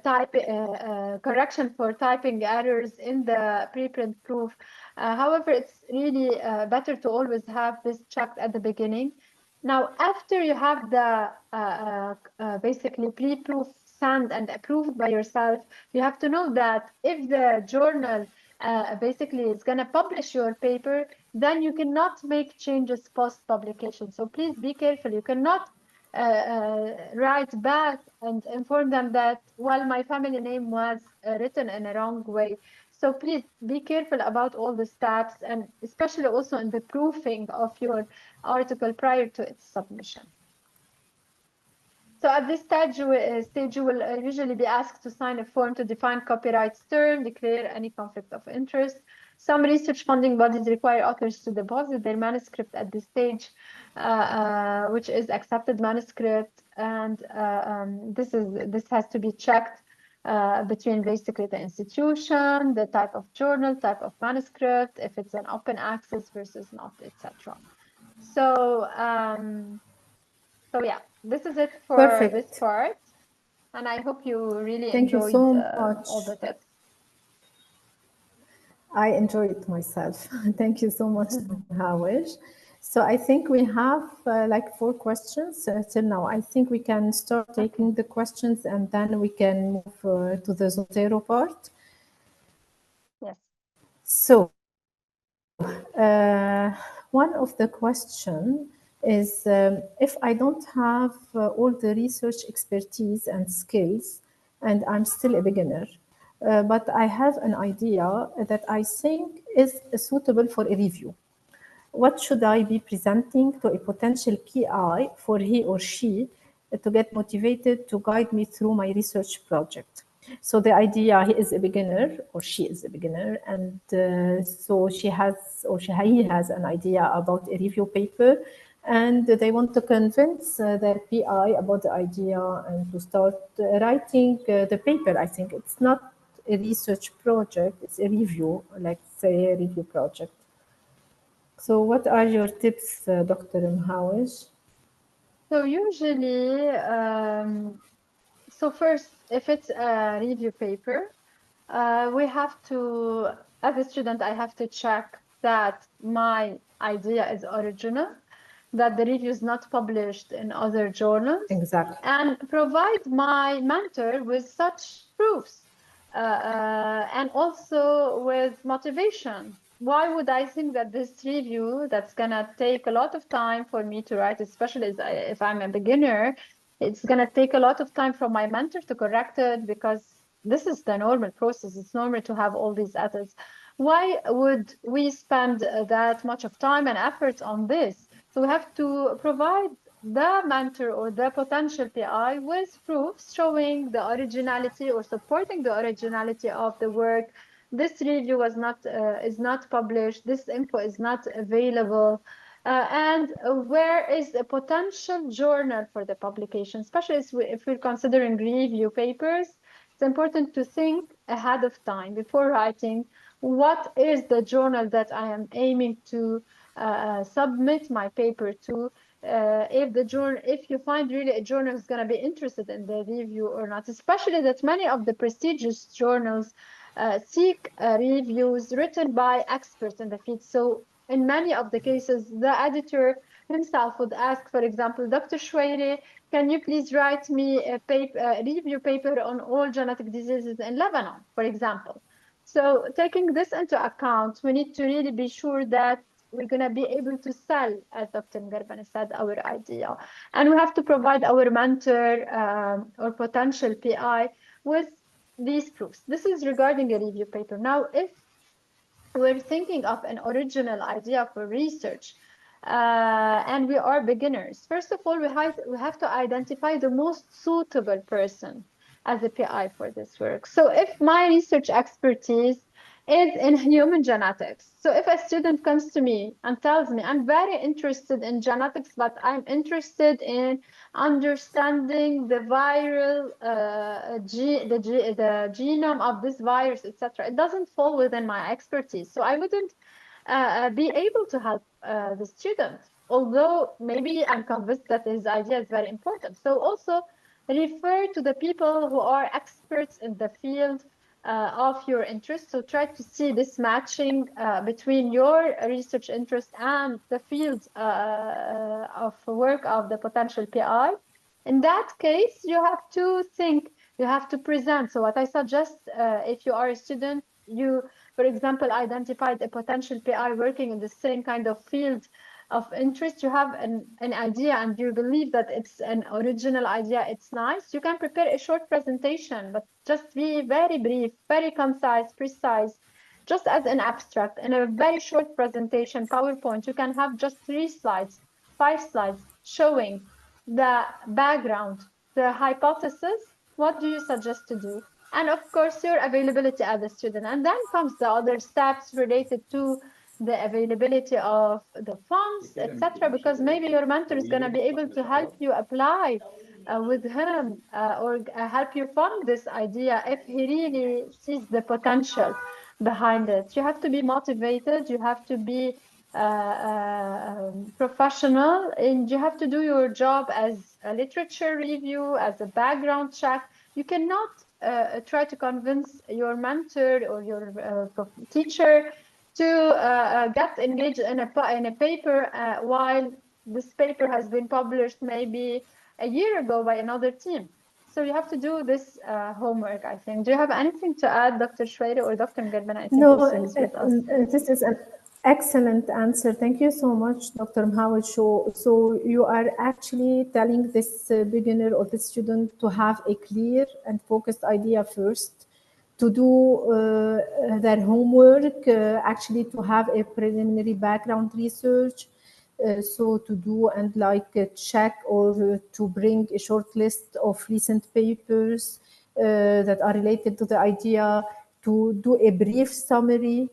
correction for typing errors in the preprint proof. However, it's really better to always have this checked at the beginning. Now, after you have the basically pre-proof sent and approved by yourself, you have to know that if the journal basically is going to publish your paper, then you cannot make changes post-publication. So please be careful. You cannot write back and inform them that, well, my family name was written in a wrong way. So please be careful about all the steps, and especially also in the proofing of your article prior to its submission. So at this stage, you will usually be asked to sign a form to define copyright term, declare any conflict of interest. Some research funding bodies require authors to deposit their manuscript at this stage, which is accepted manuscript, and this has to be checked between basically the institution, the type of journal, type of manuscript, if it's an open access versus not, etc. So yeah, this is it for Perfect. this part, and I hope you really Thank you enjoyed so much. all the tips. I enjoyed it myself. Thank you so much, Hawish. So I think we have like 4 questions till now. I think we can start taking the questions and then we can move to the Zotero part. Yes. So one of the question is if I don't have all the research expertise and skills and I'm still a beginner, but I have an idea that I think is suitable for a review. What should I be presenting to a potential PI for he or she to get motivated to guide me through my research project? So the idea, he is a beginner or she is a beginner, and so he has an idea about a review paper, and they want to convince their PI about the idea and to start writing the paper. I think it's not a research project, it's a review, like say a review project. So what are your tips, Dr. Mhawish? So usually, so first, if it's a review paper, we have to, as a student, I have to check that my idea is original, that the review is not published in other journals. Exactly. And provide my mentor with such proofs and also with motivation. Why would I think that this review that's gonna take a lot of time for me to write, especially if I'm a beginner, it's gonna take a lot of time from my mentor to correct it, because this is the normal process. It's normal to have all these edits. Why would we spend that much of time and effort on this? So we have to provide the mentor or the potential PI with proofs showing the originality or supporting the originality of the work. This review was is not published. This info is not available. And where is a potential journal for the publication, especially if we're considering review papers. It's important to think ahead of time before writing. What is the journal that I am aiming to submit my paper to? If you find really a journal is going to be interested in the review or not, especially that many of the prestigious journals seek reviews written by experts in the field. So in many of the cases, the editor himself would ask, for example, Dr. Shweiri, can you please write me a review paper on all genetic diseases in Lebanon, for example? So taking this into account, we need to really be sure that we're going to be able to sell, as Dr. Ngarbane said, our idea. And we have to provide our mentor or potential PI with these proofs. This is regarding a review paper. Now, if we're thinking of an original idea for research, and we are beginners, first of all, we have to identify the most suitable person as a PI for this work. So if my research expertise is in human genetics, so if a student comes to me and tells me, I'm very interested in genetics, but I'm interested in understanding the viral, the genome of this virus, etc., it doesn't fall within my expertise. So I wouldn't be able to help the student, although maybe I'm convinced that his idea is very important. So also refer to the people who are experts in the field of your interest. So try to see this matching between your research interest and the field of work of the potential PI. In that case, you have to think, you have to present. So what I suggest, if you are a student, you, for example, identified a potential PI working in the same kind of field of interest, you have an idea and you believe that it's an original idea, it's nice, you can prepare a short presentation, but just be very brief, very concise, precise, just as an abstract. In a very short presentation, PowerPoint, you can have just 3 slides, 5 slides showing the background, the hypothesis, what do you suggest to do? And of course, your availability as a student. And then comes the other steps related to the availability of the funds, etc., because maybe your mentor is going to be able to help you apply with him or help you fund this idea if he really sees the potential behind it. You have to be motivated, you have to be professional, and you have to do your job as a literature review, as a background check. You cannot try to convince your mentor or your teacher to get engaged in a paper while this paper has been published maybe a year ago by another team. So you have to do this homework, I think. Do you have anything to add, Dr. Shweta or Dr. Mgelben? I think No, with us. This is an excellent answer. Thank you so much, Dr. Mhawad. So you are actually telling this beginner or the student to have a clear and focused idea first, to do their homework, actually to have a preliminary background research, so to do and check or to bring a short list of recent papers that are related to the idea, to do a brief summary,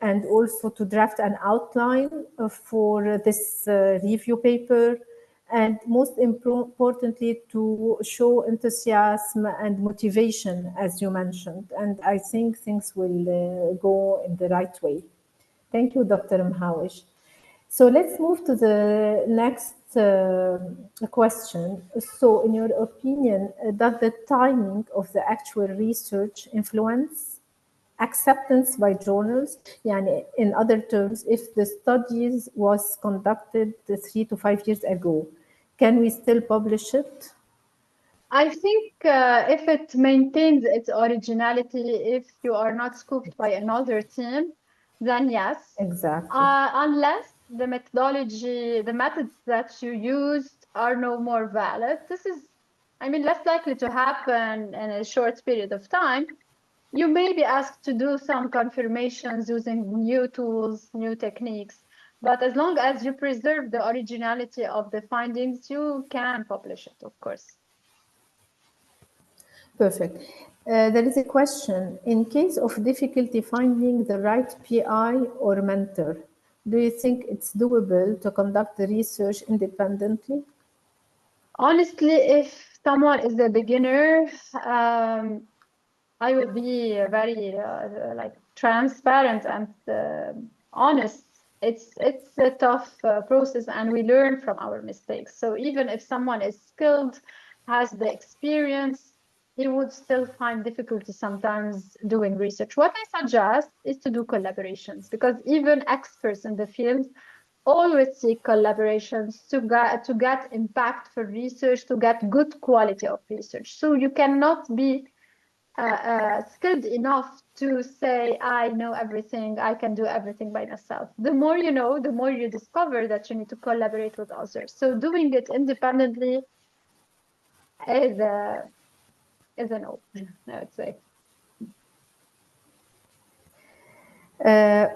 and also to draft an outline for this review paper, and most importantly, to show enthusiasm and motivation, as you mentioned. And I think things will go in the right way. Thank you, Dr. Mhawish. So let's move to the next question. So in your opinion, does the timing of the actual research influence acceptance by journals? Yani, in other terms, if the studies was conducted 3 to 5 years ago, can we still publish it? I think if it maintains its originality, if you are not scooped by another team, then yes. Exactly. Unless the methodology, the methods that you used are no more valid. This is, I mean, less likely to happen in a short period of time. You may be asked to do some confirmations using new tools, new techniques, but as long as you preserve the originality of the findings, you can publish it, of course. Perfect. There is a question. In case of difficulty finding the right PI or mentor, do you think it's doable to conduct the research independently? Honestly, if someone is a beginner, I would be very transparent and honest. It's a tough process, and we learn from our mistakes. So even if someone is skilled, has the experience, he would still find difficulty sometimes doing research. What I suggest is to do collaborations, because even experts in the field always seek collaborations to get impactful research, to get good quality of research. So you cannot be skilled enough to say, I know everything, I can do everything by myself. The more you know, the more you discover that you need to collaborate with others. So doing it independently is a no, I would say.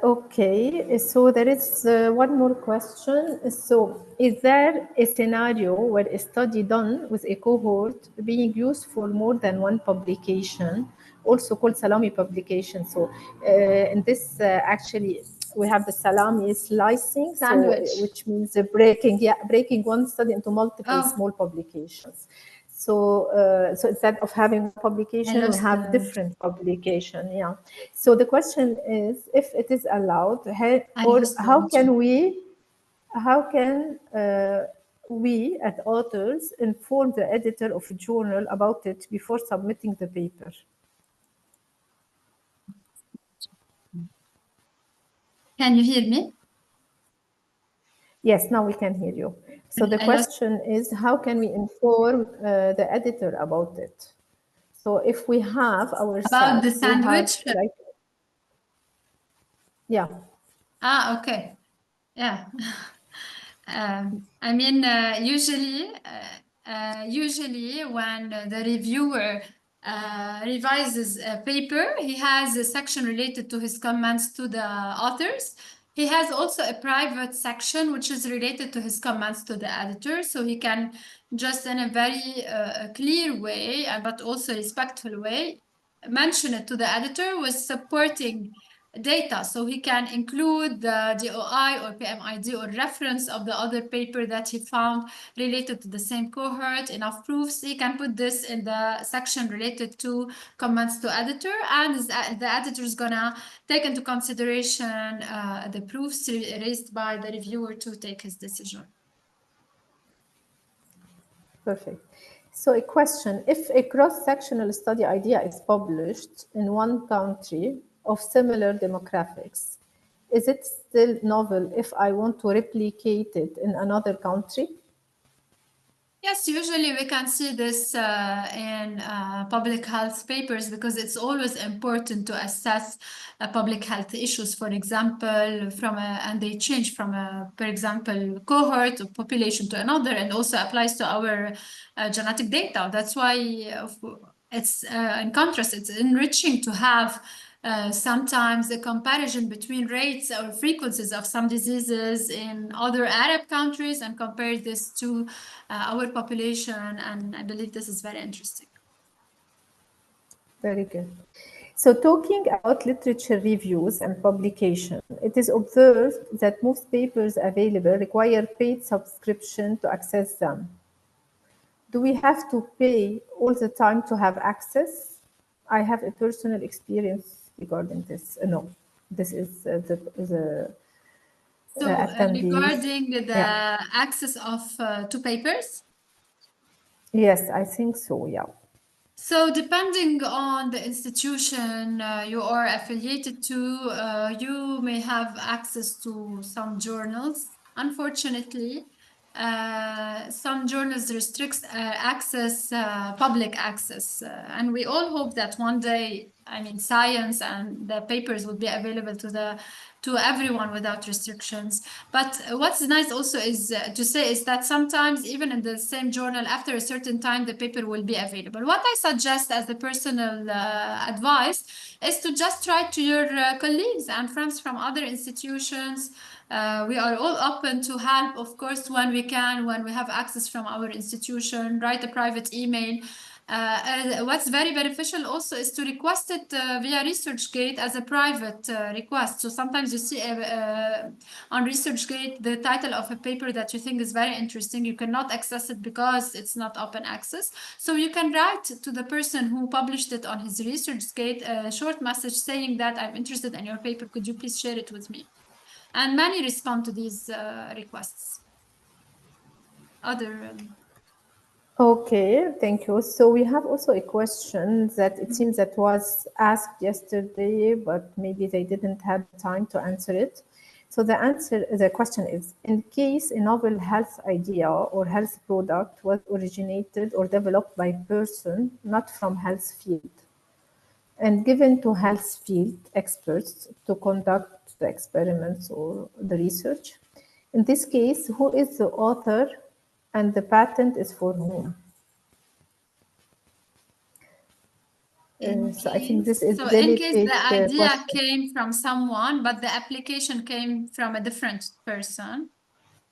Okay, so there is one more question. So is there a scenario where a study done with a cohort being used for more than one publication, also called salami publication? So in this actually we have the salami slicing, Sandwich. so, which means breaking one study into multiple small publications. So, so instead of having a publication, we have different publication. Yeah. So the question is, if it is allowed, how can we as authors inform the editor of a journal about it before submitting the paper? Can you hear me? Yes, now we can hear you. So the question is, how can we inform the editor about it? So if we have our about the sandwich, yeah. Okay, yeah. I mean, usually when the reviewer revises a paper, he has a section related to his comments to the authors. He has also a private section which is related to his comments to the editor, so he can just in a very clear way, but also respectful way, mention it to the editor with supporting data, so he can include the DOI or PMID or reference of the other paper that he found related to the same cohort, enough proofs. He can put this in the section related to comments to editor, and the editor is gonna take into consideration the proofs raised by the reviewer to take his decision. Perfect. So a question, if a cross-sectional study idea is published in one country of similar demographics, is it still novel if I want to replicate it in another country? Yes, usually we can see this in public health papers because it's always important to assess public health issues, for example, and they change from for example, cohort of population to another, and also applies to our genetic data. That's why it's in contrast, it's enriching to have sometimes the comparison between rates or frequencies of some diseases in other Arab countries and compare this to our population, and I believe this is very interesting. Very good. So talking about literature reviews and publication, it is observed that most papers available require paid subscription to access them. Do we have to pay all the time to have access? I have a personal experience regarding this. No, this is the so regarding the access of to papers? Yes, I think so, yeah. So depending on the institution you are affiliated to, you may have access to some journals. Unfortunately, some journals restricts public access, and we all hope that one day, I mean, science and the papers will be available to everyone without restrictions. But what's nice also is to say is that sometimes even in the same journal, after a certain time, the paper will be available. What I suggest as the personal advice is to just write to your colleagues and friends from other institutions. We are all open to help, of course, when we can, when we have access from our institution, write a private email. What's very beneficial also is to request it via ResearchGate as a private request. So sometimes you see on ResearchGate the title of a paper that you think is very interesting. You cannot access it because it's not open access. So you can write to the person who published it on his ResearchGate a short message saying that I'm interested in your paper. Could you please share it with me? And many respond to these requests. Okay, thank you. So we have also a question that it seems that was asked yesterday, but maybe they didn't have time to answer it. So the question is, in case a novel health idea or health product was originated or developed by a person not from health field and given to health field experts to conduct the experiments or the research, in this case, who is the author and the patent is for whom? So I think this is so in case the idea question. came from someone, but the application came from a different person,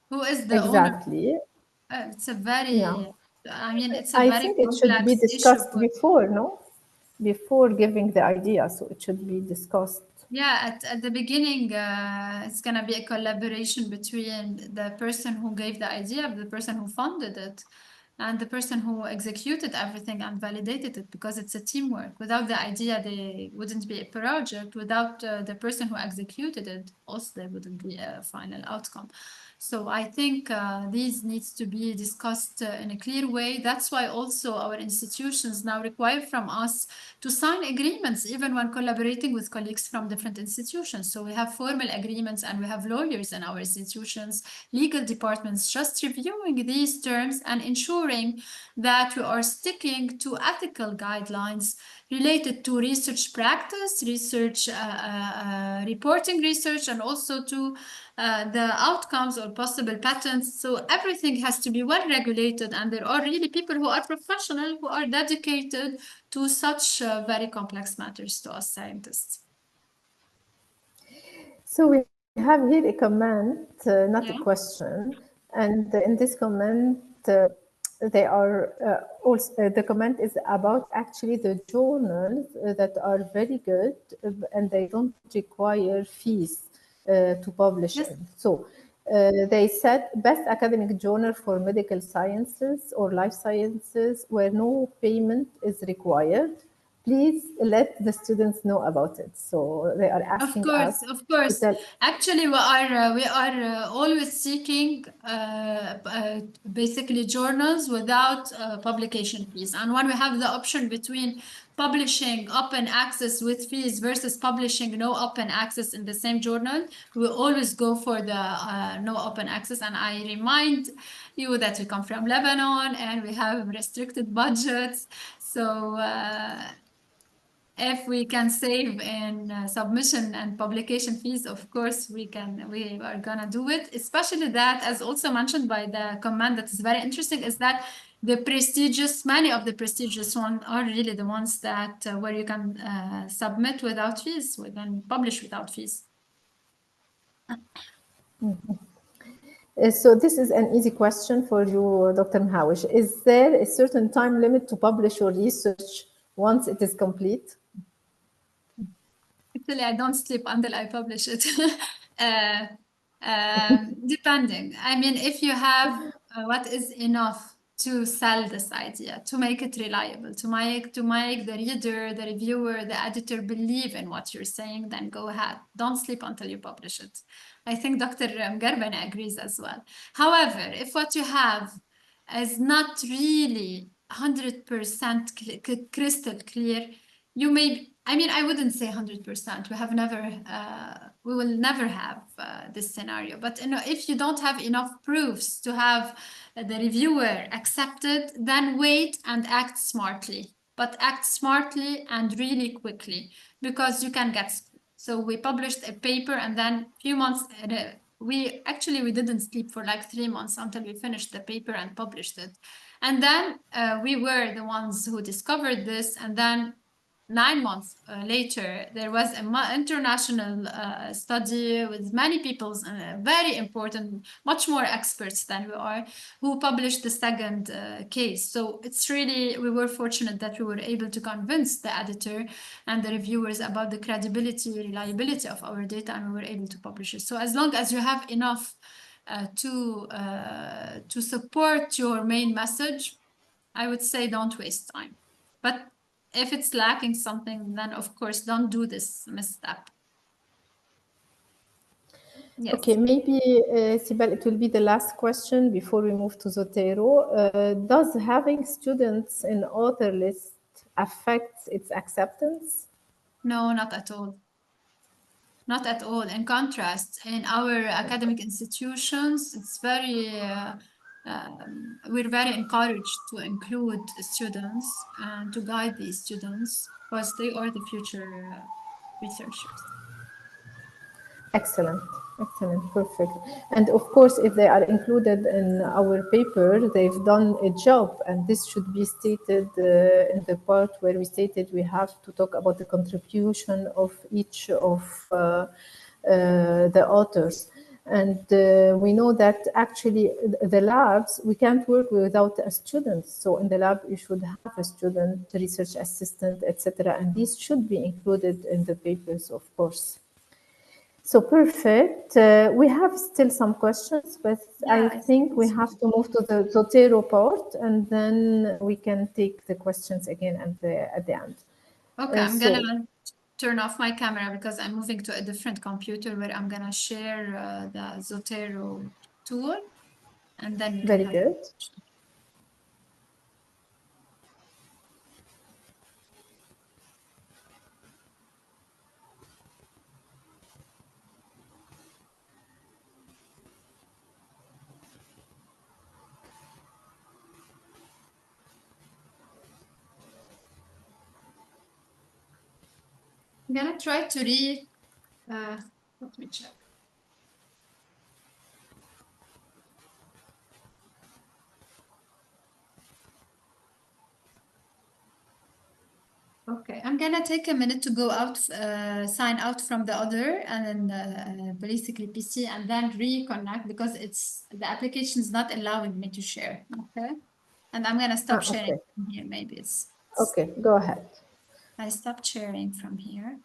who is the exactly owner? It's a very, I mean, it's a I very think it should be discussed before, no? Before giving the idea, so it should be discussed. Yeah, at the beginning, it's going to be a collaboration between the person who gave the idea, the person who funded it, and the person who executed everything and validated it, because it's a teamwork. Without the idea, there wouldn't be a project. Without the person who executed it, also there wouldn't be a final outcome. So I think these needs to be discussed in a clear way. That's why also our institutions now require from us to sign agreements, even when collaborating with colleagues from different institutions. So we have formal agreements and we have lawyers in our institutions, legal departments, just reviewing these terms and ensure ensuring that we are sticking to ethical guidelines related to research practice, research, reporting research, and also to the outcomes or possible patents. So everything has to be well regulated, and there are really people who are professional, who are dedicated to such very complex matters to us scientists. So we have here a comment, not a question, and in this comment, they are also the comment is about actually the journals that are very good and they don't require fees to publish in. So they said best academic journal for medical sciences or life sciences where no payment is required. Please let the students know about it. So they are asking us. Of course. Actually, we are always seeking basically journals without publication fees. And when we have the option between publishing open access with fees versus publishing no open access in the same journal, we always go for the no open access. And I remind you that we come from Lebanon and we have restricted budgets. So if we can save in submission and publication fees, of course we are gonna do it. Especially that, as also mentioned by the comment that is very interesting, is that many of the prestigious ones are really the ones that where you can submit without fees, we can publish without fees. So this is an easy question for you, Dr. Mhawish. Is there a certain time limit to publish your research once it is complete? Actually, I don't sleep until I publish it. Depending. I mean, if you have what is enough to sell this idea, to make it reliable, to make the reader, the reviewer, the editor believe in what you're saying, then go ahead. Don't sleep until you publish it. I think Dr. Garbani agrees as well. However, if what you have is not really 100% crystal clear, you may, I mean, I wouldn't say 100%. We will never have this scenario. But if you don't have enough proofs to have the reviewer accepted, then wait and act smartly. But act smartly and really quickly, because you can get. So we published a paper, and then a few months. We didn't sleep for like 3 months until we finished the paper and published it. And then we were the ones who discovered this, and then 9 months later, there was an international study with many people, very important, much more experts than we are, who published the second case. So it's really, we were fortunate that we were able to convince the editor and the reviewers about the credibility, reliability of our data, and we were able to publish it. So as long as you have enough to support your main message, I would say don't waste time. But if it's lacking something, then of course don't do this misstep. Yes. Okay, maybe Sibel, it will be the last question before we move to Zotero. Does having students in author list affect its acceptance? No, not at all. Not at all. In contrast, in our academic institutions, it's very we're very encouraged to include students and to guide these students because they are the future researchers. Excellent, excellent, perfect. And of course, if they are included in our paper, they've done a job, and this should be stated in the part where we stated we have to talk about the contribution of each of the authors. And we know that actually the labs, we can't work without a student. So in the lab, you should have a student, research assistant, etc. And these should be included in the papers, of course. So perfect. We have still some questions, but I think we have to move to the Zotero part, and then we can take the questions again at the end. Okay, I'm gonna turn off my camera because I'm moving to a different computer where I'm gonna share the Zotero tool, and then very good. gonna try to read. Let me check. Okay, I'm gonna take a minute to go out, sign out from the other, and then basically PC, and then reconnect because the application is not allowing me to share. Okay, and I'm gonna stop sharing Okay. from here. Maybe it's Okay, go ahead. I stopped sharing from here.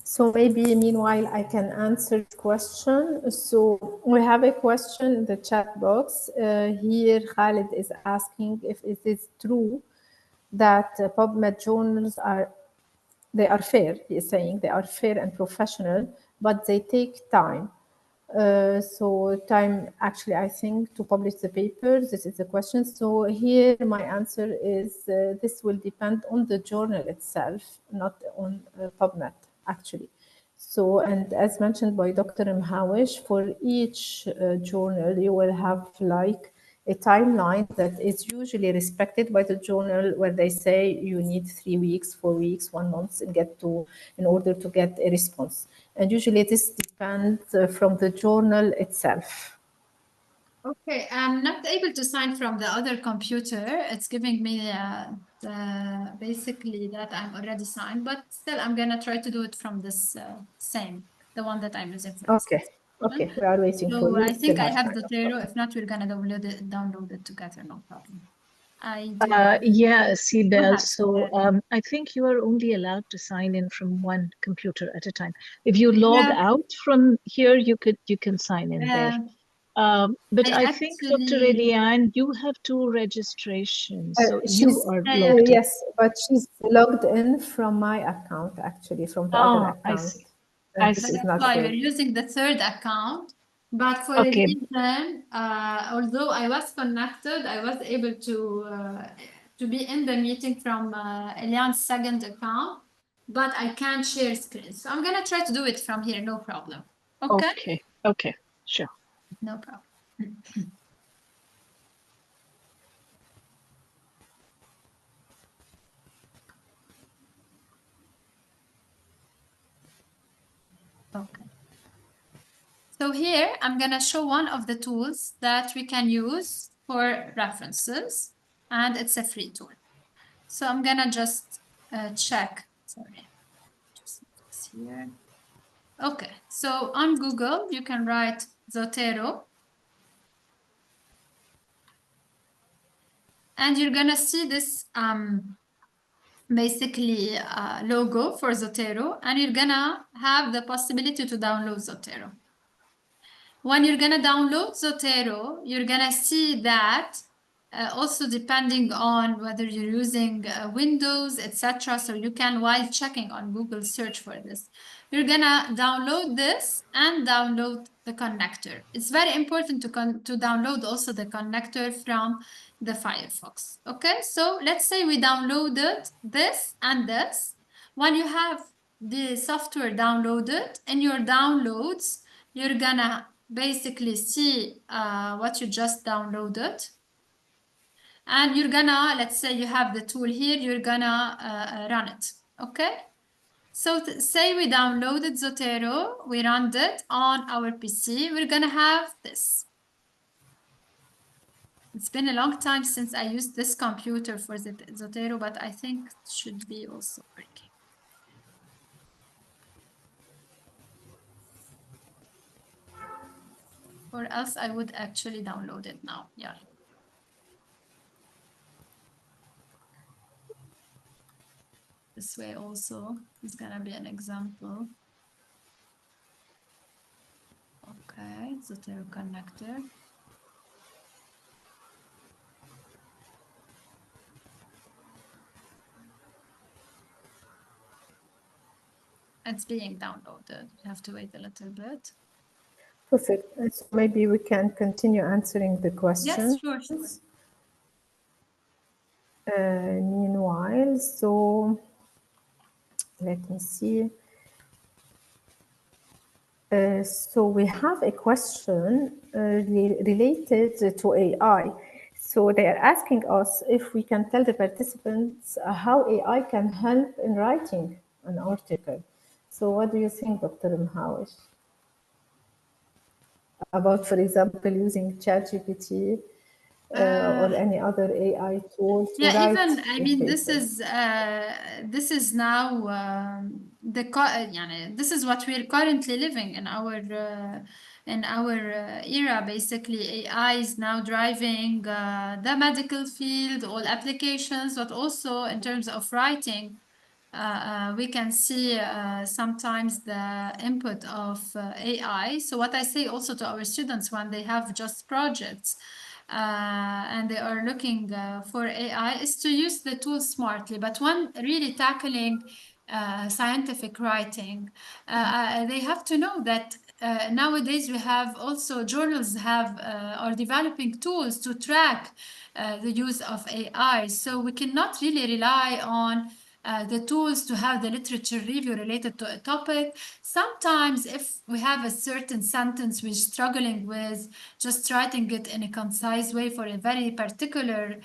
So maybe meanwhile I can answer the question. So we have a question in the chat box. Here Khalid is asking if it is true that PubMed journals are fair. He is saying they are fair and professional, but they take time. So time actually, I think, to publish the papers, this is the question. So here my answer is this will depend on the journal itself, not on PubMed actually. So, and as mentioned by Dr. Mhawish, for each journal, you will have like a timeline that is usually respected by the journal, where they say you need 3 weeks, 4 weeks, 1 month in order to get a response. And usually this depends from the journal itself. Okay, I'm not able to sign from the other computer. It's giving me basically that I'm already signed, but still I'm gonna try to do it from this the one that I'm using for this. Okay, okay, we are waiting for So you. I Still think I have have time. Zotero. If not, we're gonna download it together, no problem. I do. Yeah, Sibel. Perhaps, So I think you are only allowed to sign in from one computer at a time. If you log out from here, you can sign in there. But I think, Dr. Eliane, you have 2 registrations, so you are logged in. Yes, but she's logged in from my account, actually, from the other account. I see. I see. This is not why fair. we're using the third account, but for a reason, although I was connected, I was able to be in the meeting from Eliane's second account, but I can't share screen. So I'm gonna try to do it from here, no problem. Okay? Okay, okay, sure. No problem. Okay. So here I'm gonna show one of the tools that we can use for references, and it's a free tool. So I'm gonna just check, sorry, just here. Okay, so on Google, you can write Zotero. And you're gonna see this basically logo for Zotero, and you're gonna have the possibility to download Zotero. When you're gonna download Zotero, you're gonna see that also depending on whether you're using Windows, etc. So you can, while checking on Google, search for this. You're gonna download this and download the connector. It's very important to download also the connector from the Firefox. Okay, so let's say we downloaded this and this. When you have the software downloaded in your downloads, you're gonna basically see what you just downloaded, and you're gonna, let's say you have the tool here, you're gonna run it. Okay, so say we downloaded Zotero, we run it on our PC, we're gonna have this. It's been a long time since I used this computer for the Zotero, but I think it should be also working. Or else I would actually download it now. Yeah. This way also is gonna be an example. Okay, Zotero connector. It's being downloaded. You have to wait a little bit. Perfect. And so maybe we can continue answering the questions. Yes, sure. Meanwhile, so let me see. So we have a question related to AI. So they are asking us if we can tell the participants how AI can help in writing an article. So what do you think, Dr. Mhawish? About, for example, using ChatGPT or any other AI tool to write even I a mean paper. this is now this is what we're currently living in our era. Basically, AI is now driving the medical field, all applications, but also in terms of writing. We can see sometimes the input of AI. So what I say also to our students when they have just projects and they are looking for AI is to use the tools smartly. But when really tackling scientific writing, they have to know that nowadays we have also journals are developing tools to track the use of AI. So we cannot really rely on the tools to have the literature review related to a topic. Sometimes if we have a certain sentence we're struggling with, just writing it in a concise way for a very particular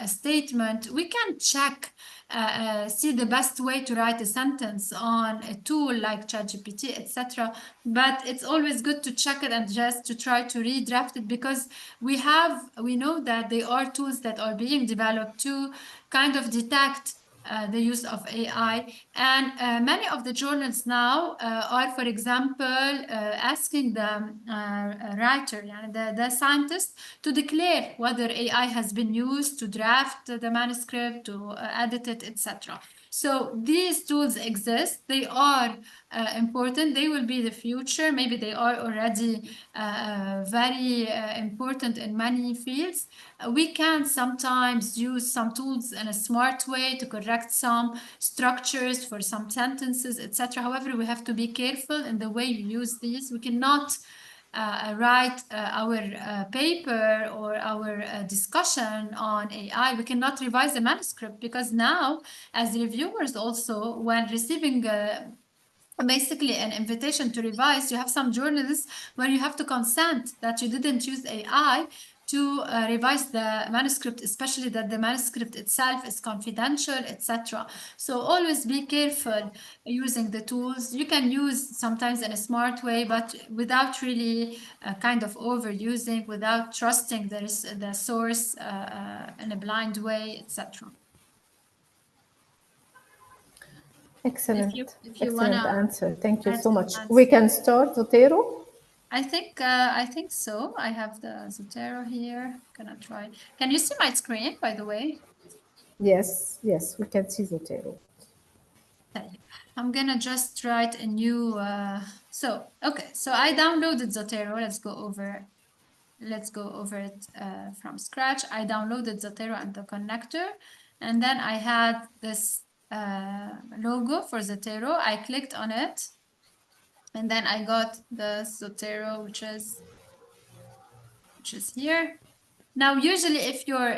statement, we can check, see the best way to write a sentence on a tool like ChatGPT, etc. But it's always good to check it and just to try to redraft it, because we know that there are tools that are being developed to kind of detect the use of AI. And many of the journals now are, for example, asking the writer, the scientist, to declare whether AI has been used to draft the manuscript, to edit it, etc. So these tools exist. They are important. They will be the future. Maybe they are already very important in many fields. We can sometimes use some tools in a smart way to correct some structures for some sentences, etc. However, we have to be careful in the way we use these. We cannot write our paper or our discussion on AI. We cannot revise the manuscript, because now, as reviewers also, when receiving basically an invitation to revise, you have some journalists where you have to consent that you didn't use AI to revise the manuscript, especially that the manuscript itself is confidential, etc. So always be careful using the tools. You can use sometimes in a smart way, but without really kind of overusing, without trusting the source in a blind way, etc. Excellent. If you Excellent wanna answer. Thank you so much. add We can start, Zotero? I think so. I have the Zotero here. Gonna try. Can you see my screen, by the way? Yes, yes, we can see Zotero. I'm gonna just write a new. Okay. So I downloaded Zotero. Let's go over it from scratch. I downloaded Zotero and the connector, and then I had this logo for Zotero. I clicked on it, and then I got the Zotero, which is here. Now, usually if your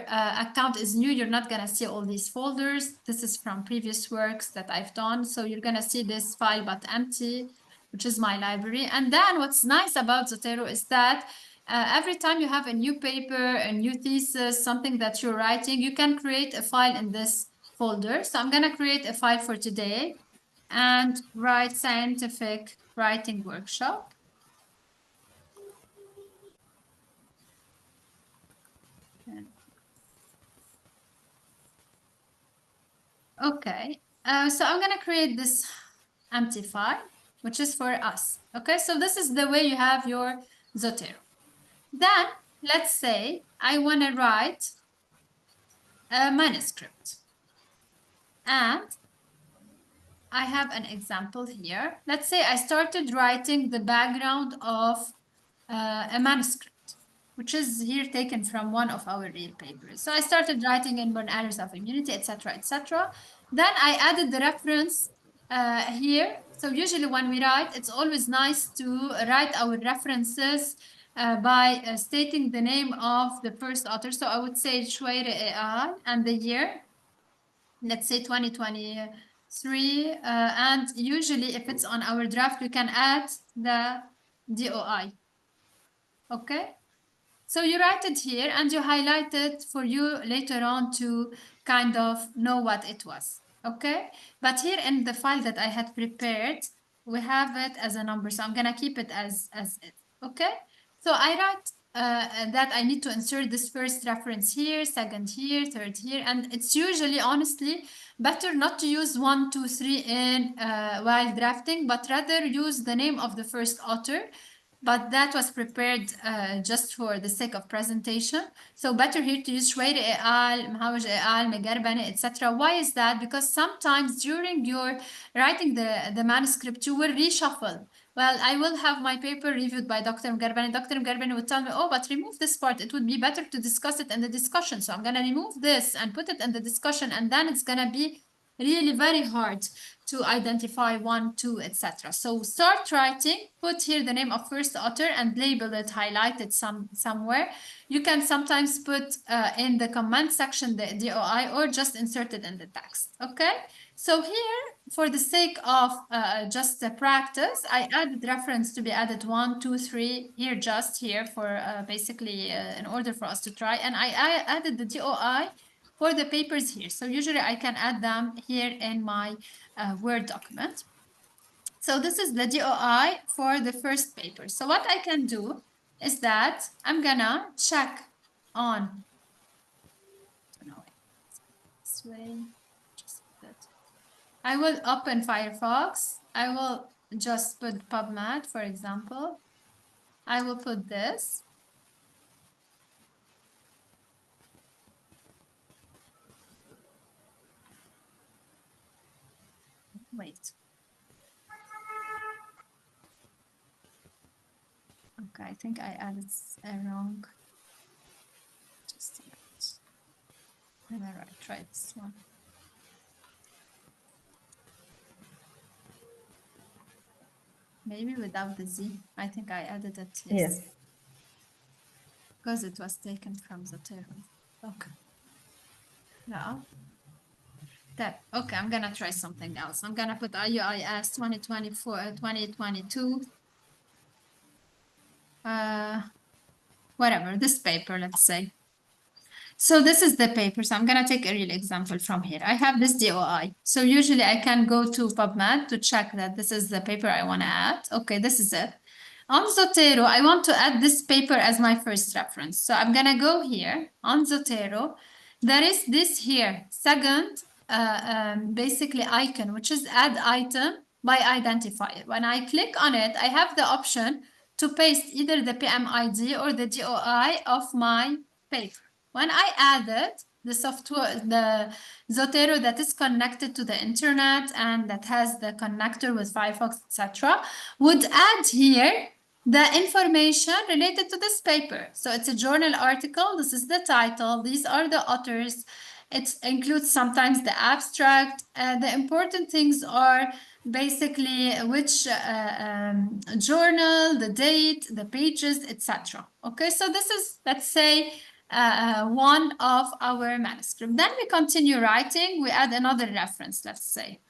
account is new, you're not gonna see all these folders. This is from previous works that I've done. So you're gonna see this file but empty, which is my library. And then what's nice about Zotero is that every time you have a new paper, a new thesis, something that you're writing, you can create a file in this folder. So I'm gonna create a file for today and write scientific writing workshop. Okay, so I'm gonna create this empty file, which is for us. Okay, so this is the way you have your Zotero. Then let's say I wanna write a manuscript. And I have an example here. Let's say I started writing the background of a manuscript, which is here taken from one of our real papers. So I started writing in Born Errors of Immunity, etc., etc. Then I added the reference here. So usually when we write, it's always nice to write our references by stating the name of the first author. So I would say Shweire AI and the year, let's say 2023. And usually if it's on our draft, we can add the DOI. Okay. So you write it here and you highlight it for you later on to kind of know what it was. Okay. But here in the file that I had prepared, we have it as a number. So I'm going to keep it as it. Okay. So I write that I need to insert this first reference here, second here, third here. And it's usually, honestly, better not to use 1, 2, 3 in while drafting, but rather use the name of the first author. But that was prepared just for the sake of presentation. So better here to use Shweire AI, Mahawaj AI, Megarbani, etc. Why is that? Because sometimes during your writing the manuscript, you will reshuffle. Well, I will have my paper reviewed by Dr. Megarbani. Dr. Megarbani would tell me, oh, but remove this part. It would be better to discuss it in the discussion. So I'm going to remove this and put it in the discussion. And then it's going to be really very hard to identify 1, 2, etc. So start writing, put here the name of first author and label it, highlight it somewhere. You can sometimes put in the comment section the DOI or just insert it in the text. Okay. So here, for the sake of just the practice, I added reference to be added 1, 2, 3 here, just here for basically in order for us to try. And I added the DOI for the papers here. So usually I can add them here in my Word document. So this is the DOI for the first paper. So what I can do is that I'm gonna check on, this way, just put it. I will open Firefox. I will just put PubMed, for example. I will put this. Wait. Okay, I think I added wrong. Just a minute. Let me try this one. Maybe without the Z. I think I added it. Yes. Because it was taken from the table. Okay. Now. That, okay, I'm gonna try something else. I'm gonna put IUIS 2024, 2022. Whatever, this paper, let's say. So this is the paper. So I'm gonna take a real example from here. I have this DOI. So usually I can go to PubMed to check that this is the paper I wanna add. Okay, this is it. On Zotero, I want to add this paper as my first reference. So I'm gonna go here on Zotero. There is this here, second basically icon, which is add item by identifier. When I click on it, I have the option to paste either the PMID or the DOI of my paper. When I added the software, the Zotero that is connected to the internet and that has the connector with Firefox, etc., would add here the information related to this paper. So it's a journal article. This is the title. These are the authors. It includes sometimes the abstract. The important things are basically which journal, the date, the pages, etc. Okay, so this is, let's say, one of our manuscript. Then we continue writing. We add another reference, let's say.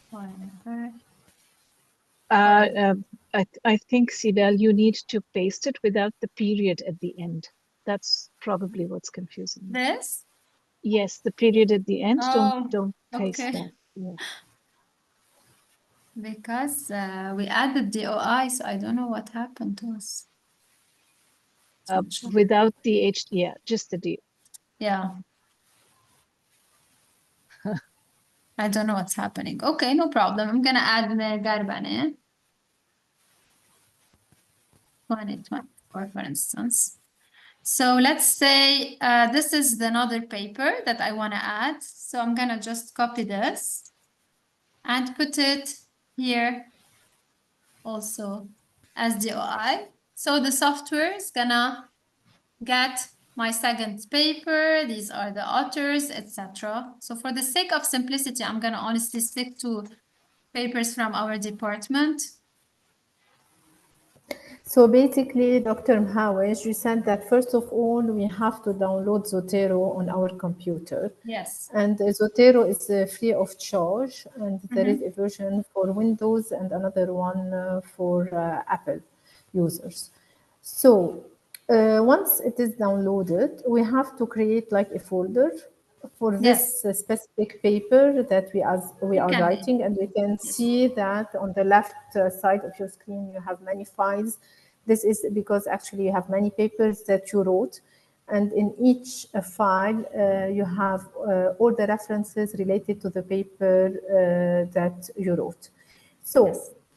Whatever. I think, Sibel, you need to paste it without the period at the end. That's probably what's confusing me. This? Yes, the period at the end. Oh, don't paste okay. that. Yeah. Because we added the OI, so I don't know what happened to us. Without the H, yeah, just the D. Yeah. I don't know what's happening. Okay, no problem. I'm gonna add Megarbani 2024, for instance. So let's say this is another paper that I want to add. So I'm gonna just copy this and put it here also as DOI. So the software is gonna get my second paper, these are the authors, etc. So for the sake of simplicity, I'm gonna honestly stick to papers from our department. So basically, Dr. Mhawej, you said that first of all, we have to download Zotero on our computer. Yes. And Zotero is free of charge, and there is a version for Windows and another one for Apple users. So once it is downloaded, we have to create like a folder for this specific paper that we are writing, and we can see that on the left side of your screen you have many files. This is because actually you have many papers that you wrote, and in each file you have all the references related to the paper that you wrote. So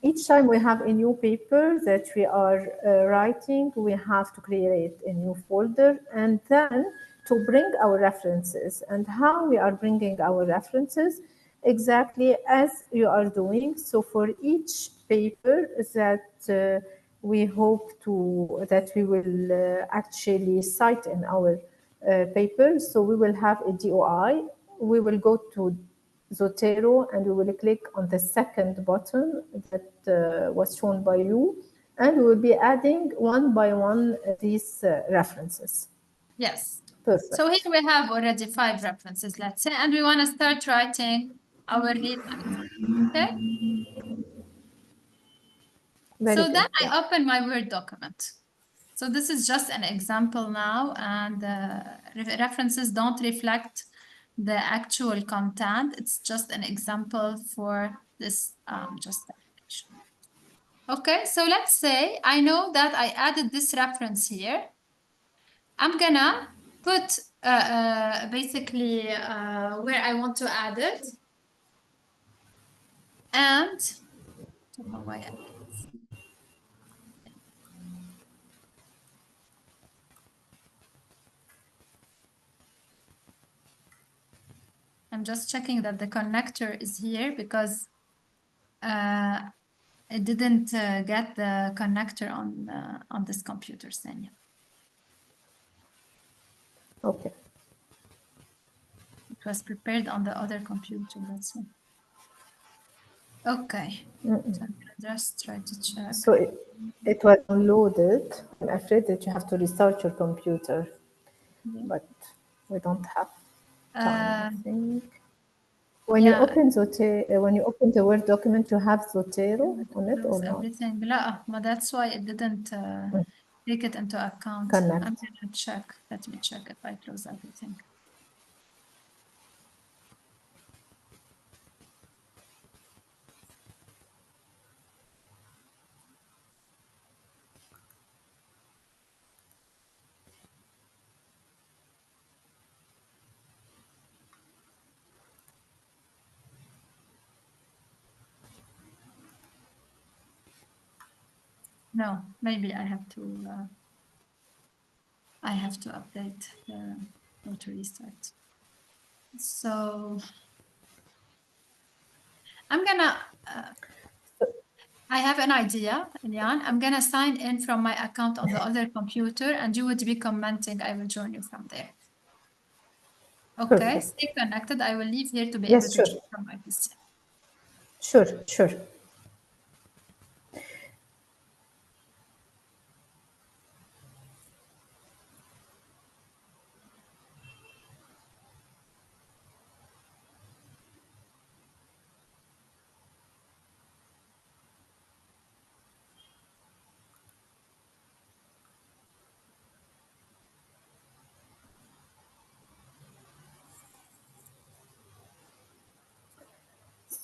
each time we have a new paper that we are writing, we have to create a new folder, and then to bring our references. And how we are bringing our references, exactly as you are doing. So for each paper that we hope that we will actually cite in our paper, so we will have a DOI. We will go to Zotero and we will click on the second button that was shown by you, and we will be adding one by one these references. Yes. Perfect. So here we have already 5 references, let's say, and we want to start writing our lead item. Okay. So then I open my Word document. So this is just an example now, and the references don't reflect the actual content. It's just an example for this justification. Okay, so let's say I know that I added this reference here. I'm gonna put basically where I want to add it, and I'm just checking that the connector is here because it didn't get the connector on this computer, Sanya. Okay. It was prepared on the other computer, that's it. Okay. So I'm just try to check. So it was downloaded. I'm afraid that you have to restart your computer, but we don't have time, I think. When you open when you open the Word document, you have Zotero on it or not? Everything. That's why it didn't take it into account. Connect. I'm gonna check. Let me check if I close everything. No, maybe I have to update or to restart. So I'm gonna I have an idea, Eliane. I'm gonna sign in from my account on the other computer, and you would be commenting. I will join you from there. Okay, Perfect. stay connected. I will leave here to be able to join from my PC. Sure, sure.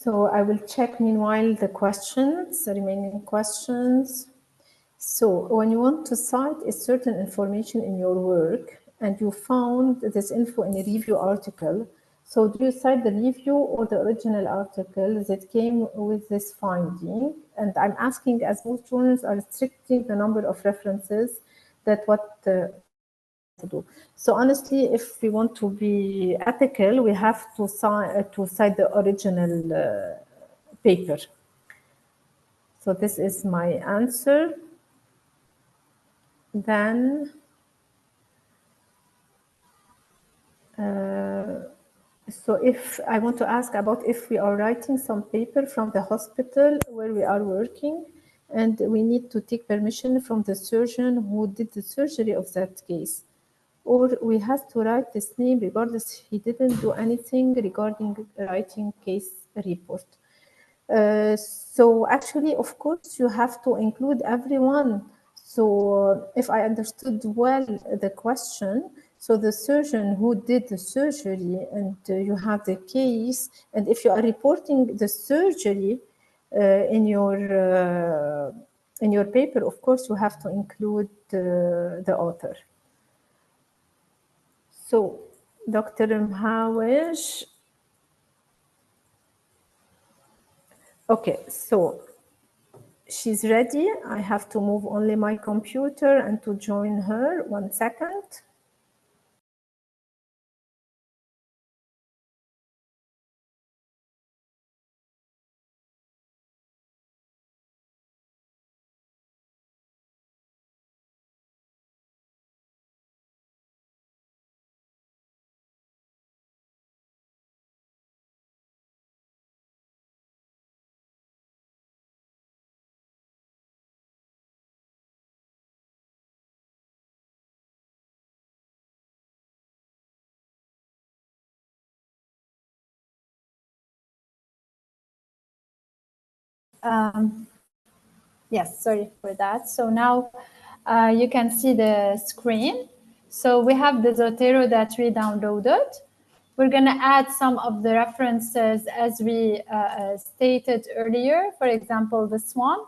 So I will check meanwhile the questions, the remaining questions. So when you want to cite a certain information in your work and you found this info in a review article, so do you cite the review or the original article that came with this finding? And I'm asking, as most journals are restricting the number of references that what to do. So honestly, if we want to be ethical, we have to cite the original paper. So this is my answer. then so if I want to ask about if we are writing some paper from the hospital where we are working and we need to take permission from the surgeon who did the surgery of that case, or we have to write this name regardless he didn't do anything regarding writing case report. So actually, of course, you have to include everyone. So if I understood well the question, so the surgeon who did the surgery and you have the case, and if you are reporting the surgery in your paper, of course, you have to include the author. So, Dr. Mhawish. Okay, so she's ready. I have to move only my computer and to join her. 1 second. Yes, sorry for that. So now you can see the screen. So we have the Zotero that we downloaded. We're going to add some of the references as we stated earlier. For example, this one,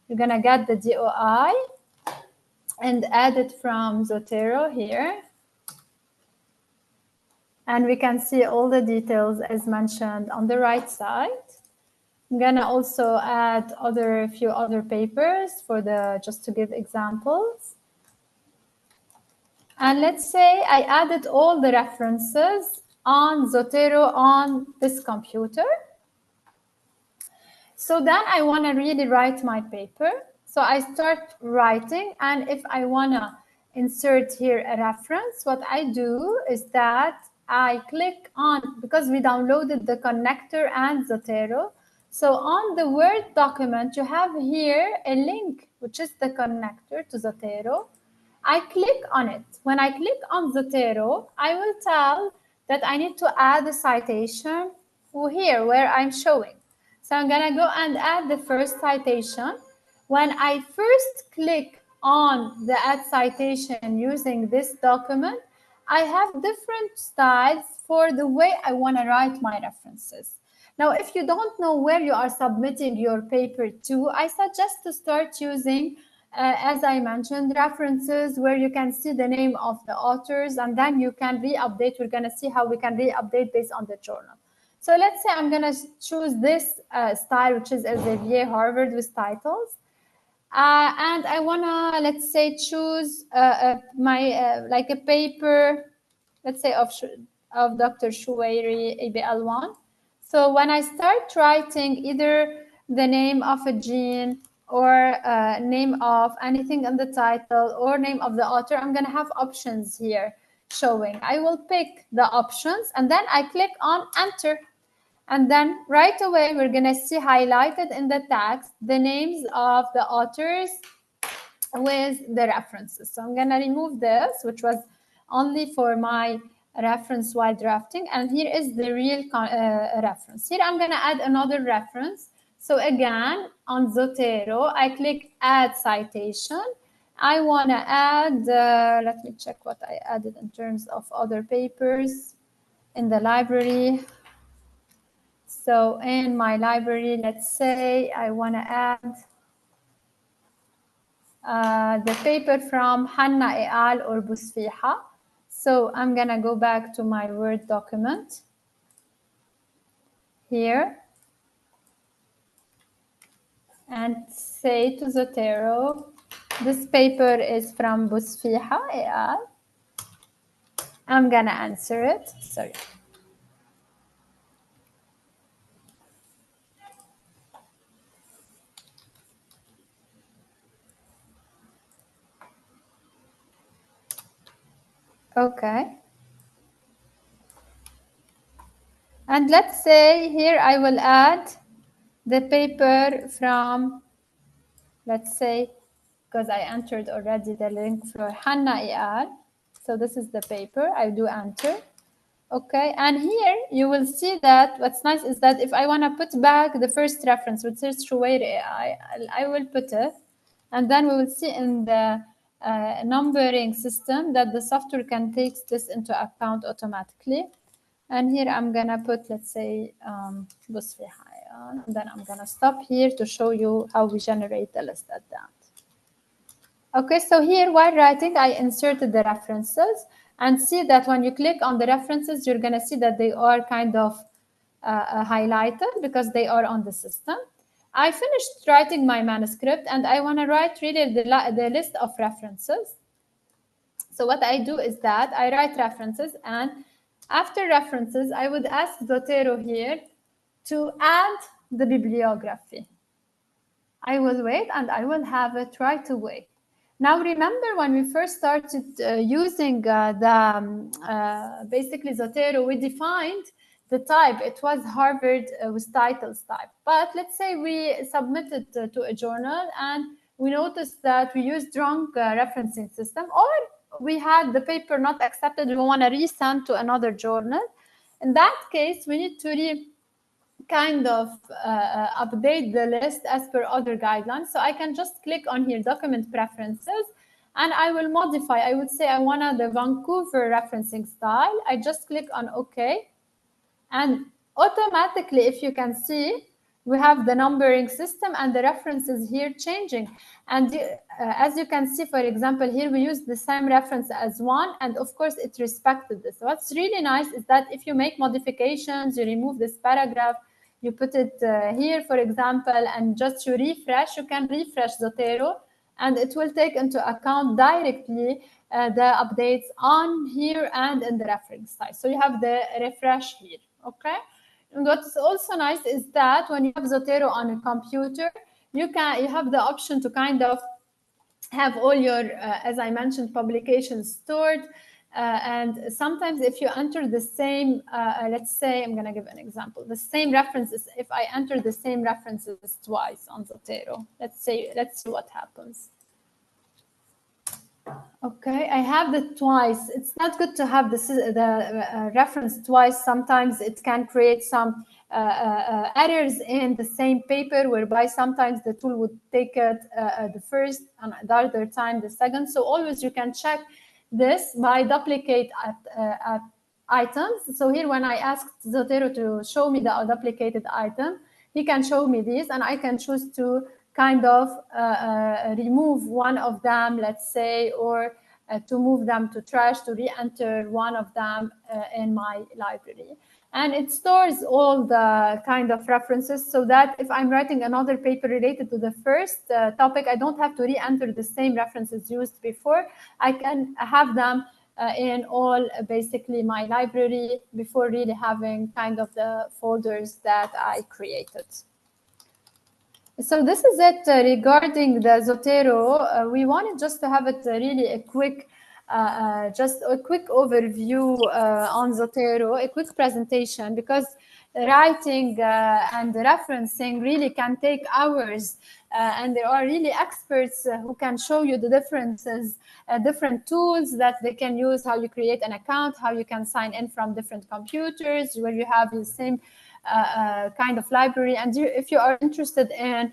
you're going to get the DOI and add it from Zotero here. And we can see all the details as mentioned on the right side. I'm gonna also add a few other papers for just to give examples. And let's say I added all the references on Zotero on this computer. So then I want to really write my paper. So I start writing, and if I want to insert here a reference, what I do is that I click on, because we downloaded the connector and Zotero. So on the Word document, you have here a link, which is the connector to Zotero. I click on it. When I click on Zotero, I will tell that I need to add a citation here where I'm showing. So I'm gonna go and add the first citation. When I first click on the add citation using this document, I have different styles for the way I wanna write my references. Now, if you don't know where you are submitting your paper to, I suggest to start using, as I mentioned, references where you can see the name of the authors, and then you can re-update. We're gonna see how we can re-update based on the journal. So let's say I'm gonna choose this style, which is Elsevier Harvard with titles. And I wanna, let's say, choose like a paper, let's say of Dr. Shuwairi, ABL1. So when I start writing either the name of a gene or name of anything in the title or name of the author, I'm gonna have options here showing. I will pick the options and then I click on enter. And then right away, we're gonna see highlighted in the text the names of the authors with the references. So I'm gonna remove this, which was only for my reference while drafting. And here is the real reference. Here I'm gonna add another reference. So again, on Zotero, I click add citation. I wanna add, let me check what I added in terms of other papers in the library. So in my library, let's say I want to add the paper from Hanna et al. Or Busfiha. So I'm going to go back to my Word document here and say to Zotero, this paper is from Busfiha et al. I'm going to answer it. Sorry. Okay. And let's say here I will add the paper from, let's say, because I entered already the link for Hanna ER. So this is the paper, I do enter. Okay, and here you will see that what's nice is that if I want to put back the first reference, which is Shuwair AI, I will put it. And then we will see in the numbering system that the software can take this into account automatically. And here I'm gonna put, let's say, and then I'm gonna stop here to show you how we generate the list at that. Okay, so here while writing, I inserted the references and see that when you click on the references, you're gonna see that they are kind of highlighted because they are on the system. I finished writing my manuscript and I wanna write really the list of references. So what I do is that I write references, and after references, I would ask Zotero here to add the bibliography. I will wait and I will have it right away. Now, remember when we first started using basically Zotero, we defined the type. It was Harvard with titles type. But let's say we submitted to a journal and we noticed that we used wrong referencing system, or we had the paper not accepted, we want to resend to another journal. In that case, we need to kind of update the list as per other guidelines. So I can just click on here, document preferences, and I will modify. I would say I want the Vancouver referencing style. I just click on OK. And automatically, if you can see, we have the numbering system and the references here changing. And as you can see, for example, here we use the same reference as one, and of course it respected this. What's really nice is that if you make modifications, you remove this paragraph, you put it here, for example, and just you refresh, you can refresh Zotero, and it will take into account directly the updates on here and in the reference side. So you have the refresh here, okay? And what's also nice is that when you have Zotero on a computer, you have the option to kind of have all your, as I mentioned, publications stored. And sometimes if you enter the same, let's say, I'm going to give an example, the same references, if I enter the same references twice on Zotero, let's see what happens. Okay, I have it twice. It's not good to have the reference twice. Sometimes it can create some errors in the same paper, whereby sometimes the tool would take it the first and the other time the second. So always you can check this by duplicate items. So here when I asked Zotero to show me the duplicated item, he can show me these, and I can choose to kind of remove one of them, let's say, or to move them to trash, to re-enter one of them in my library. And it stores all the kind of references so that if I'm writing another paper related to the first topic, I don't have to re-enter the same references used before. I can have them in all basically my library before really having kind of the folders that I created. So this is it regarding the Zotero. We wanted just to have it really a quick, just a quick overview on Zotero, a quick presentation, because writing and referencing really can take hours, and there are really experts who can show you the differences, different tools that they can use, how you create an account, how you can sign in from different computers, where you have the same kind of library. And if you are interested in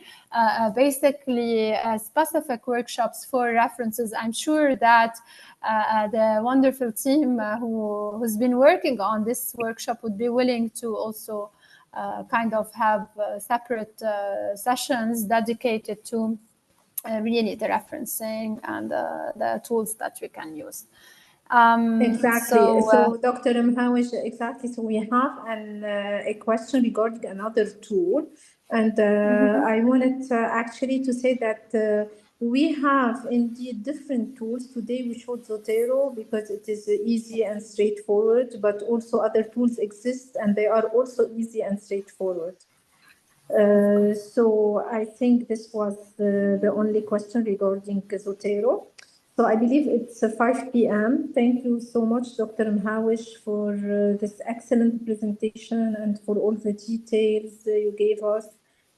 basically specific workshops for references, I'm sure that the wonderful team who's been working on this workshop would be willing to also kind of have separate sessions dedicated to really the referencing and the tools that we can use. Exactly. So Dr. Mhawish, exactly. So we have a question regarding another tool. And I wanted actually to say that we have indeed different tools. Today we showed Zotero because it is easy and straightforward, but also other tools exist and they are also easy and straightforward. So I think this was the only question regarding Zotero. So I believe it's 5 p.m. Thank you so much, Dr. Mhawish, for this excellent presentation and for all the details you gave us.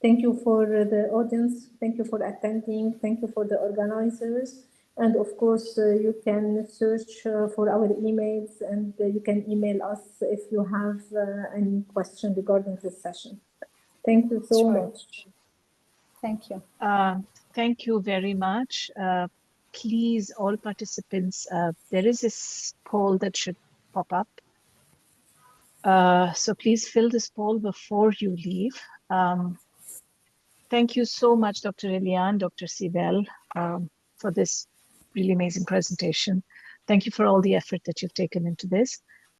Thank you for the audience. Thank you for attending. Thank you for the organizers. And of course, you can search for our emails, and you can email us if you have any question regarding this session. Thank you so much. Thank you. Thank you very much. Please, all participants, there is this poll that should pop up. So please fill this poll before you leave. Thank you so much, Dr. Eliane, Dr. Sibel, for this really amazing presentation. Thank you for all the effort that you've taken into this.